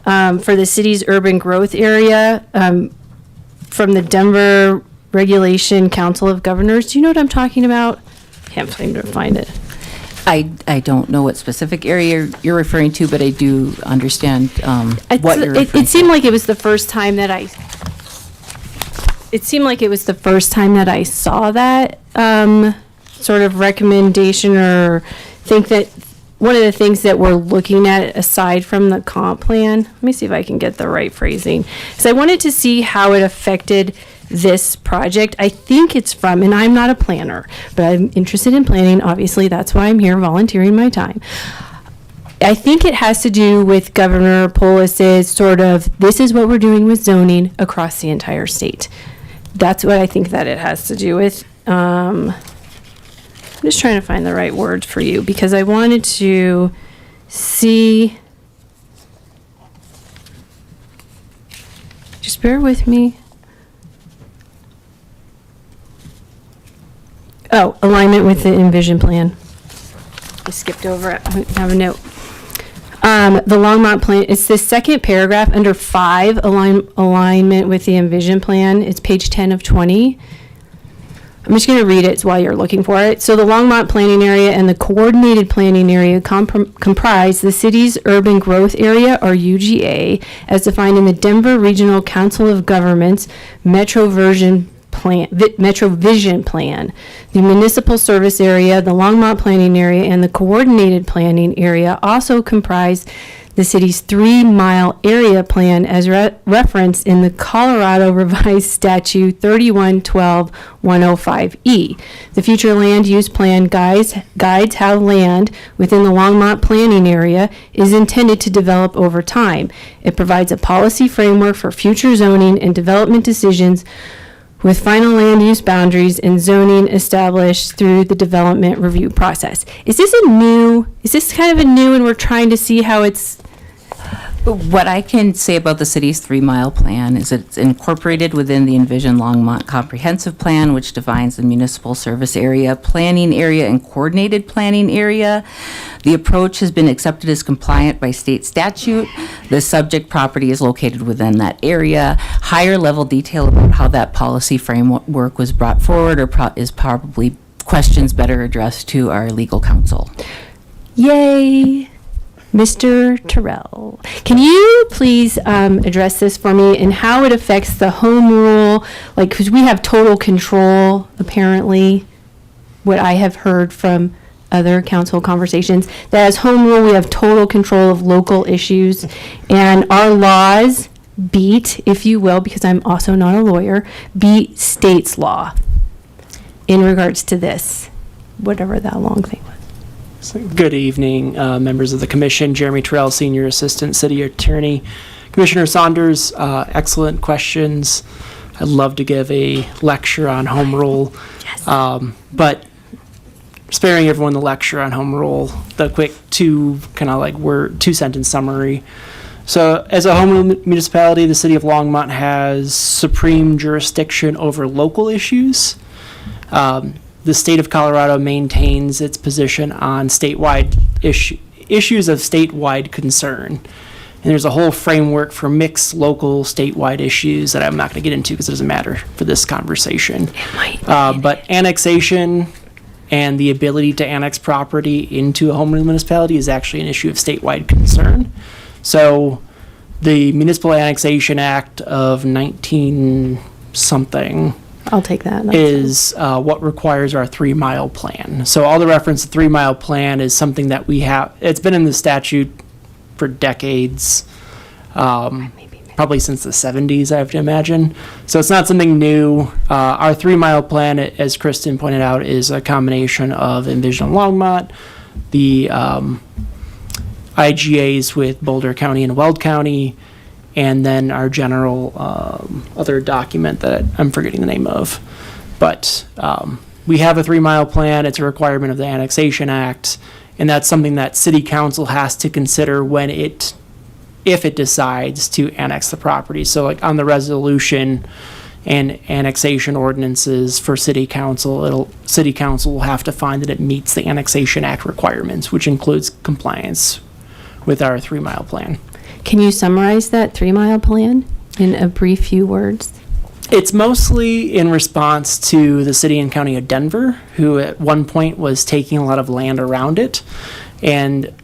for the city's urban growth area from the Denver Regulation Council of Governors. Do you know what I'm talking about? Can't find it. I don't know what specific area you're referring to, but I do understand what you're referring to. It seemed like it was the first time that I saw that sort of recommendation, or think that one of the things that we're looking at aside from the comp plan, let me see if I can get the right phrasing, because I wanted to see how it affected this project. I think it's from, and I'm not a planner, but I'm interested in planning. Obviously, that's why I'm here volunteering my time. I think it has to do with Governor Polis's sort of, this is what we're doing with zoning across the entire state. That's what I think that it has to do with. I'm just trying to find the right word for you because I wanted to see. Just bear with me. Oh, alignment with the Envision plan. I skipped over it. I have a note. The Longmont plan, it's the second paragraph under 5, alignment with the Envision plan. It's page 10 of 20. I'm just going to read it while you're looking for it. So the Longmont planning area and the coordinated planning area comprise the city's urban growth area, or UGA, as defined in the Denver Regional Council of Governments Metro Vision Plan, the municipal service area, the Longmont planning area, and the coordinated planning area also comprise the city's 3-mile area plan as referenced in the Colorado Revised Statute 3112-105E. The future land use plan guides how land within the Longmont planning area is intended to develop over time. It provides a policy framework for future zoning and development decisions with final land use boundaries and zoning established through the development review process. Is this kind of a new, and we're trying to see how it's... What I can say about the city's 3-mile plan is it's incorporated within the Envision Longmont Comprehensive Plan, which defines the municipal service area, planning area, and coordinated planning area. The approach has been accepted as compliant by state statute. The subject property is located within that area. Higher level detail about how that policy framework was brought forward is probably questions better addressed to our legal counsel. Yay! Mr. Terrell, can you please address this for me and how it affects the home rule? Like, because we have total control, apparently, what I have heard from other council conversations, that as home rule, we have total control of local issues, and our laws beat, if you will, because I'm also not a lawyer, beat state's law in regards to this, whatever that long thing was. Good evening, members of the commission. Jeremy Terrell, Senior Assistant City Attorney. Commissioner Saunders, excellent questions. I'd love to give a lecture on home rule, but sparing everyone the lecture on home rule, the quick two-sentence summary. So as a home rule municipality, the city of Longmont has supreme jurisdiction over local issues. The state of Colorado maintains its position on statewide issues of statewide concern. And there's a whole framework for mixed local statewide issues that I'm not going to get into because it doesn't matter for this conversation. But annexation and the ability to annex property into a home rule municipality is actually an issue of statewide concern. So the Municipal Annexation Act of 19-something I'll take that. is what requires our 3-mile plan. So all the reference to 3-mile plan is something that we have. It's been in the statute for decades. probably since the 70s, I have to imagine. So it's not something new. Our 3 Mile Plan, as Kristen pointed out, is a combination of Envision Longmont, the IGAs with Boulder County and Weld County, and then our general other document that I'm forgetting the name of. But we have a 3 Mile Plan. It's a requirement of the Annexation Act, and that's something that City Council has to consider if it decides to annex the property. So like on the resolution and annexation ordinances for City Council, City Council will have to find that it meets the Annexation Act requirements, which includes compliance with our 3 Mile Plan. Can you summarize that 3 Mile Plan in a brief few words? It's mostly in response to the city and county of Denver, who at one point was taking a lot of land around it. And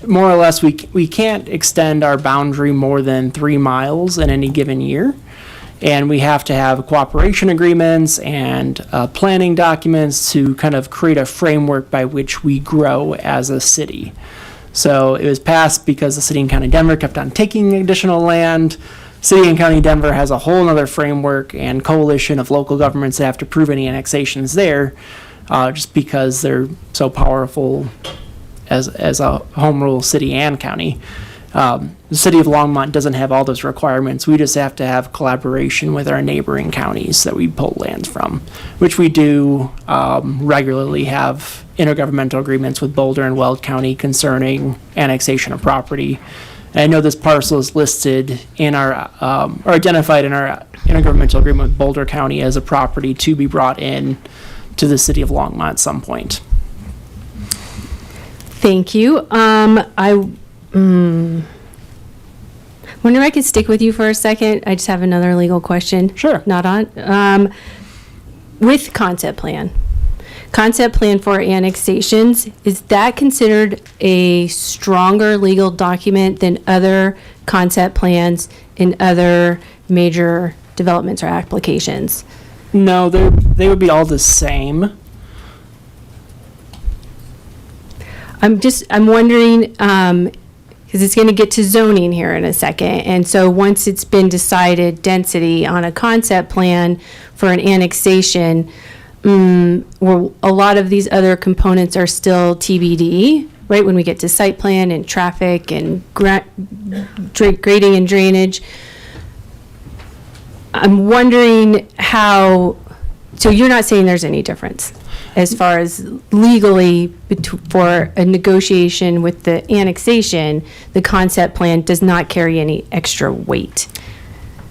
more or less, we can't extend our boundary more than 3 miles in any given year. And we have to have cooperation agreements and planning documents to kind of create a framework by which we grow as a city. So it was passed because the city and county of Denver kept on taking additional land. City and County of Denver has a whole other framework and coalition of local governments that have to prove any annexations there, just because they're so powerful as a home rule city and county. The city of Longmont doesn't have all those requirements. We just have to have collaboration with our neighboring counties that we pull land from, which we do regularly have intergovernmental agreements with Boulder and Weld County concerning annexation of property. And I know this parcel is listed in our, or identified in our intergovernmental agreement with Boulder County as a property to be brought in to the city of Longmont at some point. Thank you. Wonder if I could stick with you for a second. I just have another legal question. Sure. Not on. With concept plan for annexations, is that considered a stronger legal document than other concept plans in other major developments or applications? No, they would be all the same. I'm wondering, because it's going to get to zoning here in a second. And so once it's been decided density on a concept plan for an annexation, where a lot of these other components are still TBD, right? When we get to site plan and traffic and grading and drainage. I'm wondering so you're not saying there's any difference as far as legally for a negotiation with the annexation, the concept plan does not carry any extra weight?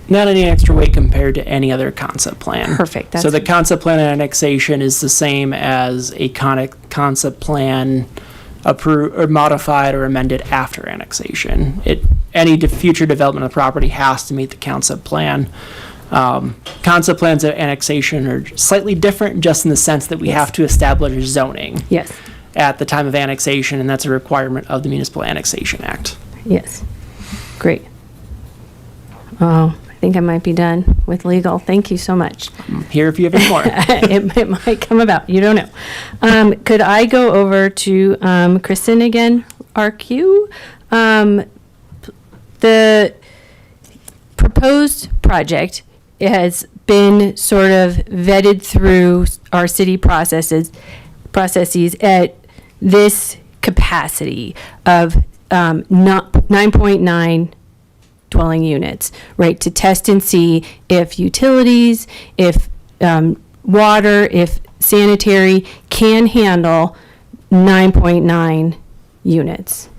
Not any extra weight compared to any other concept plan. Perfect. So the concept plan annexation is the same as a concept plan approved or modified or amended after annexation. Any future development of the property has to meet the concept plan. Concept plans of annexation are slightly different just in the sense that we have to establish zoning. Yes. At the time of annexation, and that's a requirement of the Municipal Annexation Act. Yes. Great. Oh, I think I might be done with legal. Thank you so much. I'm here if you have any more. It might come about. You don't know. Could I go over to Kristen again? RQ? The proposed project has been sort of vetted through our city processes at this capacity of 9.9 dwelling units, right? To test and see if utilities, if water, if sanitary can handle 9.9 units.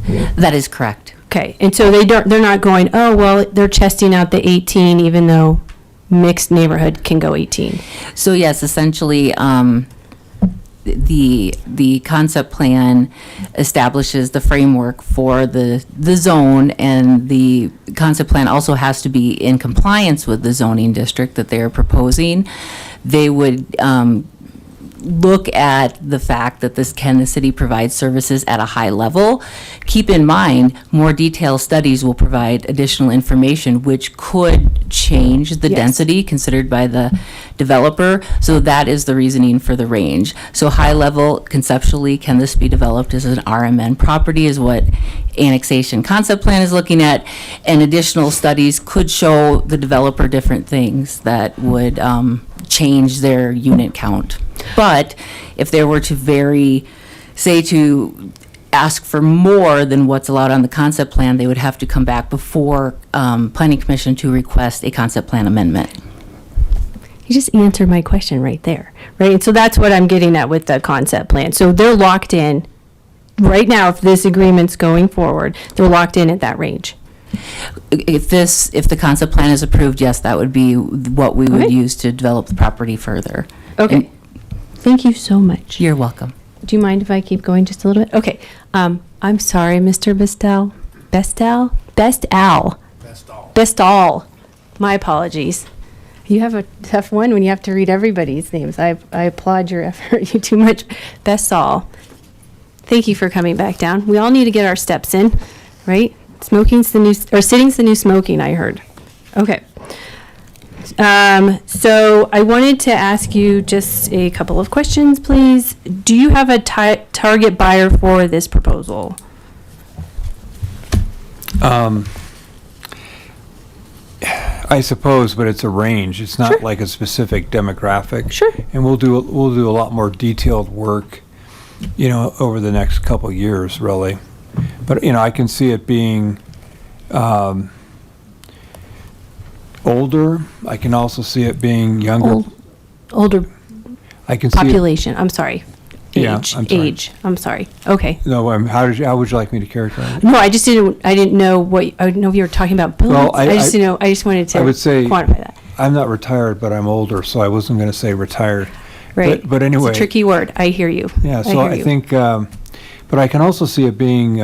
That is correct. Okay, and so they're not going, oh, well, they're testing out the 18, even though mixed neighborhood can go 18. So yes, essentially, the concept plan establishes the framework for the zone, and the concept plan also has to be in compliance with the zoning district that they're proposing. They would look at the fact that can the city provide services at a high level. Keep in mind, more detailed studies will provide additional information which could change the Yes. density considered by the developer. So that is the reasoning for the range. So high level, conceptually, can this be developed as an RMN property is what annexation concept plan is looking at. And additional studies could show the developer different things that would change their unit count. But if they were to to ask for more than what's allowed on the concept plan, they would have to come back before Planning Commission to request a concept plan amendment. You just answered my question right there, right? And so that's what I'm getting at with the concept plan. So they're locked in right now. If this agreement's going forward, they're locked in at that range. If the concept plan is approved, yes, that would be what we would Okay. use to develop the property further. Okay. Thank you so much. You're welcome. Do you mind if I keep going just a little bit? Okay. I'm sorry, Mr. Bestel. Bestal. My apologies. You have a tough one when you have to read everybody's names. I applaud your effort. You too much. Bestal. Thank you for coming back down. We all need to get our steps in, right? Sitting's the new smoking, I heard. Okay. So I wanted to ask you just a couple of questions, please. Do you have a target buyer for this proposal? I suppose, but it's a range. It's not like a specific demographic. Sure. And we'll do a lot more detailed work, over the next couple years, really. But, I can see it being older. I can also see it being younger. Older I can see it- population. I'm sorry. Yeah, Age. I'm sorry. Age. I'm sorry. Okay. No, how would you like me to characterize it? No, I didn't know I didn't know if you were talking about buildings. Well, I just didn't know. I just wanted to I would say quantify that. I'm not retired, but I'm older, so I wasn't going to say retired. Right. But anyway. It's a tricky word. I hear you. Yeah, so I think, but I can also see it being,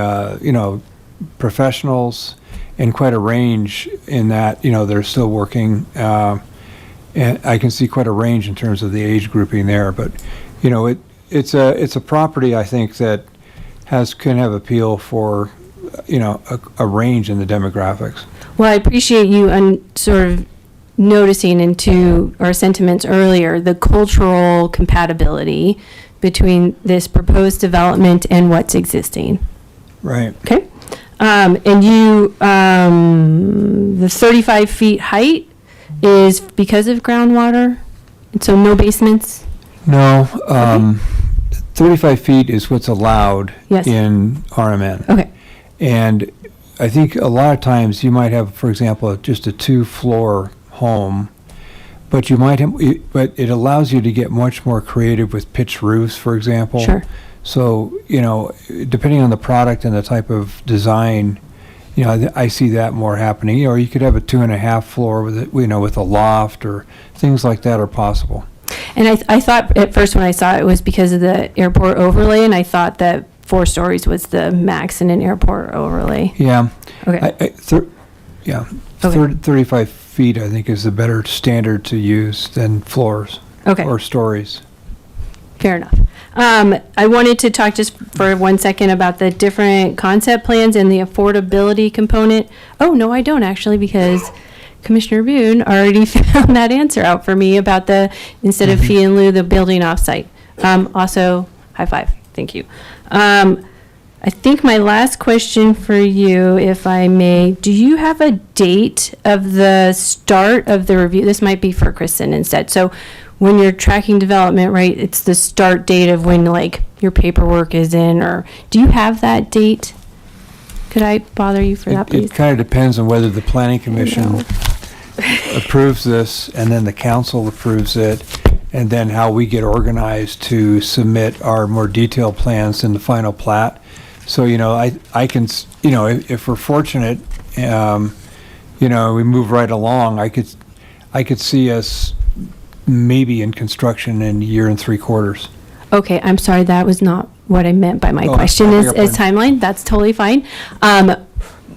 professionals and quite a range in that, they're still working. And I can see quite a range in terms of the age grouping there. But, it's a property, I think, that can have appeal for, a range in the demographics. Well, I appreciate you sort of noticing into our sentiments earlier, the cultural compatibility between this proposed development and what's existing. Right. Okay. And the 35 feet height is because of groundwater? And so no basements? No, 35 feet is what's allowed Yes. in RMN. Okay. And I think a lot of times you might have, for example, just a 2-floor home, but but it allows you to get much more creative with pitched roofs, for example. Sure. So, depending on the product and the type of design, I see that more happening. Or you could have a 2.5 floor with a loft, or things like that are possible. And I thought at first when I saw it was because of the airport overlay, and I thought that 4 stories was the max in an airport overlay. Yeah. Okay. 35 feet, I think, is a better standard to use than floors. Okay. Or stories. Fair enough. I wanted to talk just for 1 second about the different concept plans and the affordability component. Oh, no, I don't actually, because Commissioner Boone already found that answer out for me about instead of fee in lieu, the building offsite. Also, high five. Thank you. I think my last question for you, if I may, do you have a date of the start of the review? This might be for Kristen instead. So when you're tracking development, right, it's the start date of when your paperwork is in, or do you have that date? Could I bother you for that, please? It kind of depends on whether the planning commission approves this, and then the council approves it, and then how we get organized to submit our more detailed plans in the final plat. So, I can, if we're fortunate, we move right along, I could see us maybe in construction in 1 3/4 years. Okay, I'm sorry, that was not what I meant by my Oh, question I is beg your timeline. That's totally fine.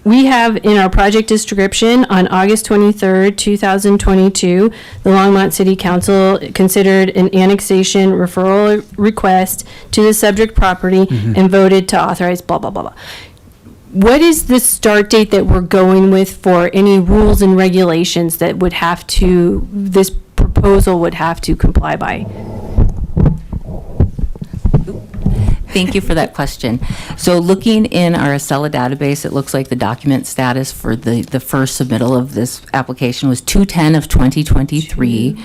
we have in our project description on August 23rd, 2022, the Longmont City Council considered an annexation referral request to the subject property and voted to authorize blah, blah, blah, blah. What is the start date that we're going with for any rules and regulations that would have to, this proposal would have to comply by? Thank you for that question. So looking in our Acela database, it looks like the document status for the first submittal of this application was 2/10 of 2023.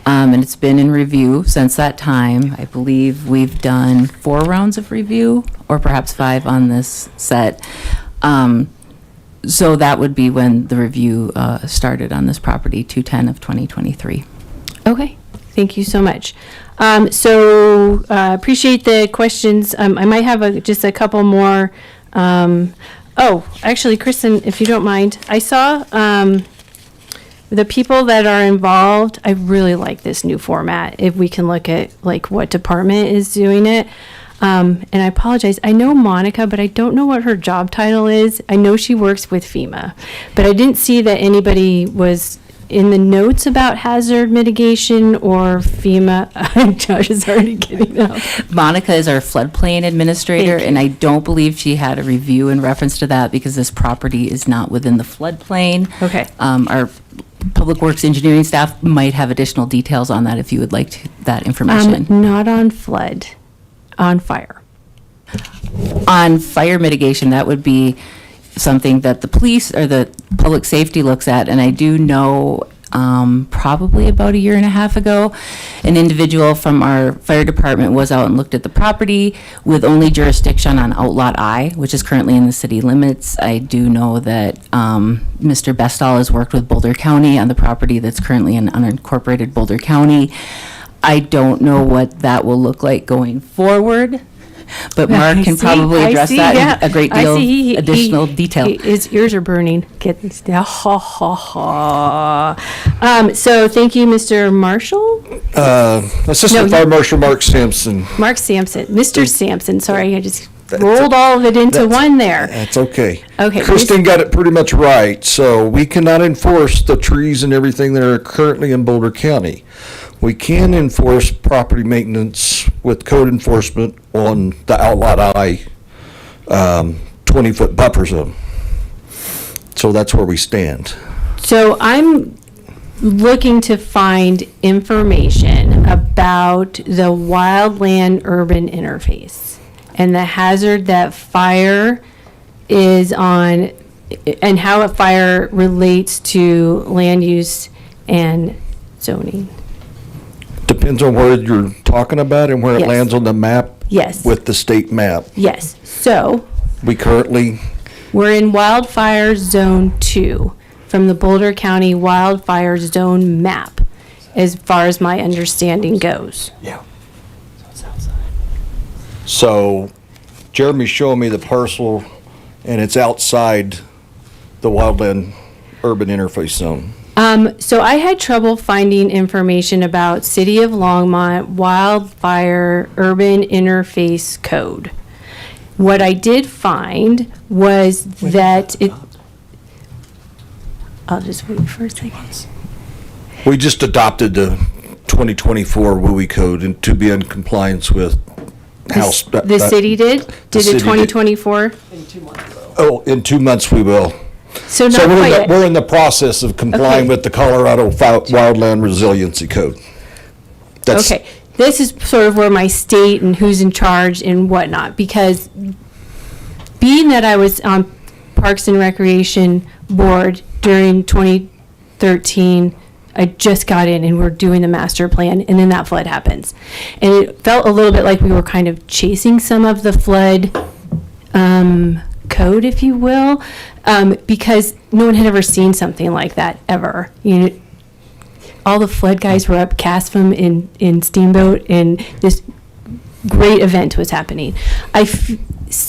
And it's been in review since that time. I believe we've done 4 rounds of review, or perhaps 5 on this set. So that would be when the review started on this property, 2/10 of 2023. Okay, thank you so much. Appreciate the questions. I might have just a couple more. Actually, Kristen, if you don't mind, I saw the people that are involved. I really like this new format. If we can look at like what department is doing it. And I apologize. I know Monica, but I don't know what her job title is. I know she works with FEMA, but I didn't see that anybody was in the notes about hazard mitigation or FEMA. Josh is already getting up. Monica is our floodplain administrator, and I don't believe she had a review in reference to that because this property is not within the floodplain. Okay. Our Public Works engineering staff might have additional details on that if you would like that information. Not on flood, on fire. On fire mitigation, that would be something that the police or the public safety looks at. And I do know probably about a year and a half ago, an individual from our fire department was out and looked at the property with only jurisdiction on Outlot I, which is currently in the city limits. I do know that Mr. Bestall has worked with Boulder County on the property that's currently in unincorporated Boulder County. I don't know what that will look like going forward. But Mark can probably address that in a great deal of additional detail. His ears are burning. So thank you, Mr. Marshall? Assistant Fire Marshal Mark Sampson. Mark Sampson. Mr. Sampson, sorry, I just rolled all of it into one there. That's okay. Okay. Kristen got it pretty much right. So we cannot enforce the trees and everything that are currently in Boulder County. We can enforce property maintenance with code enforcement on the Outlot I 20-foot buffer zone. So that's where we stand. So I'm looking to find information about the wildland-urban interface and the hazard that fire is on and how a fire relates to land use and zoning. Depends on where you're talking about and where it Yes. lands on the map. Yes. With the state map. Yes. So We're in wildfire zone 2 from the Boulder County wildfire zone map, as far as my understanding goes. Yeah. So Jeremy's showing me the parcel and it's outside the wildland urban interface zone. So I had trouble finding information about City of Longmont wildfire urban interface code. What I did find was that it, I'll just wait for a second. We just adopted the 2024 WUI code and to be in compliance with House. The city did? Did it 2024? Oh, in 2 months we will. So not quite yet. We're in the process of complying Okay. with the Colorado Wildland Resiliency Code. That's- Okay, this is sort of where my state and who's in charge and whatnot, because being that I was on Parks and Recreation Board during 2013, I just got in and we're doing the master plan, and then that flood happens. And it felt a little bit like we were kind of chasing some of the flood code, if you will, because no one had ever seen something like that ever. You know, all the flood guys were up Casfam in Steamboat, and this great event was happening.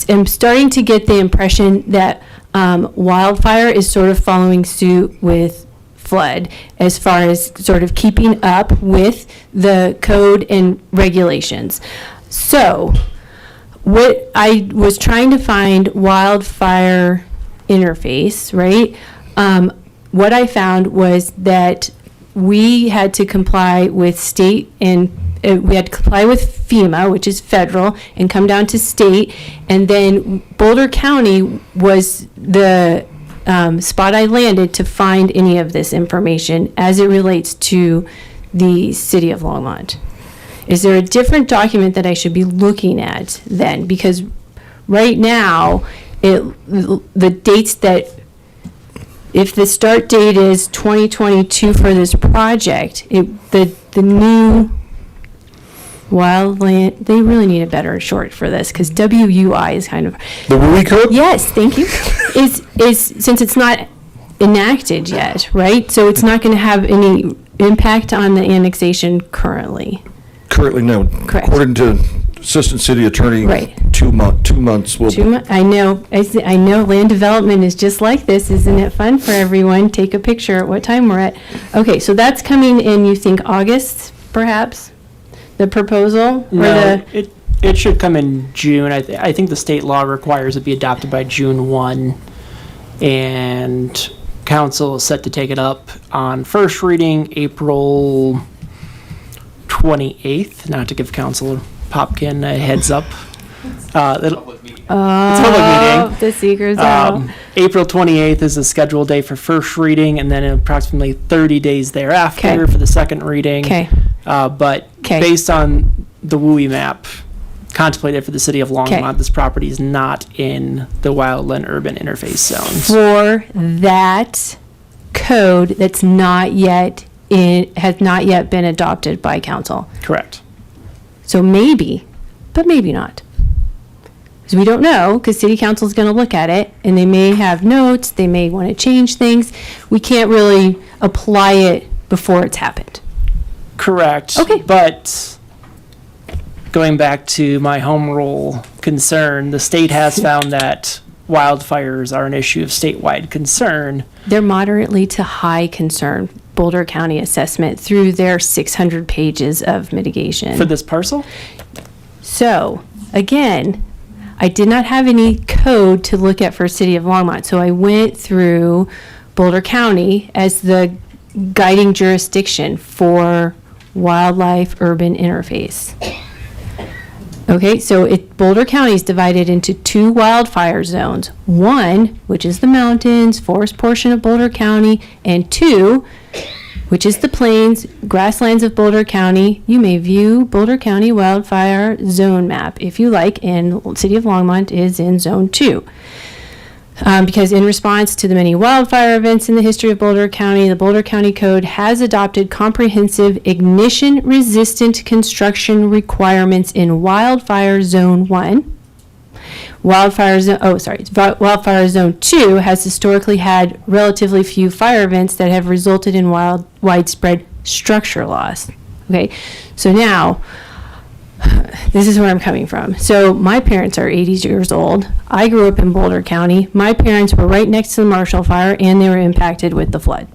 am starting to get the impression that wildfire is sort of following suit with flood as far as sort of keeping up with the code and regulations. So what I was trying to find wildfire interface, right? What I found was that we had to comply with state and we had to comply with FEMA, which is federal, and come down to state. And then Boulder County was the spot I landed to find any of this information as it relates to the city of Longmont. Is there a different document that I should be looking at then? Because right now, the dates that, if the start date is 2022 for this project, the new wildland, they really need a better short for this, because WUI is kind of. The WUI code? Yes, thank you. Is since it's not enacted yet, right? So it's not going to have any impact on the annexation currently. Currently, no. Correct. According to Assistant City Attorney, Right. 2 months will. I know. I know land development is just like this. Isn't it fun for everyone? Take a picture at what time we're at. Okay, so that's coming in, you think August, perhaps? The proposal? No, it should come in June. I think the state law requires it be adopted by June 1. And council is set to take it up on first reading April 28th. Not to give Councilor Popkin a heads up. It's a public meeting. The secret's out. April 28th is the scheduled day for first reading, and then approximately 30 days thereafter Okay. for the second reading. Okay. But based on the WUI map contemplated for the city of Longmont, this property is not in the wildland urban interface zones. For that code that's not yet has not yet been adopted by council. Correct. So maybe, but maybe not. Because we don't know, because city council is going to look at it, and they may have notes, they may want to change things. We can't really apply it before it's happened. Correct. Okay. But going back to my home rule concern, the state has found that wildfires are an issue of statewide concern. They're moderately to high concern Boulder County assessment through their 600 pages of mitigation. For this parcel? So, again, I did not have any code to look at for City of Longmont, so I went through Boulder County as the guiding jurisdiction for wildlife urban interface. Okay, so Boulder County is divided into 2 wildfire zones. 1, which is the mountains, forest portion of Boulder County, and 2, which is the plains, grasslands of Boulder County. You may view Boulder County wildfire zone map if you like, and City of Longmont is in Zone 2. Because in response to the many wildfire events in the history of Boulder County, the Boulder County Code has adopted comprehensive ignition-resistant construction requirements in Wildfire Zone 1. Wildfire Zone 2 has historically had relatively few fire events that have resulted in widespread structure loss. Okay, so now, this is where I'm coming from. So my parents are 80 years old. I grew up in Boulder County. My parents were right next to the Marshall Fire, and they were impacted with the flood.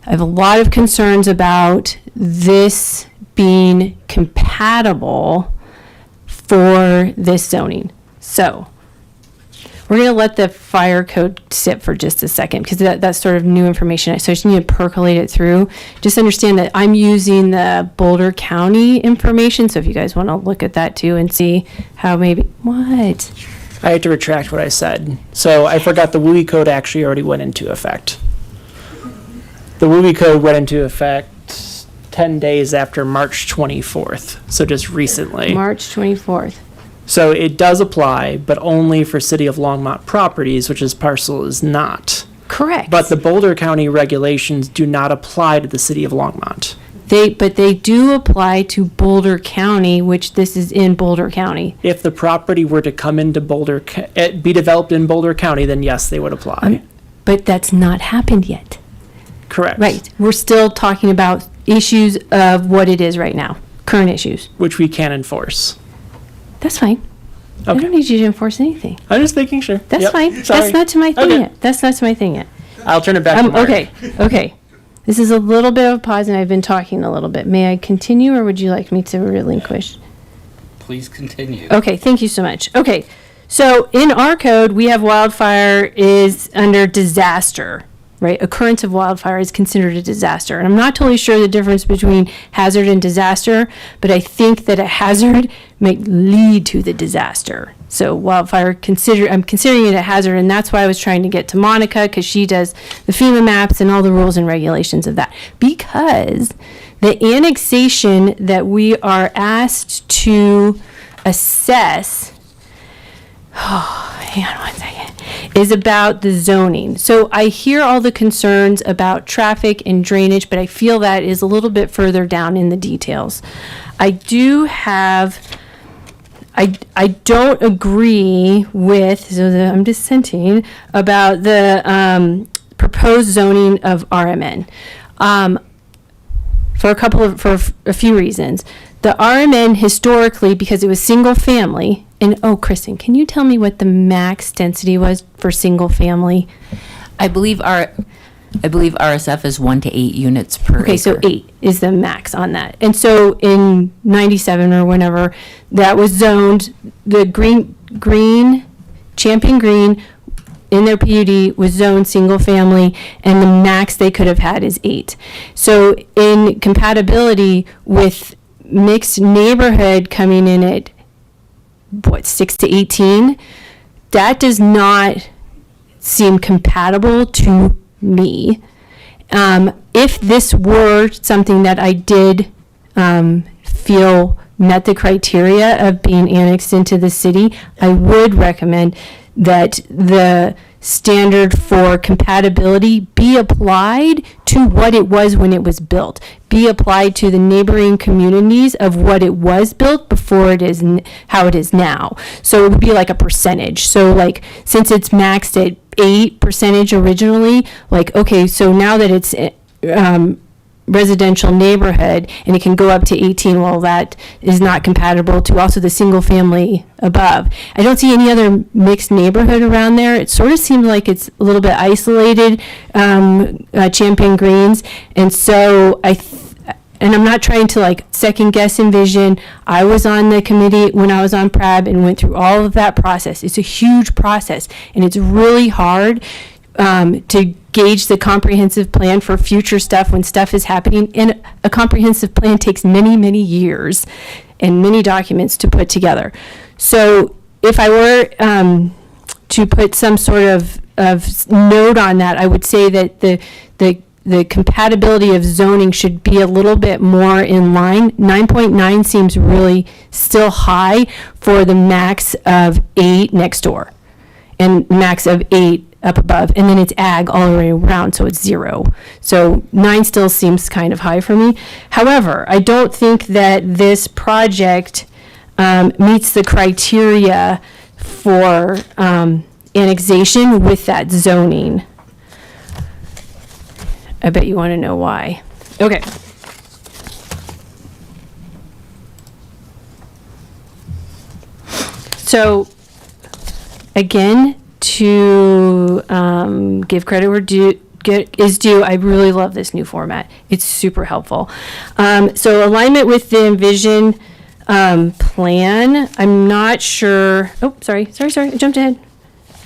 I have a lot of concerns about this being compatible for this zoning. So we're going to let the fire code sit for just a second, because that's sort of new information. So I just need to percolate it through. Just understand that I'm using the Boulder County information. So if you guys want to look at that too and see how maybe, what? I had to retract what I said. So I forgot the WUI code actually already went into effect. The WUI code went into effect 10 days after March 24th. So just recently. March 24th. So it does apply, but only for City of Longmont properties, which this parcel is not. Correct. But the Boulder County regulations do not apply to the City of Longmont. But they do apply to Boulder County, which this is in Boulder County. If the property were to come into be developed in Boulder County, then yes, they would apply. But that's not happened yet. Correct. Right. We're still talking about issues of what it is right now, current issues. Which we can enforce. That's fine. I don't need you to enforce anything. I'm just making sure. That's Yep. fine. Sorry. That's not to my thing Okay. yet. That's not to my thing yet. I'll turn it back to Mark. Okay. This is a little bit of a pause, and I've been talking a little bit. May I continue, or would you like me to relinquish? Please continue. Okay, thank you so much. Okay, So in our code, we have wildfire is under disaster, right? Occurrence of wildfire is considered a disaster. And I'm not totally sure the difference between hazard and disaster, but I think that a hazard might lead to the disaster. So wildfire, I'm considering it a hazard, and that's why I was trying to get to Monica, because she does the FEMA maps and all the rules and regulations of that. Because the annexation that we are asked to assess, hang on one second, is about the zoning. So I hear all the concerns about traffic and drainage, but I feel that is a little bit further down in the details. I don't agree with, I'm dissenting about the proposed zoning of RMN for a few reasons. The RMN historically, because it was single family, and Kristen, can you tell me what the max density was for single family? I believe RSF is 1 to 8 units per acre. Okay, so 8 is the max on that. And so in 97 or whenever, that was zoned, the green, Champion Green, in their PUD was zoned single family, and the max they could have had is 8. So in compatibility with mixed neighborhood coming in at, 6 to 18, that does not seem compatible to me. If this were something that I did feel met the criteria of being annexed into the city, I would recommend that the standard for compatibility be applied to what it was when it was built, be applied to the neighboring communities of what it was built before it is how it is now. So it would be like a percentage. So like, since it's maxed at 8% originally, like, okay, so now that it's residential neighborhood and it can go up to 18, well, that is not compatible to also the single family above. I don't see any other mixed neighborhood around there. It sort of seems like it's a little bit isolated, Champion Greens. And so and I'm not trying to like second guess Envision. I was on the committee when I was on PRAB and went through all of that process. It's a huge process, and it's really hard to gauge the comprehensive plan for future stuff when stuff is happening. And a comprehensive plan takes many, many years and many documents to put together. So if I were to put some sort of note on that, I would say that the compatibility of zoning should be a little bit more in line. 9.9 seems really still high for the max of 8 next door and max of 8 up above, and then it's ag all the way around, so it's 0. So 9 still seems kind of high for me. However, I don't think that this project meets the criteria for annexation with that zoning. I bet you want to know why. Okay. So, again, to give credit where is due, I really love this new format. It's super helpful. So alignment with the Envision plan, I'm not sure. Oh, sorry, I jumped ahead.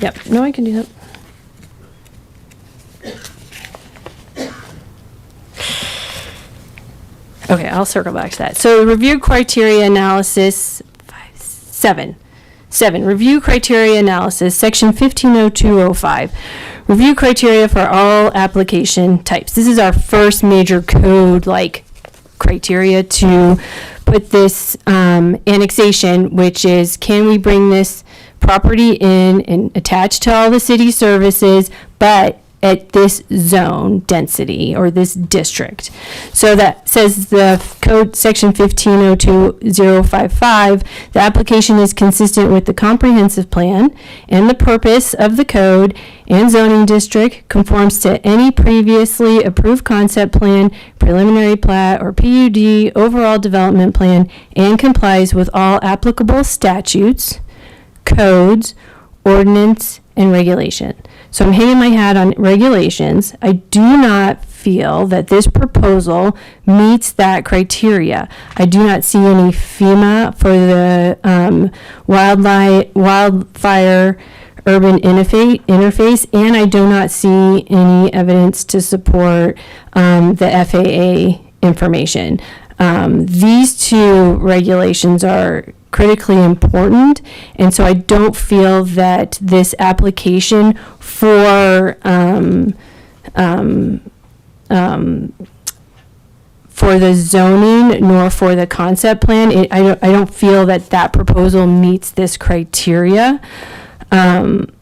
Yep, no, I can do that. Okay, I'll circle back to that. So review criteria analysis, 7, review criteria analysis, section 150205. Review criteria for all application types. This is our first major code criteria to put this annexation, which is, can we bring this property in and attach to all the city services, but at this zone density or this district. So that says the code section 1502055, the application is consistent with the comprehensive plan and the purpose of the code and zoning district, conforms to any previously approved concept plan, preliminary plat, or PUD overall development plan, and complies with all applicable statutes, codes, ordinance, and regulation. So I'm hanging my hat on regulations. I do not feel that this proposal meets that criteria. I do not see any FEMA for the wildfire urban interface, and I do not see any evidence to support the FAA information. These two regulations are critically important, and so I don't feel that this application for the zoning nor for the concept plan, I don't feel that that proposal meets this criteria. And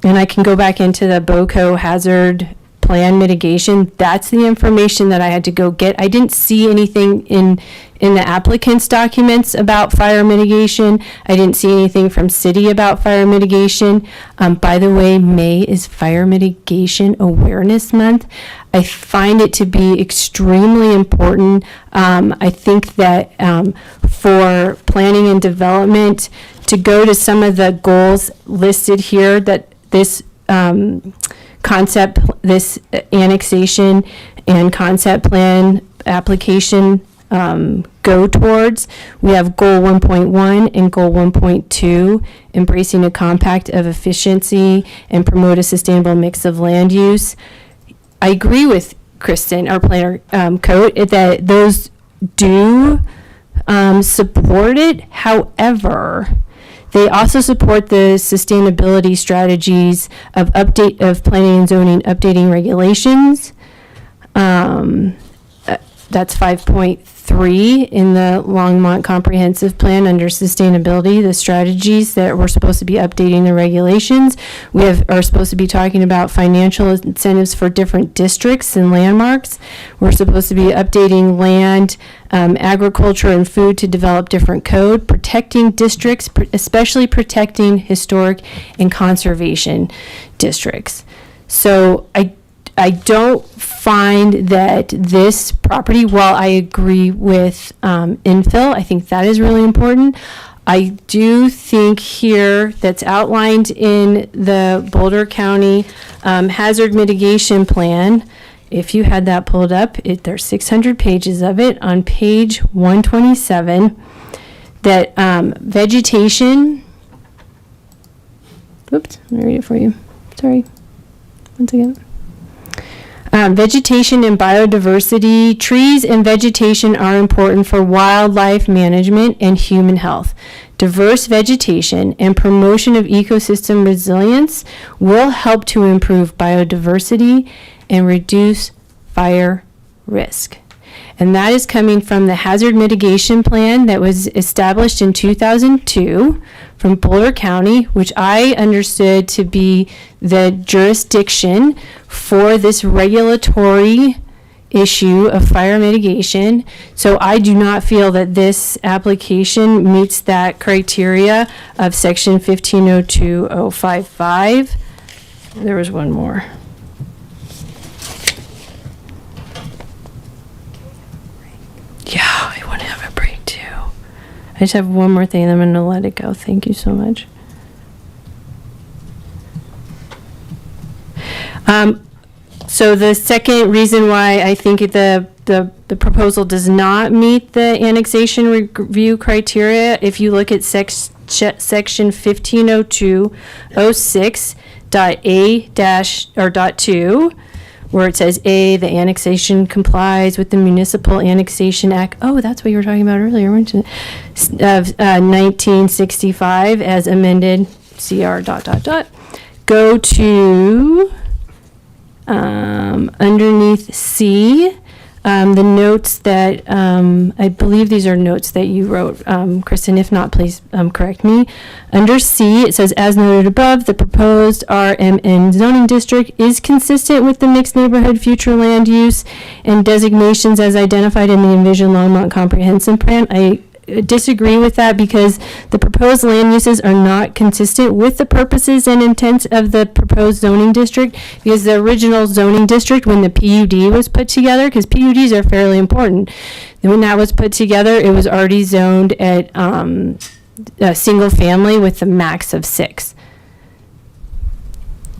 I can go back into the BOCO hazard plan mitigation. That's the information that I had to go get. I didn't see anything in the applicant's documents about fire mitigation. I didn't see anything from city about fire mitigation. By the way, May is Fire Mitigation Awareness Month. I find it to be extremely important. I think that for planning and development, to go to some of the goals listed here, that this concept, this annexation and concept plan application go towards. We have goal 1.1 and goal 1.2, embracing a compact of efficiency and promote a sustainable mix of land use. I agree with Kristen, our planner, Coate, that those do support it. However, they also support the sustainability strategies of planning and zoning, updating regulations. That's 5.3 in the Longmont Comprehensive Plan under sustainability, the strategies that we're supposed to be updating the regulations. We are supposed to be talking about financial incentives for different districts and landmarks. We're supposed to be updating land, agriculture and food to develop different code, protecting districts, especially protecting historic and conservation districts. So I don't find that this property, while I agree with infill, I think that is really important. I do think here that's outlined in the Boulder County Hazard Mitigation Plan. If you had that pulled up, there's 600 pages of it. On page 127, that vegetation. Oops, let me read it for you. Sorry. Once again. Vegetation and biodiversity. Trees and vegetation are important for wildlife management and human health. Diverse vegetation and promotion of ecosystem resilience will help to improve biodiversity and reduce fire risk. And that is coming from the Hazard Mitigation Plan that was established in 2002 from Boulder County, which I understood to be the jurisdiction for this regulatory issue of fire mitigation. So I do not feel that this application meets that criteria of section 1502.055. There was one more. Yeah, I want to have a break too. I just have one more thing and I'm going to let it go. Thank you so much. So the second reason why I think the proposal does not meet the annexation review criteria, if you look at section 1502.06.A- where it says A, the annexation complies with the Municipal Annexation Act. Oh, that's what you were talking about earlier, weren't you? Of 1965 as amended, CR ... Go to underneath C, the notes that, I believe these are notes that you wrote, Kristen. If not, please correct me. Under C, it says, as noted above, the proposed RMN zoning district is consistent with the mixed neighborhood future land use and designations as identified in the Envision Longmont Comprehensive Plan. I disagree with that because the proposed land uses are not consistent with the purposes and intents of the proposed zoning district, because the original zoning district, when the PUD was put together, because PUDs are fairly important, and when that was put together, it was already zoned at a single family with a max of 6.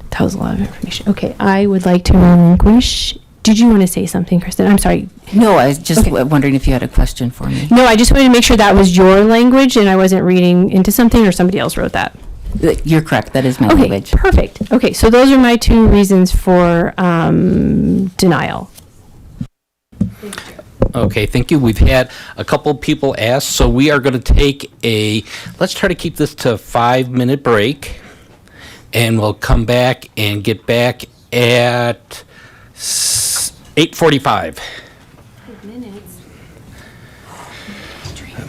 That was a lot of information. Okay, I would like to relinquish did you want to say something, Kristen? I'm sorry. No, I was just Okay. wondering if you had a question for me. No, I just wanted to make sure that was your language and I wasn't reading into something or somebody else wrote that. You're correct, that is my Okay, language. perfect. Okay, so those are my two reasons for denial. Okay, thank you. We've had a couple people ask, so we are going to take let's try to keep this to a 5-minute break, and we'll come back and get back at 8:45.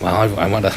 Well, I want to...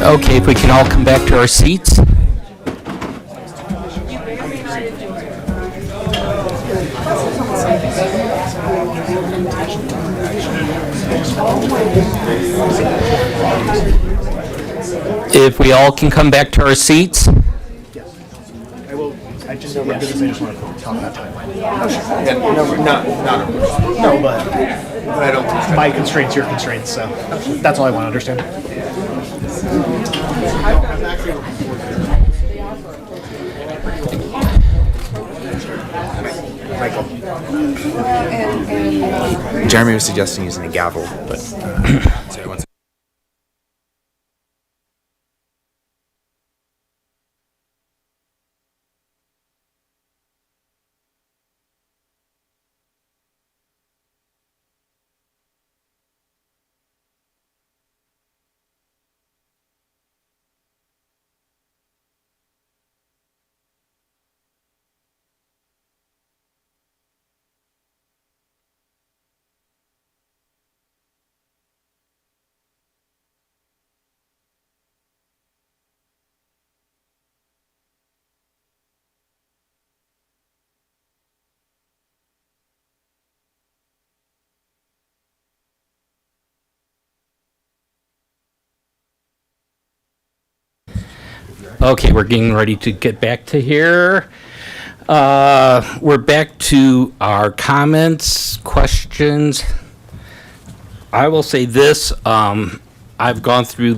Okay, if we can all come back to our seats. If we all can come back to our seats. I will. I just want to talk about time. No, but I don't. My constraints, your constraints. So that's all I want to understand. Michael. Jeremy was suggesting using a gavel, but. Sorry, one second. Okay, we're getting ready to get back to here. We're back to our comments, questions. I will say this, I've gone through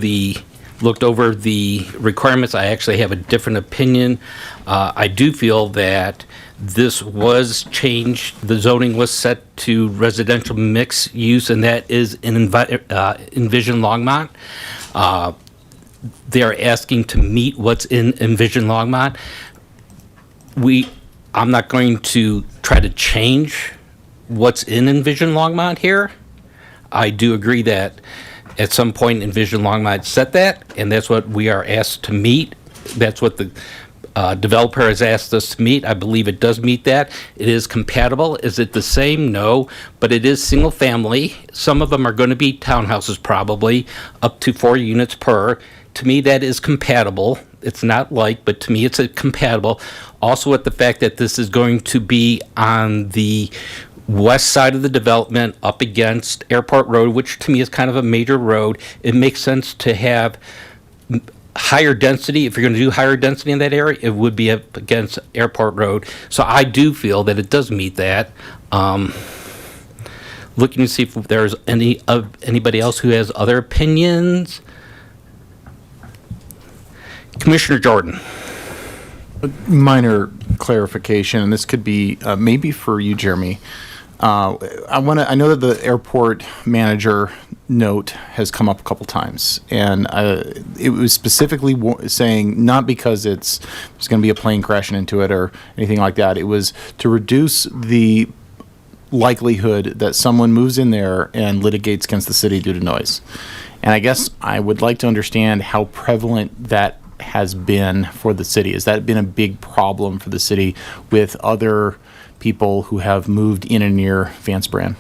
looked over the requirements. I actually have a different opinion. I do feel that this was changed, the zoning was set to residential mixed use, and that is in Envision Longmont. They are asking to meet what's in Envision Longmont. I'm not going to try to change what's in Envision Longmont here. I do agree that at some point Envision Longmont set that, and that's what we are asked to meet. That's what the developer has asked us to meet. I believe it does meet that. It is compatible. Is it the same? No, but it is single family. Some of them are going to be townhouses probably, up to 4 units per. To me, that is compatible. It's not like, but to me, it's compatible. Also with the fact that this is going to be on the west side of the development up against Airport Road, which to me is kind of a major road. It makes sense to have higher density. If you're going to do higher density in that area, it would be up against Airport Road. So I do feel that it does meet that. Looking to see if there's anybody else who has other opinions. Commissioner Jordan. Minor clarification, and this could be maybe for you, Jeremy. I know that the airport manager note has come up a couple times, and it was specifically saying not because there's going to be a plane crashing into it or anything like that. It was to reduce the likelihood that someone moves in there and litigates against the city due to noise. And I guess I would like to understand how prevalent that has been for the city. Has that been a big problem for the city with other people who have moved in and near Vance Brand?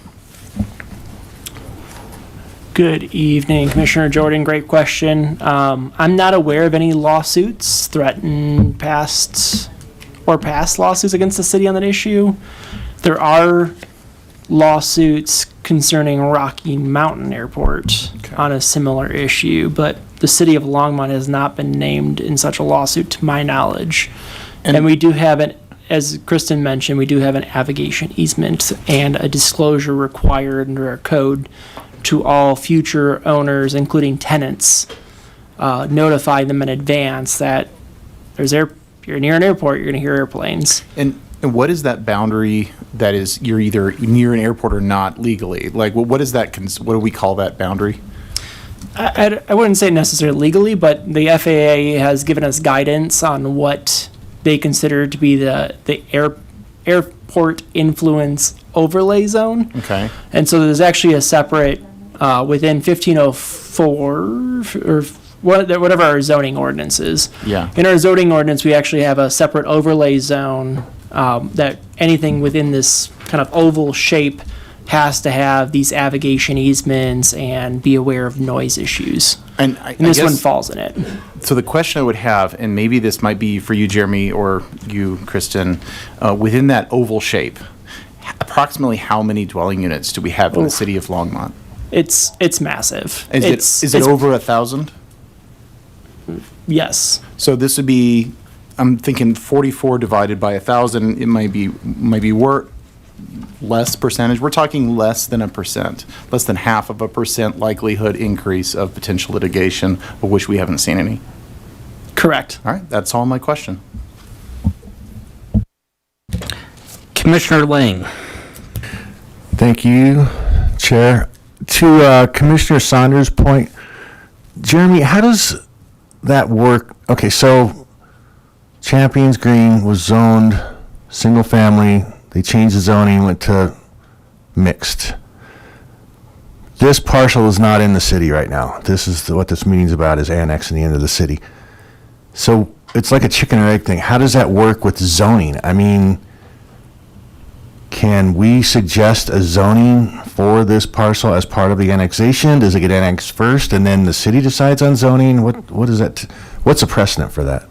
Good evening, Commissioner Jordan. Great question. I'm not aware of any lawsuits threatened past lawsuits against the city on that issue. There are lawsuits concerning Rocky Mountain Airport on a similar issue, but the city of Longmont has not been named in such a lawsuit to my knowledge. And we do have as Kristen mentioned, we do have an navigation easement and a disclosure required under our code to all future owners, including tenants, notify them in advance that you're near an airport, you're going to hear airplanes. And what is that boundary that is you're either near an airport or not legally? Like, what is that? What do we call that boundary? I wouldn't say necessarily legally, but the FAA has given us guidance on what they consider to be the airport influence overlay zone. Okay. And so there's actually a separate within 1504 or whatever our zoning ordinance is. Yeah. In our zoning ordinance, we actually have a separate overlay zone that anything within this kind of oval shape has to have these avigation easements and be aware of noise issues. And this one guess- falls in it. So the question I would have, and maybe this might be for you, Jeremy, or you, Kristen, within that oval shape, approximately how many dwelling units do we have in the city of Longmont? It's massive. Is it over 1,000? Yes. So this would be, I'm thinking 44 divided by 1,000, it might be less percentage. We're talking less than 1%, less than 0.5% likelihood increase of potential litigation, of which we haven't seen any. Correct. All right, that's all my question. Commissioner Lang. Thank you, Chair. To Commissioner Saunders' point, Jeremy, how does that work? Okay, so Champions Green was zoned single family. They changed the zoning, went to mixed. This parcel is not in the city right now. This is what this meeting's about, is annexing the end of the city. So it's like a chicken or egg thing. How does that work with zoning? I mean, can we suggest a zoning for this parcel as part of the annexation? Does it get annexed first and then the city decides on zoning? What is that? What's a precedent for that?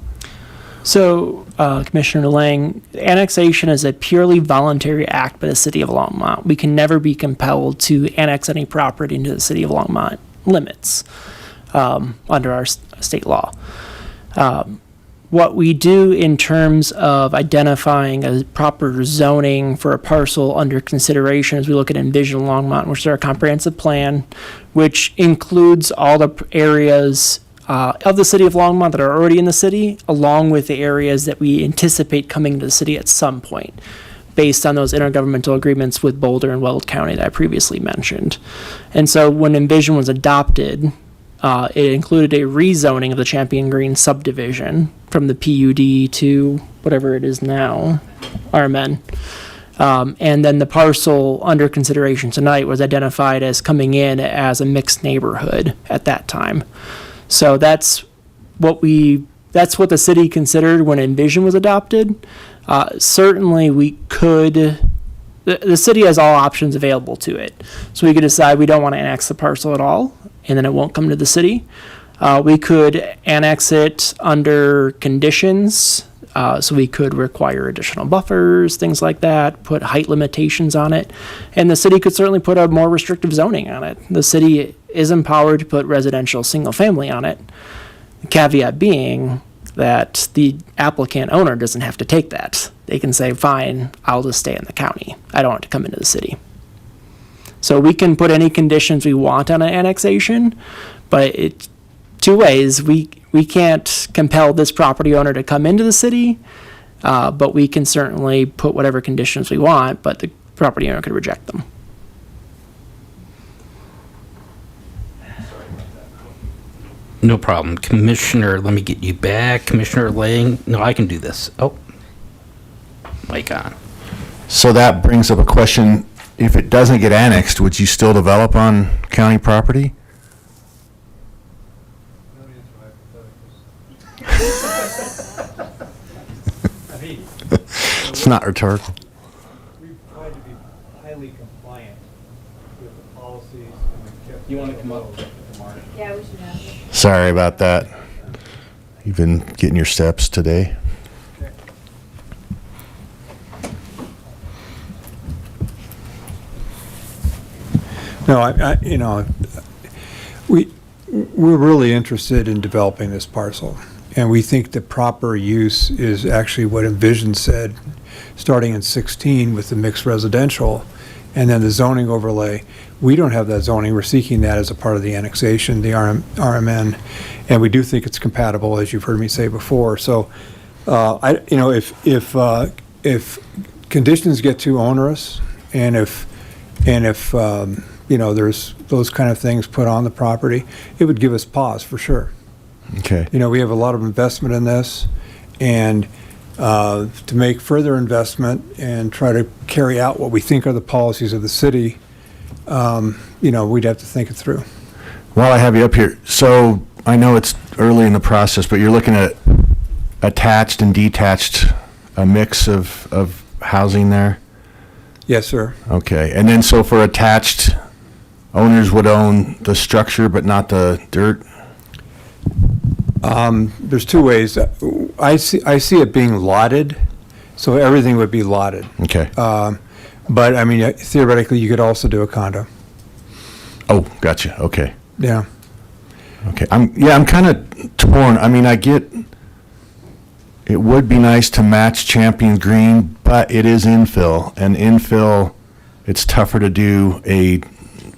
So, Commissioner Lang, annexation is a purely voluntary act by the city of Longmont. We can never be compelled to annex any property into the city of Longmont limits under our state law. What we do in terms of identifying a proper zoning for a parcel under consideration is we look at Envision Longmont, which is our comprehensive plan, which includes all the areas of the city of Longmont that are already in the city, along with the areas that we anticipate coming to the city at some point, based on those intergovernmental agreements with Boulder and Weld County that I previously mentioned. And so when Envision was adopted, it included a rezoning of the Champion Green subdivision from the PUD to whatever it is now, RMN. And then the parcel under consideration tonight was identified as coming in as a mixed neighborhood at that time. So that's what the city considered when Envision was adopted. Certainly we could, the city has all options available to it. So we could decide we don't want to annex the parcel at all, and then it won't come to the city. We could annex it under conditions, so we could require additional buffers, things like that, put height limitations on it, and the city could certainly put a more restrictive zoning on it. The city is empowered to put residential single family on it, the caveat being that the applicant owner doesn't have to take that. They can say, fine, I'll just stay in the county. I don't want to come into the city. So we can put any conditions we want on an annexation, but it's two ways. We can't compel this property owner to come into the city, but we can certainly put whatever conditions we want, but the property owner could reject them. No problem. Commissioner, let me get you back. Commissioner Lang. No, I can do this. Oh. Mic on. So that brings up a question. If it doesn't get annexed, would you still develop on county property? It's not rhetorical. We've tried to be highly compliant with the policies and we've kept. You want to come up? Yeah, we should have. Sorry about that. You've been getting your steps today. No, we're really interested in developing this parcel. And we think the proper use is actually what Envision said, starting in 16 with the mixed residential and then the zoning overlay. We don't have that zoning. We're seeking that as a part of the annexation, the RMN. And we do think it's compatible, as you've heard me say before. So, if conditions get too onerous and if there's those kind of things put on the property, it would give us pause for sure. Okay. We have a lot of investment in this, and to make further investment and try to carry out what we think are the policies of the city, we'd have to think it through. While I have you up here, so I know it's early in the process, but you're looking at attached and detached, a mix of housing there? Yes, sir. Okay, and then so for attached, owners would own the structure but not the dirt? There's two ways. I see it being lotted, so everything would be lotted. Okay. But, I mean, theoretically, you could also do a condo. Oh, gotcha, okay. Yeah. Okay, I'm kind of torn. I mean, I get, it would be nice to match Champion Green, but it is infill, and infill, it's tougher to do a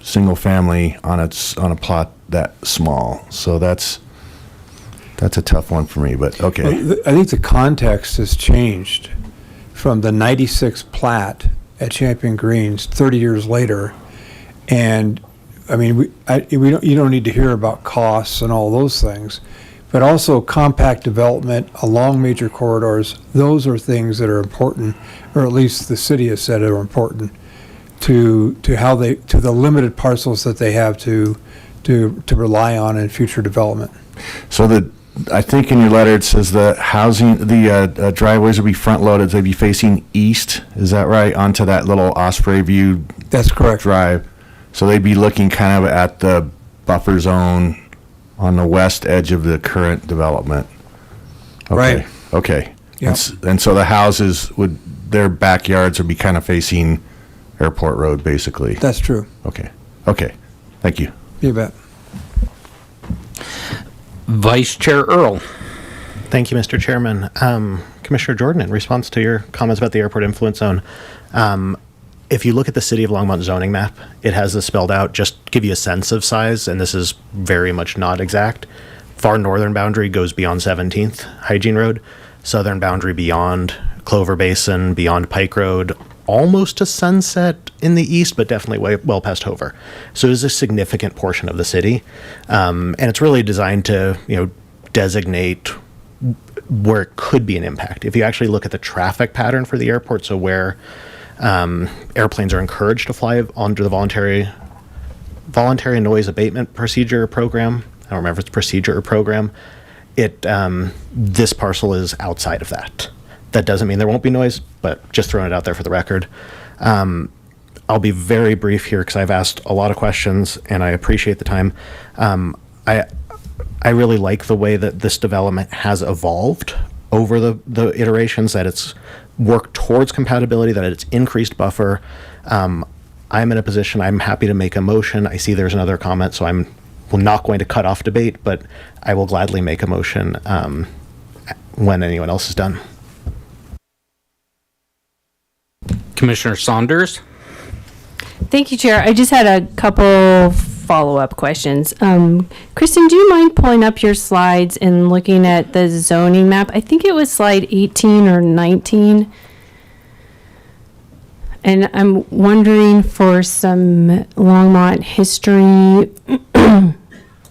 single family on a plot that small. So that's a tough one for me, but okay. Well, I think the context has changed from the 96 plat at Champion Greens 30 years later, and I mean, you don't need to hear about costs and all those things, but also compact development along major corridors. Those are things that are important, or at least the city has said are important to the limited parcels that they have to rely on in future development. So I think in your letter it says the driveways will be front loaded. They'll be facing east. Is that right? Onto that little Osprey View. That's correct. Drive. So they'd be looking kind of at the buffer zone on the west edge of the current development. Okay. Right. Okay. Yep. And so the houses their backyards would be kind of facing Airport Road, basically. That's true. Okay. Okay. Thank you. You bet. Vice Chair Earl. Thank you, Mr. Chairman. Commissioner Jordan, in response to your comments about the airport influence zone, if you look at the City of Longmont zoning map, it has this spelled out, just to give you a sense of size, and this is very much not exact. Far northern boundary goes beyond 17th Hygiene Road, southern boundary beyond Clover Basin, beyond Pike Road, almost to Sunset in the east, but definitely well past Hover. So it is a significant portion of the city, and it's really designed to designate where it could be an impact. If you actually look at the traffic pattern for the airport, so where airplanes are encouraged to fly under the voluntary noise abatement procedure program. I don't remember if it's procedure or program. This parcel is outside of that. That doesn't mean there won't be noise, but just throwing it out there for the record. I'll be very brief here because I've asked a lot of questions and I appreciate the time. I really like the way that this development has evolved over the iterations, that it's worked towards compatibility, that it's increased buffer. I'm in a position, I'm happy to make a motion. I see there's another comment, so I'm not going to cut off debate, but I will gladly make a motion when anyone else is done. Commissioner Saunders. Thank you, Chair. I just had a couple follow-up questions. Kristen, do you mind pulling up your slides and looking at the zoning map? I think it was slide 18 or 19. And I'm wondering for some Longmont history.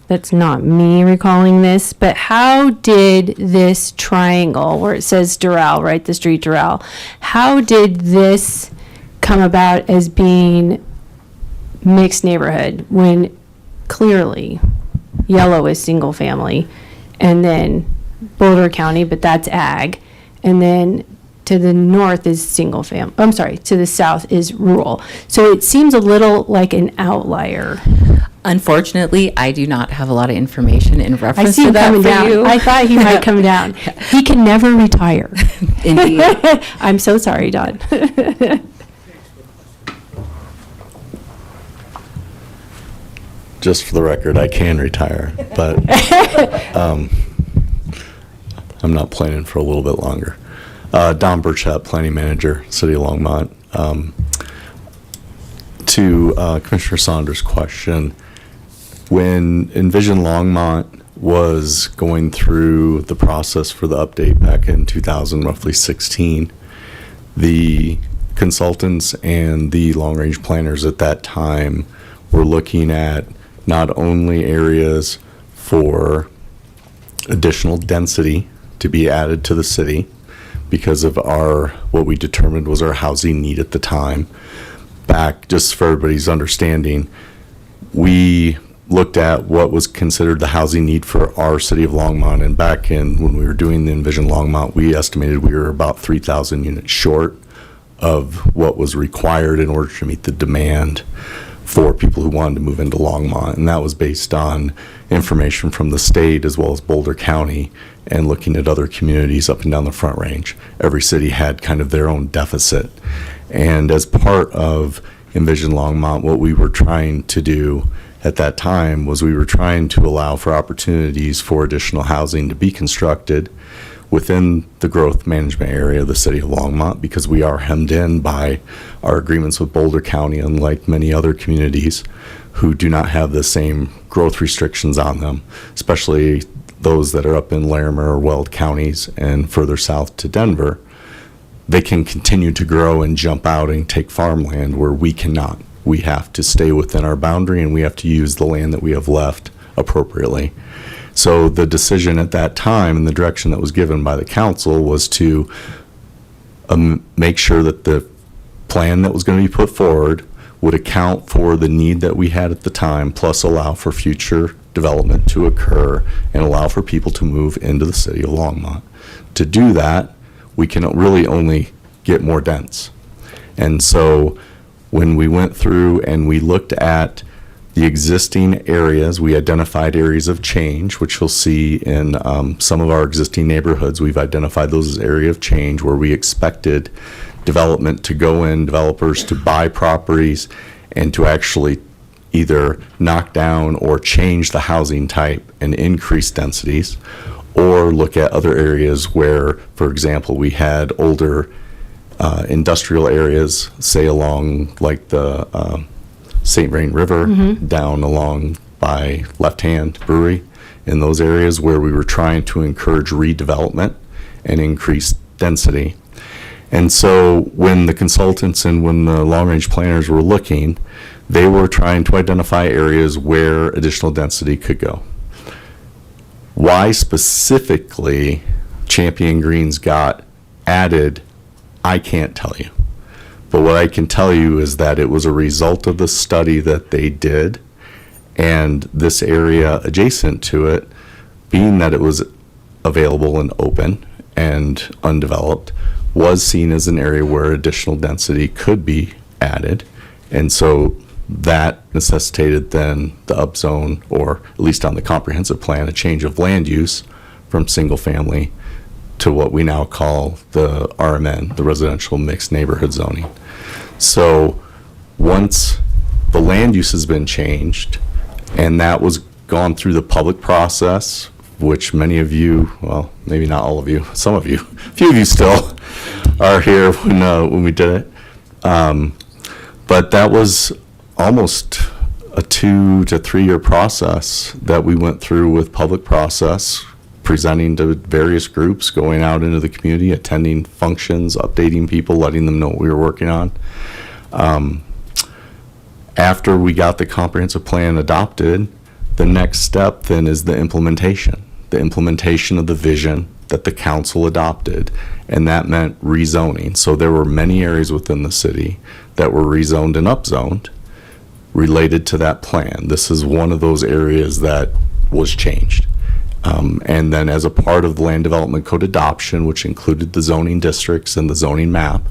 That's not me recalling this, but how did this triangle, where it says Doral, right, the street Doral, how did this come about as being mixed neighborhood when clearly yellow is single family, and then Boulder County, but that's ag, and then to the north is single family, I'm sorry, to the south is rural. So it seems a little like an outlier. Unfortunately, I do not have a lot of information in I reference see to him that coming for down. you. I thought he might come down. He can never retire. Indeed. I'm so sorry, Don. Just for the record, I can retire, but I'm not planning for a little bit longer. Don Burchett, Planning Manager, City of Longmont. To Commissioner Saunders' question, when Envision Longmont was going through the process for the update back in 2016, the consultants and the long-range planners at that time were looking at not only areas for additional density to be added to the city because of what we determined was our housing need at the time. Back, just for everybody's understanding, we looked at what was considered the housing need for our City of Longmont, and back when we were doing the Envision Longmont, we estimated we were about 3,000 units short of what was required in order to meet the demand for people who wanted to move into Longmont. And that was based on information from the state as well as Boulder County and looking at other communities up and down the Front Range. Every city had kind of their own deficit. And as part of Envision Longmont, what we were trying to do at that time was we were trying to allow for opportunities for additional housing to be constructed within the growth management area of the city of Longmont, because we are hemmed in by our agreements with Boulder County, unlike many other communities who do not have the same growth restrictions on them, especially those that are up in Larimer or Weld counties and further south to Denver. They can continue to grow and jump out and take farmland where we cannot. We have to stay within our boundary, and we have to use the land that we have left appropriately. So the decision at that time and the direction that was given by the council was to make sure that the plan that was going to be put forward would account for the need that we had at the time, plus allow for future development to occur and allow for people to move into the city of Longmont. To do that, we can really only get more dense. And so when we went through and we looked at the existing areas, we identified areas of change, which you'll see in some of our existing neighborhoods. We've identified those as area of change where we expected development to go in, developers to buy properties and to actually either knock down or change the housing type and increase densities, or look at other areas where, for example, we had older industrial areas, say along like the St. Vrain River, down along by Left Hand Brewery, in those areas where we were trying to encourage redevelopment and increase density. And so when the consultants and when the long-range planners were looking, they were trying to identify areas where additional density could go. Why specifically Champion Greens got added, I can't tell you. But what I can tell you is that it was a result of the study that they did, and this area adjacent to it, being that it was available and open and undeveloped, was seen as an area where additional density could be added. And so that necessitated then the upzone, or at least on the comprehensive plan, a change of land use from single family to what we now call the RMN, the residential mixed neighborhood zoning. So once the land use has been changed, and that was gone through the public process, which many of you, well, maybe not all of you, some of you, a few of you still are here when we did it. But that was almost a 2 to 3 year process that we went through with public process, presenting to various groups, going out into the community, attending functions, updating people, letting them know what we were working on. After we got the comprehensive plan adopted, the next step then is the implementation of the vision that the council adopted, and that meant rezoning. So there were many areas within the city that were rezoned and upzoned related to that plan. This is one of those areas that was changed. And then as a part of the Land Development Code adoption, which included the zoning districts and the zoning map,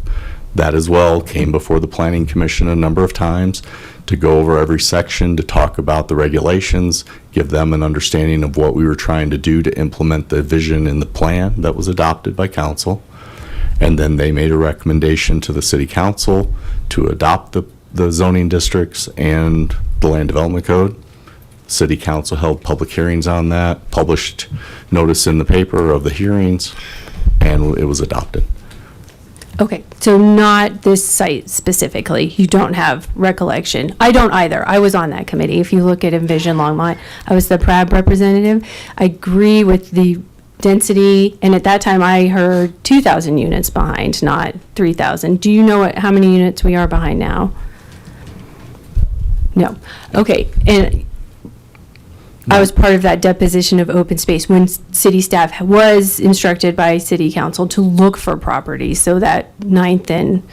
that as well came before the Planning Commission a number of times to go over every section, to talk about the regulations, give them an understanding of what we were trying to do to implement the vision in the plan that was adopted by council. And then they made a recommendation to the city council to adopt the zoning districts and the Land Development Code. City council held public hearings on that, published notice in the paper of the hearings, and it was adopted. Okay, so not this site specifically. You don't have recollection. I don't either. I was on that committee. If you look at Envision Longmont, I was the PRAB representative. I agree with the density, and at that time I heard 2,000 units behind, not 3,000. Do you know how many units we are behind now? No. Okay, and I was part of that deposition of open space when city staff was instructed by city council to look for properties. So that 9th and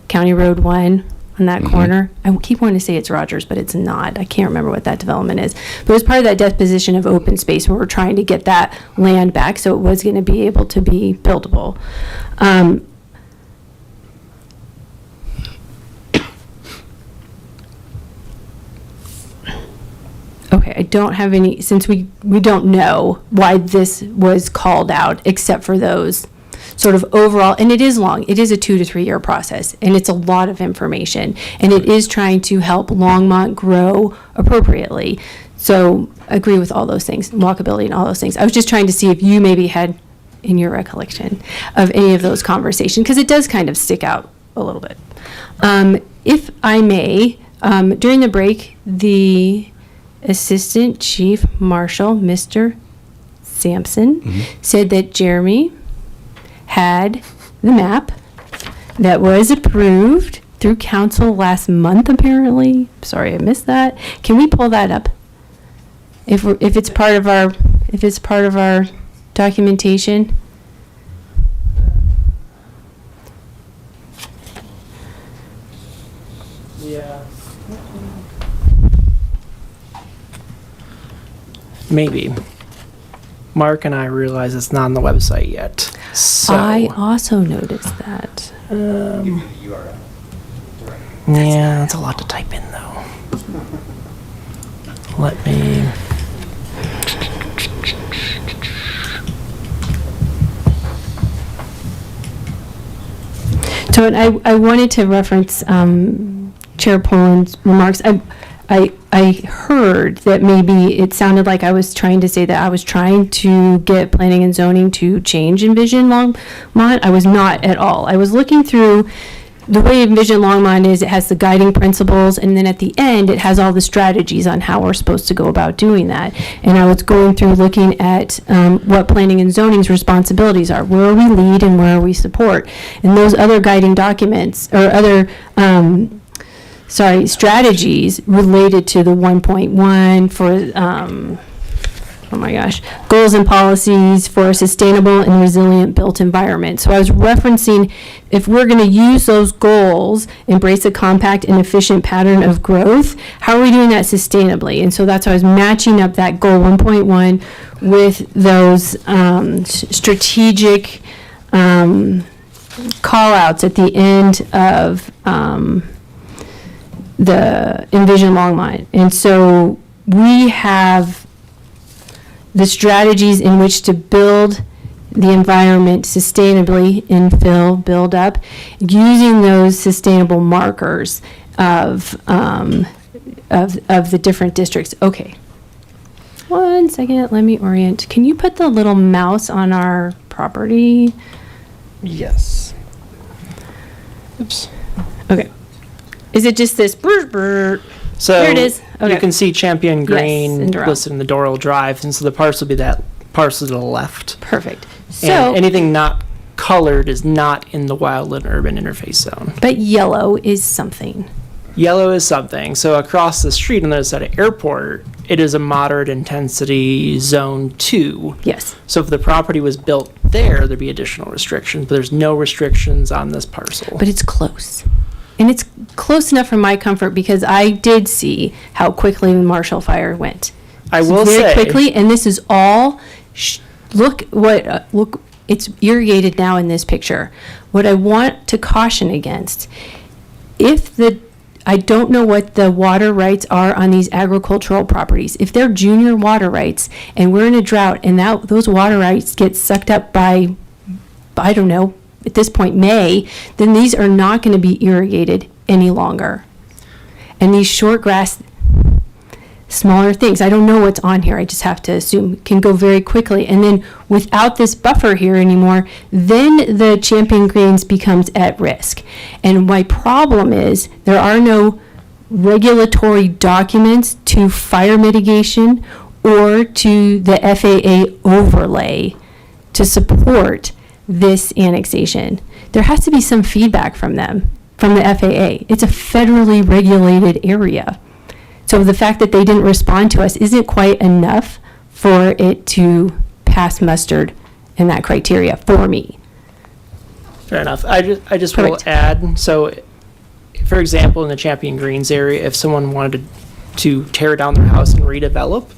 County Road 1 on that corner, I keep wanting to say it's Rogers, but it's not. I can't remember what that development is. But it was part of that deposition of open space where we're trying to get that land back so it was going to be able to be buildable. Okay, I don't have any, since we don't know why this was called out, except for those sort of overall, and it is long, it is a 2 to 3 year process, and it's a lot of information, and it is trying to help Longmont grow appropriately. So agree with all those things, walkability and all those things. I was just trying to see if you maybe had in your recollection of any of those conversations, because it does kind of stick out a little bit. If I may, during the break, the Assistant Chief Marshal, Mr. Sampson, said that Jeremy had the map that was approved through council last month, apparently. Sorry, I missed that. Can we pull that up? If it's part of our documentation. Yeah. Maybe. Mark and I realize it's not on the website yet. So, I also noticed that. yeah, that's a lot to type in, though. Let me. So, and I wanted to reference Chair Poland's remarks. I heard that maybe it sounded like I was trying to say that I was trying to get planning and zoning to change Envision Longmont. I was not at all. I was looking through the way Envision Longmont is. It has the guiding principles, and then at the end, it has all the strategies on how we're supposed to go about doing that. And I was going through looking at what planning and zoning's responsibilities are. Where are we lead and where are we support? And those other guiding documents or other strategies related to the 1.1 for, goals and policies for a sustainable and resilient built environment. So I was referencing, if we're going to use those goals, embrace a compact and efficient pattern of growth, how are we doing that sustainably? And so that's why I was matching up that goal 1.1 with those strategic call outs at the end of the Envision Longmont. And so we have the strategies in which to build the environment sustainably, infill, build up, using those sustainable markers of the different districts. Okay. 1 second, let me orient. Can you put the little mouse on our property? Yes. Oops. Okay. Is it just this? So Here it is. Okay. You can see Champion Green in Doral. listed in the Doral Drive, and so the parcel will be that parcel to the left. Perfect. And So, anything not colored is not in the wildland urban interface zone. but yellow is something. Yellow is something. So across the street on the other side of airport, it is a moderate intensity zone 2. Yes. So if the property was built there, there'd be additional restrictions, but there's no restrictions on this parcel. But it's close. And it's close enough for my comfort because I did see how quickly the Marshall Fire went. I will very say quickly, and this is all. Look, it's irrigated now in this picture. What I want to caution against, I don't know what the water rights are on these agricultural properties. If they're junior water rights and we're in a drought and those water rights get sucked up by, I don't know, at this point, May, then these are not going to be irrigated any longer. And these short grass, smaller things, I don't know what's on here, I just have to assume, can go very quickly. And then without this buffer here anymore, then the Champion Greens becomes at risk. And my problem is there are no regulatory documents to fire mitigation or to the FAA overlay to support this annexation. There has to be some feedback from them, from the FAA. It's a federally regulated area. So the fact that they didn't respond to us isn't quite enough for it to pass mustard in that criteria for me. fair enough. I just will Perfect. add, so for example, in the Champion Greens area, if someone wanted to tear down their house and redevelop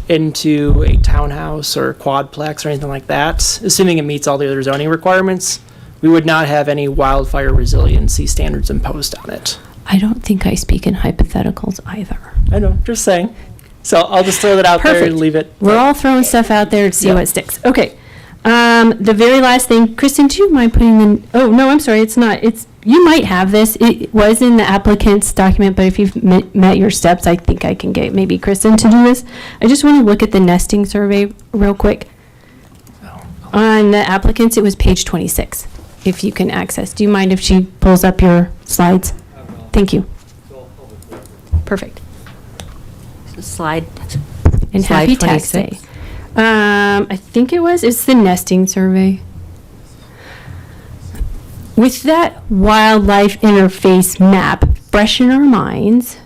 into a townhouse or quadplex or anything like that, assuming it meets all the other zoning requirements, we would not have any wildfire resiliency standards imposed on it. I don't think I speak in hypotheticals either. I know, just saying. So I'll just throw that out there and leave it. We're all throwing stuff out there to see what sticks. Okay. The very last thing, Kristen, do you mind putting in, oh, no, I'm sorry, it's not. You might have this. It was in the applicant's document, but if you've met your steps, I think I can get maybe Kristen to do this. I just want to look at the nesting survey real quick. On the applicants, it was page 26, if you can access. Do you mind if she pulls up your slides? Thank you. Perfect. Slide. And Slide happy tax 26. day. I think it's the nesting survey. With that wildlife interface map fresh in our minds.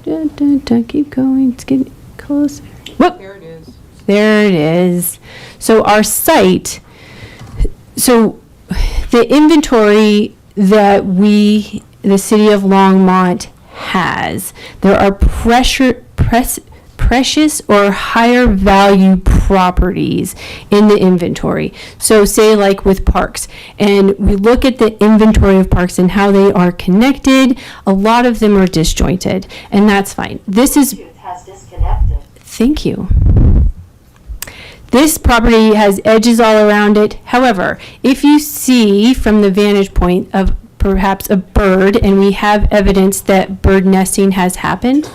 Keep going, it's getting closer. Whoop. There it is. There it is. So our site, so the inventory that the city of Longmont has, there are precious or higher value properties in the inventory. So say like with parks, and we look at the inventory of parks and how they are connected, a lot of them are disjointed, and that's fine. This is, thank you. This property has edges all around it. However, if you see from the vantage point of perhaps a bird, and we have evidence that bird nesting has happened,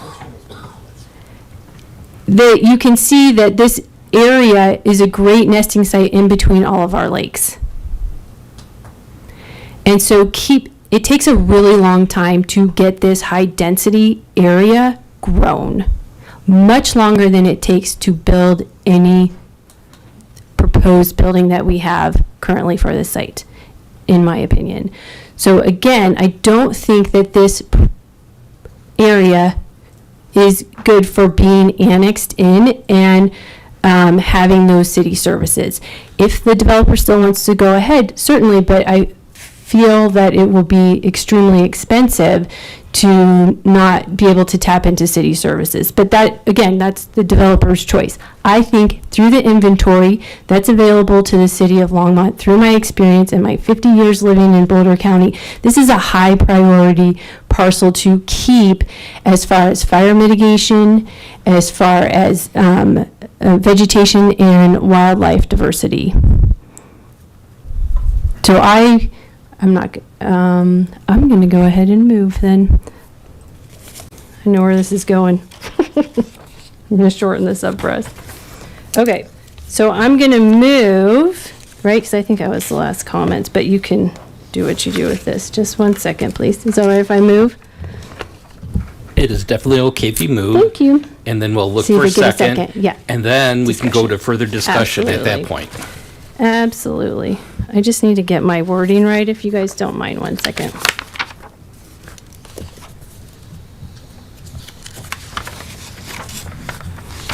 that you can see that this area is a great nesting site in between all of our lakes. And so it takes a really long time to get this high density area grown, much longer than it takes to build any proposed building that we have currently for this site, in my opinion. So again, I don't think that this area is good for being annexed in and having those city services. If the developer still wants to go ahead, certainly, but I feel that it will be extremely expensive to not be able to tap into city services. But that, again, that's the developer's choice. I think through the inventory that's available to the city of Longmont, through my experience and my 50 years living in Boulder County, this is a high priority parcel to keep as far as fire mitigation, as far as vegetation and wildlife diversity. So I'm going to go ahead and move then. I know where this is going. I'm going to shorten this up for us. Okay, so I'm going to move, right, because I think I was the last comment, but you can do what you do with this. Just 1 second, please. Is that all right if I move? It is definitely okay if you move. Thank you. And then we'll look See if for a we get a second. second. Yeah. And then we can go to further discussion at that Absolutely. point. Absolutely. I just need to get my wording right, if you guys don't mind 1 second.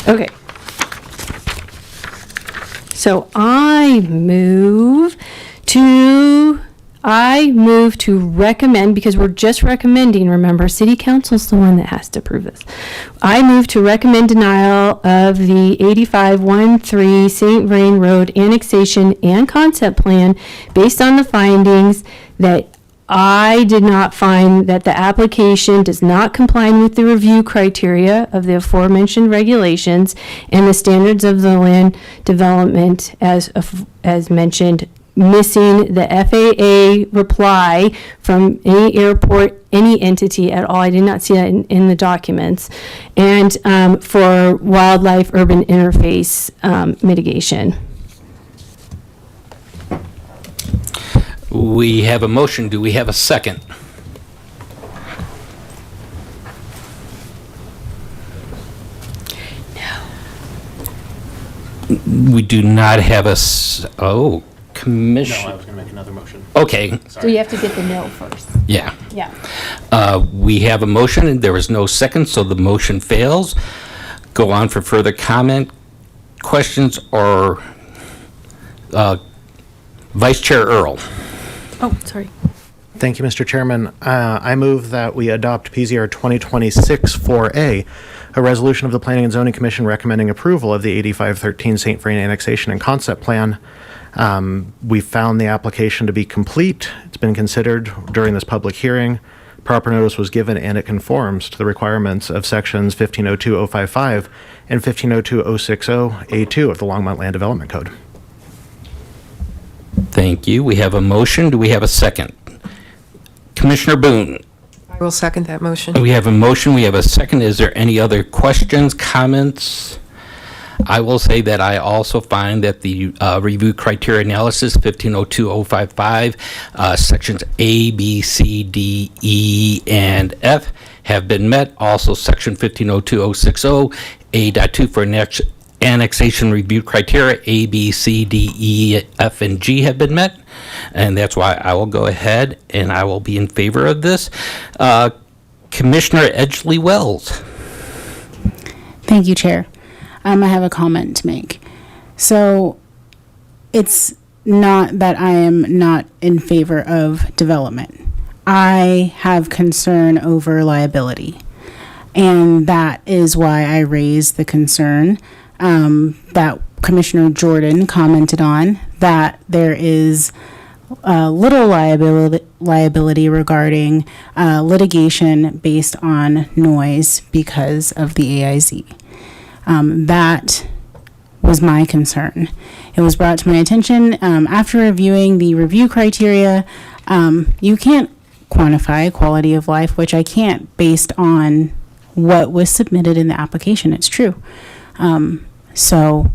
Okay. So I move to recommend, because we're just recommending, remember, city council's the one that has to approve this. I move to recommend denial of the 8513 St. Vrain Road annexation and concept plan based on the findings that I did not find that the application does not comply with the review criteria of the aforementioned regulations and the standards of the land development as mentioned, missing the FAA reply from any airport, any entity at all. I did not see that in the documents. And for wildlife urban interface mitigation. We have a motion. Do we have a second? No. We do not have a, commission. No, I was going to make another motion. Okay. So you have to get the no first. Yeah. Yeah. We have a motion, and there was no second, so the motion fails. Go on for further comment, questions, or Vice Chair Earl. Oh, sorry. Thank you, Mr. Chairman. I move that we adopt PZR 2026-4A, a resolution of the Planning and Zoning Commission recommending approval of the 8513 St. Vrain annexation and concept plan. We found the application to be complete. It's been considered during this public hearing. Proper notice was given and it conforms to the requirements of sections 1502.055 and 1502.060A2 of the Longmont Land Development Code. Thank you. We have a motion. Do we have a second? Commissioner Boone. I will second that motion. We have a motion. We have a second. Is there any other questions, comments? I will say that I also find that the review criteria analysis, 1502.055, sections A, B, C, D, E, and F have been met. Also, section 1502.060, A.2 for annexation review criteria, A, B, C, D, E, F, and G have been met. And that's why I will go ahead and I will be in favor of this. Commissioner Edgley Wells. Thank you, Chair. I have a comment to make. So it's not that I am not in favor of development. I have concern over liability. And that is why I raised the concern that Commissioner Jordan commented on, that there is little liability regarding litigation based on noise because of the AIZ. That was my concern. It was brought to my attention after reviewing the review criteria. You can't quantify quality of life, which I can't based on what was submitted in the application. It's true. So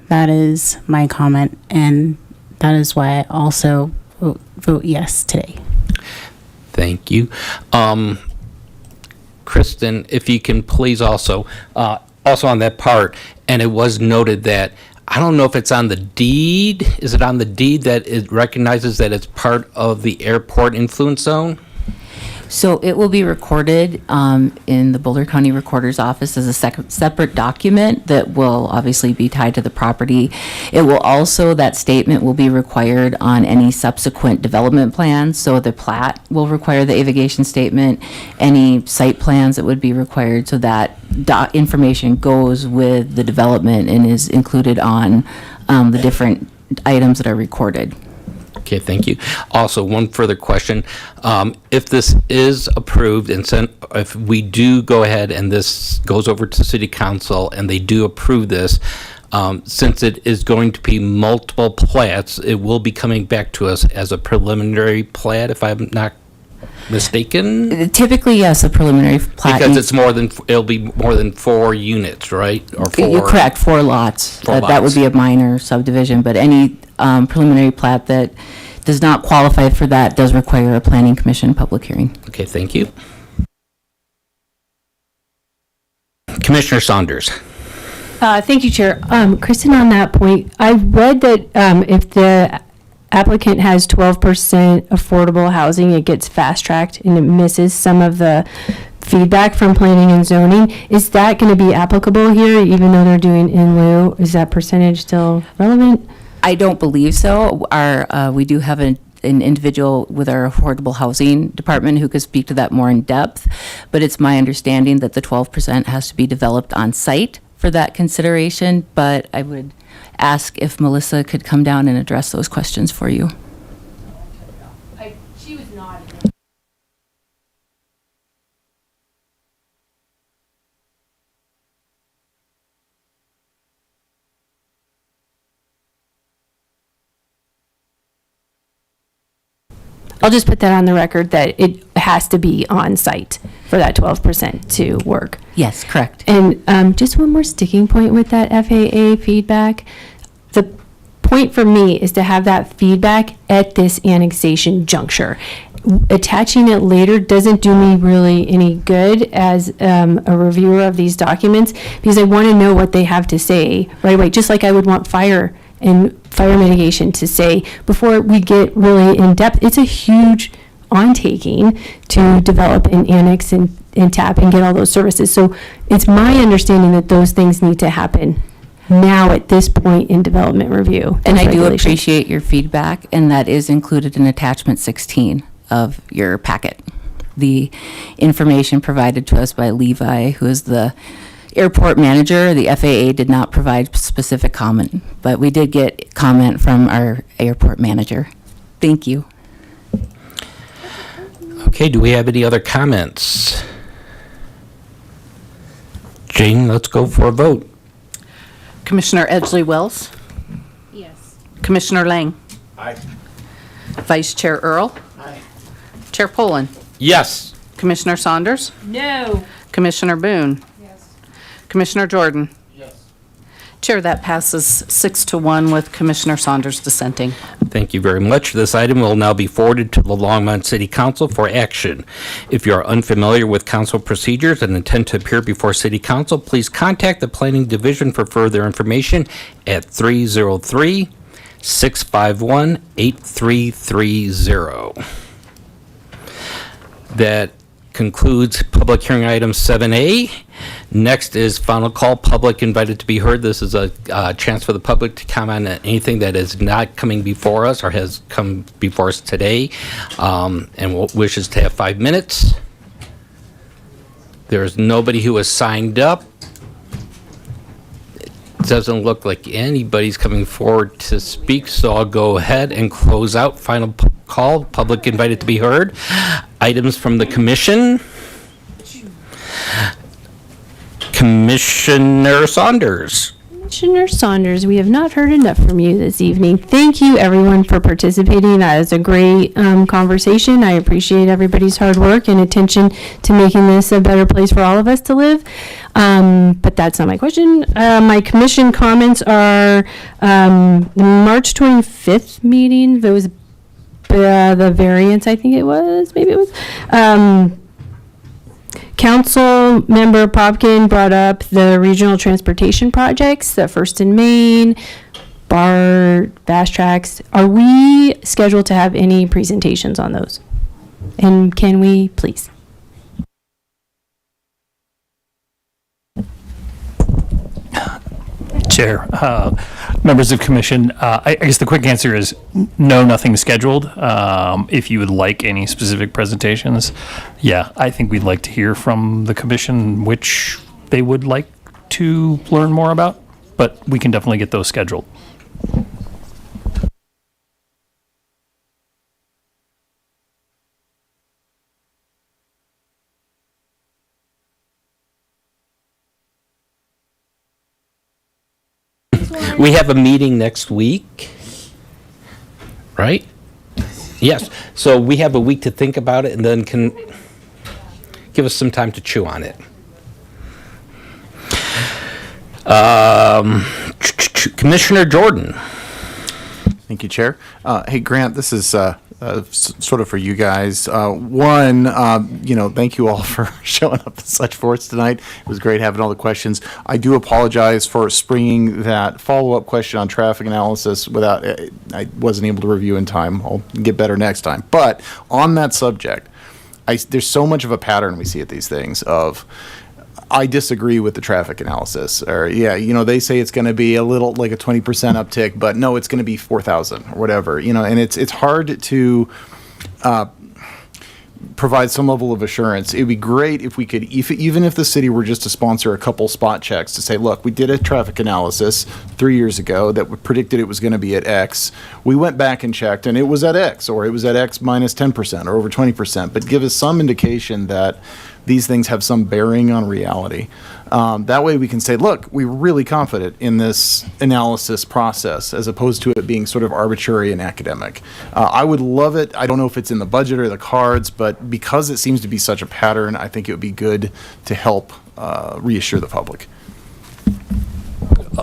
that is my comment, and that is why I also vote yes today. Thank you. Kristen, if you can please also on that part, and it was noted that, I don't know if it's on the deed, is it on the deed that it recognizes that it's part of the airport influence zone? So it will be recorded in the Boulder County Recorder's Office as a separate document that will obviously be tied to the property. It will also, that statement will be required on any subsequent development plans. So the plat will require the avigation statement, any site plans that would be required, so that information goes with the development and is included on the different items that are recorded. Okay, thank you. Also, one further question. If this is approved and if we do go ahead and this goes over to City Council and they do approve this, since it is going to be multiple plats, it will be coming back to us as a preliminary plat, if I'm not mistaken? Typically, yes, a preliminary plat. Because it'll be more than 4 units, right? Or 4? You're correct, 4 lots. That would be a minor subdivision, but any preliminary plat that does not qualify for that does require a planning commission public hearing. Okay, thank you. Commissioner Saunders. Thank you, Chair. Kristen, on that point, I read that if the applicant has 12% affordable housing, it gets fast-tracked and it misses some of the feedback from planning and zoning. Is that going to be applicable here, even though they're doing in lieu? Is that percentage still relevant? I don't believe so. We do have an individual with our affordable housing department who could speak to that more in depth, but it's my understanding that the 12% has to be developed on site for that consideration, but I would ask if Melissa could come down and address those questions for you. She was not. I'll just put that on the record that it has to be on site for that 12% to work. Yes, correct. And just one more sticking point with that FAA feedback. The point for me is to have that feedback at this annexation juncture. Attaching it later doesn't do me really any good as a reviewer of these documents, because I want to know what they have to say right away, just like I would want fire and fire mitigation to say before we get really in depth. It's a huge on-taking to develop and annex and tap and get all those services. So it's my understanding that those things need to happen now at this point in development review. And I do appreciate your feedback, and that is included in attachment 16 of your packet. The information provided to us by Levi, who is the airport manager. The FAA did not provide specific comment, but we did get comment from our airport manager. Thank you. Okay, do we have any other comments? Jane, let's go for a vote. Commissioner Edgley Wells? Yes. Commissioner Lang? Aye. Vice Chair Earl? Aye. Chair Poland? Yes. Commissioner Saunders? No. Commissioner Boone? Yes. Commissioner Jordan? Yes. Chair, that passes 6-1 with Commissioner Saunders dissenting. Thank you very much. This item will now be forwarded to the Longmont City Council for action. If you are unfamiliar with council procedures and intend to appear before City Council, please contact the Planning Division for further information at 303-651-8330. That concludes public hearing item 7A. Next is final call, public invited to be heard. This is a chance for the public to comment on anything that is not coming before us or has come before us today, and wishes to have 5 minutes. There is nobody who has signed up. It doesn't look like anybody's coming forward to speak, so I'll go ahead and close out final call, public invited to be heard. Items from the commission. Commissioner Saunders. Commissioner Saunders, we have not heard enough from you this evening. Thank you, everyone, for participating. That is a great conversation. I appreciate everybody's hard work and attention to making this a better place for all of us to live. But that's not my question. My commission comments are the March 25th meeting. There was the variance, I think it was, maybe it was. Council member Popkin brought up the regional transportation projects, the First and Main, BART, Fast Tracks. Are we scheduled to have any presentations on those? And can we, please? Chair, members of commission, I guess the quick answer is no, nothing scheduled. If you would like any specific presentations, yeah, I think we'd like to hear from the commission which they would like to learn more about, but we can definitely get those scheduled. We have a meeting next week, right? Yes. So we have a week to think about it and then can give us some time to chew on it. Commissioner Jordan. Thank you, Chair. Hey, Grant, this is sort of for you guys. One, thank you all for showing up and such for us tonight. It was great having all the questions. I do apologize for springing that follow-up question on traffic analysis without, I wasn't able to review in time. I'll get better next time. But on that subject, there's so much of a pattern we see at these things of, I disagree with the traffic analysis. Or, they say it's going to be a little, like a 20% uptick, but no, it's going to be 4,000 or whatever, and it's hard to provide some level of assurance. It'd be great if we could, even if the city were just to sponsor a couple spot checks to say, look, we did a traffic analysis 3 years ago that predicted it was going to be at X. We went back and checked and it was at X, or it was at X minus 10% or over 20%, but give us some indication that these things have some bearing on reality. That way we can say, look, we're really confident in this analysis process as opposed to it being sort of arbitrary and academic. I would love it. I don't know if it's in the budget or the cards, but because it seems to be such a pattern, I think it would be good to help reassure the public.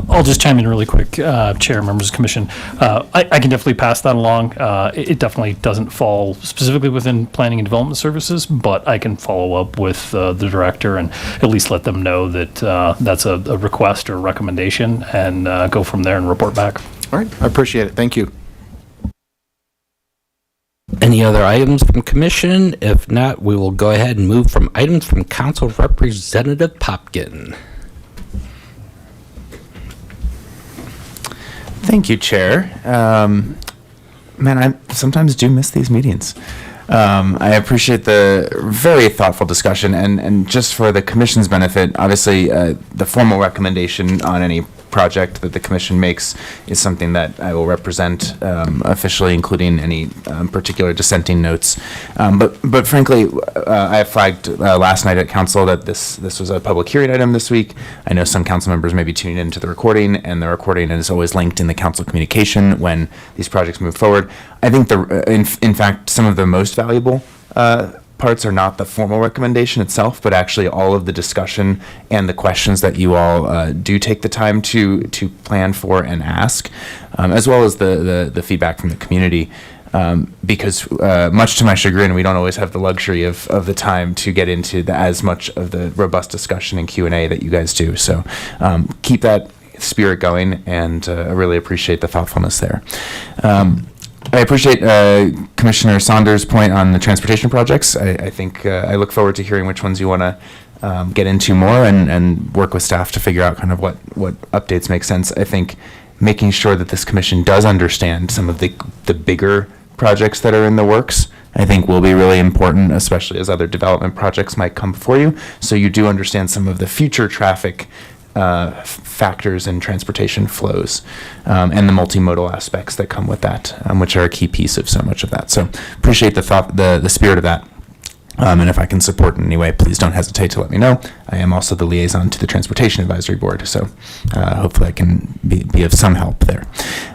I'll just chime in really quick, Chair, members of the commission. I can definitely pass that along. It definitely doesn't fall specifically within planning and development services, but I can follow up with the director and at least let them know that that's a request or recommendation and go from there and report back. All right, I appreciate it. Thank you. Any other items from commission? If not, we will go ahead and move from items from Council Representative Popkin. Thank you, Chair. Man, I sometimes do miss these meetings. I appreciate the very thoughtful discussion, and just for the commission's benefit, obviously the formal recommendation on any project that the commission makes is something that I will represent officially, including any particular dissenting notes. But frankly, I flagged last night at council that this was a public hearing item this week. I know some council members may be tuning into the recording, and the recording is always linked in the council communication when these projects move forward. I think in fact, some of the most valuable parts are not the formal recommendation itself, but actually all of the discussion and the questions that you all do take the time to plan for and ask, as well as the feedback from the community. Because much to my chagrin, we don't always have the luxury of the time to get into as much of the robust discussion and Q&A that you guys do. So keep that spirit going, and I really appreciate the thoughtfulness there. I appreciate Commissioner Saunders' point on the transportation projects. I think I look forward to hearing which ones you want to get into more and work with staff to figure out kind of what updates make sense. I think making sure that this commission does understand some of the bigger projects that are in the works, I think will be really important, especially as other development projects might come before you. So you do understand some of the future traffic factors and transportation flows, and the multimodal aspects that come with that, which are a key piece of so much of that. So appreciate the spirit of that. And if I can support in any way, please don't hesitate to let me know. I am also the liaison to the Transportation Advisory Board, so hopefully I can be of some help there.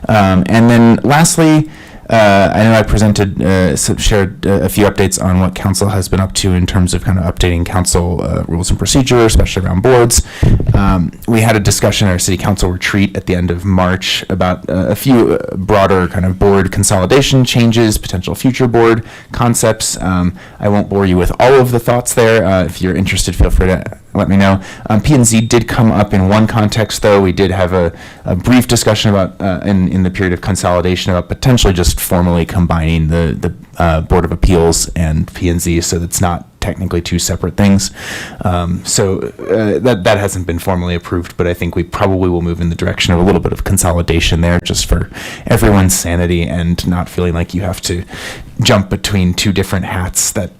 And then lastly, I know I shared a few updates on what council has been up to in terms of kind of updating council rules and procedure, especially around boards. We had a discussion at our city council retreat at the end of March about a few broader kind of board consolidation changes, potential future board concepts. I won't bore you with all of the thoughts there. If you're interested, feel free to let me know. P&Z did come up in one context, though. We did have a brief discussion about in the period of consolidation about potentially just formally combining the Board of Appeals and P&Z, so that's not technically two separate things. So that hasn't been formally approved, but I think we probably will move in the direction of a little bit of consolidation there, just for everyone's sanity and not feeling like you have to jump between two different hats that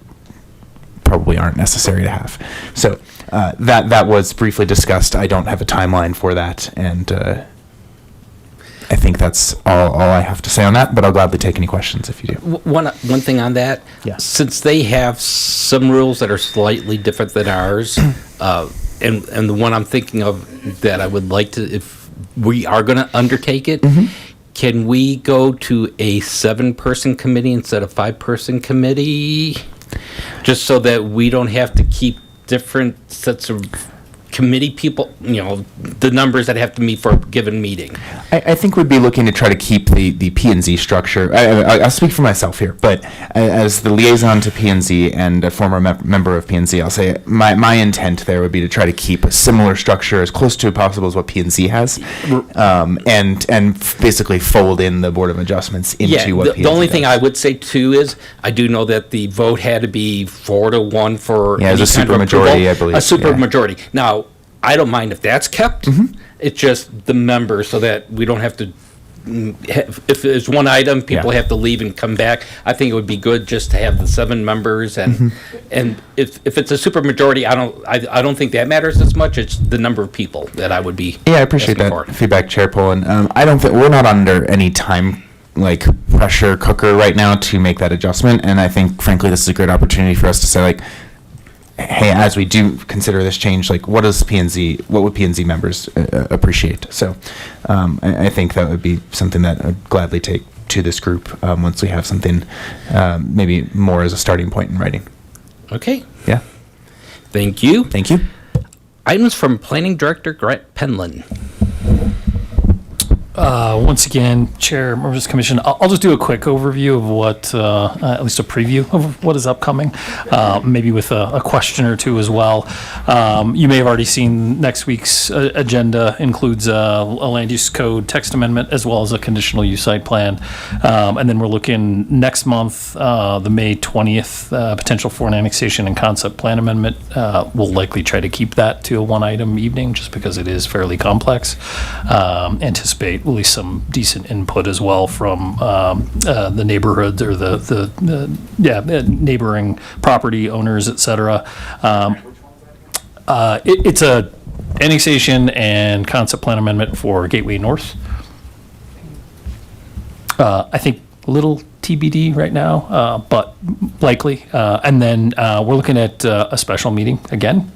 probably aren't necessary to have. So that was briefly discussed. I don't have a timeline for that, and I think that's all I have to say on that, but I'll gladly take any questions if you do. One thing on that, since they have some rules that are slightly different than ours, and the one I'm thinking of that I would like to, if we are going to undertake it, can we go to a 7-person committee instead of 5-person committee? Just so that we don't have to keep different sets of committee people, the numbers that have to meet for a given meeting. I think we'd be looking to try to keep the P&Z structure. I'll speak for myself here, but as the liaison to P&Z and a former member of P&Z, I'll say my intent there would be to try to keep a similar structure as close to possible as what P&Z has, and basically fold in the Board of Adjustments into what P&Z the only does. thing I would say too is I do know that the vote had to be 4-1 for it was a any kind of supermajority, approval. I believe. A supermajority. Now, I don't mind if that's kept. It's just the members, so that we don't have to. If there's one item, people have to leave and come back. I think it would be good just to have the 7 members, and if it's a supermajority, I don't think that matters as much. It's the number of people that I would be. Yeah, I appreciate that for. feedback, Chair Poland. I don't think we're not under any time pressure cooker right now to make that adjustment, and I think frankly this is a great opportunity for us to say hey, as we do consider this change, what would P&Z members appreciate? So I think that would be something that I'd gladly take to this group once we have something maybe more as a starting point in writing. Okay. Yeah. Thank you. Thank you. Items from Planning Director Grant Penland. Once again, Chair, members of the Commission, I'll just do a quick overview of what, at least a preview of what is upcoming, maybe with a question or two as well. You may have already seen next week's agenda includes a land use code text amendment as well as a conditional use site plan. And then we're looking next month, the May 20th, potential for an annexation and concept plan amendment. We'll likely try to keep that to a one-item evening just because it is fairly complex. Anticipate at least some decent input as well from the neighborhoods or the neighboring property owners, et cetera. It's a annexation and concept plan amendment for Gateway North. I think a little TBD right now, but likely. And then we're looking at a special meeting again,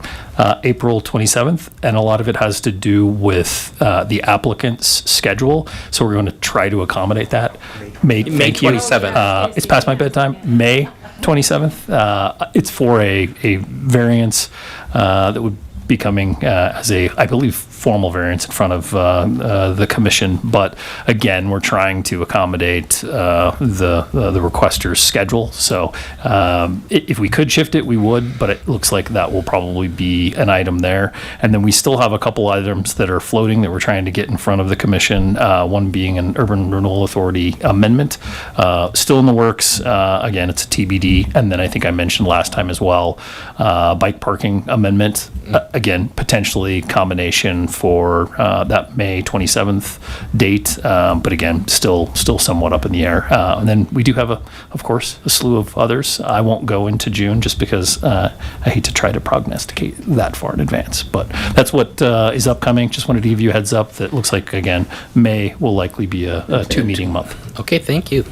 April 27th, and a lot of it has to do with the applicant's schedule. So we're going to try to accommodate that. May 27th. It's past my bedtime. May 27th. It's for a variance that would be coming as a, I believe, formal variance in front of the commission. But again, we're trying to accommodate the requester's schedule. So if we could shift it, we would, but it looks like that will probably be an item there. And then we still have a couple items that are floating that we're trying to get in front of the commission, one being an Urban Renewal Authority amendment, still in the works. Again, it's a TBD. And then I think I mentioned last time as well, bike parking amendment. Again, potentially combination for that May 27th date, but again, still somewhat up in the air. And then we do have, of course, a slew of others. I won't go into June just because I hate to try to prognosticate that far in advance. But that's what is upcoming. Just wanted to give you a heads up that looks like, again, May will likely be a two-meeting month. Okay, thank you.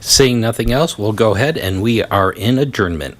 Seeing nothing else, we'll go ahead and we are in adjournment.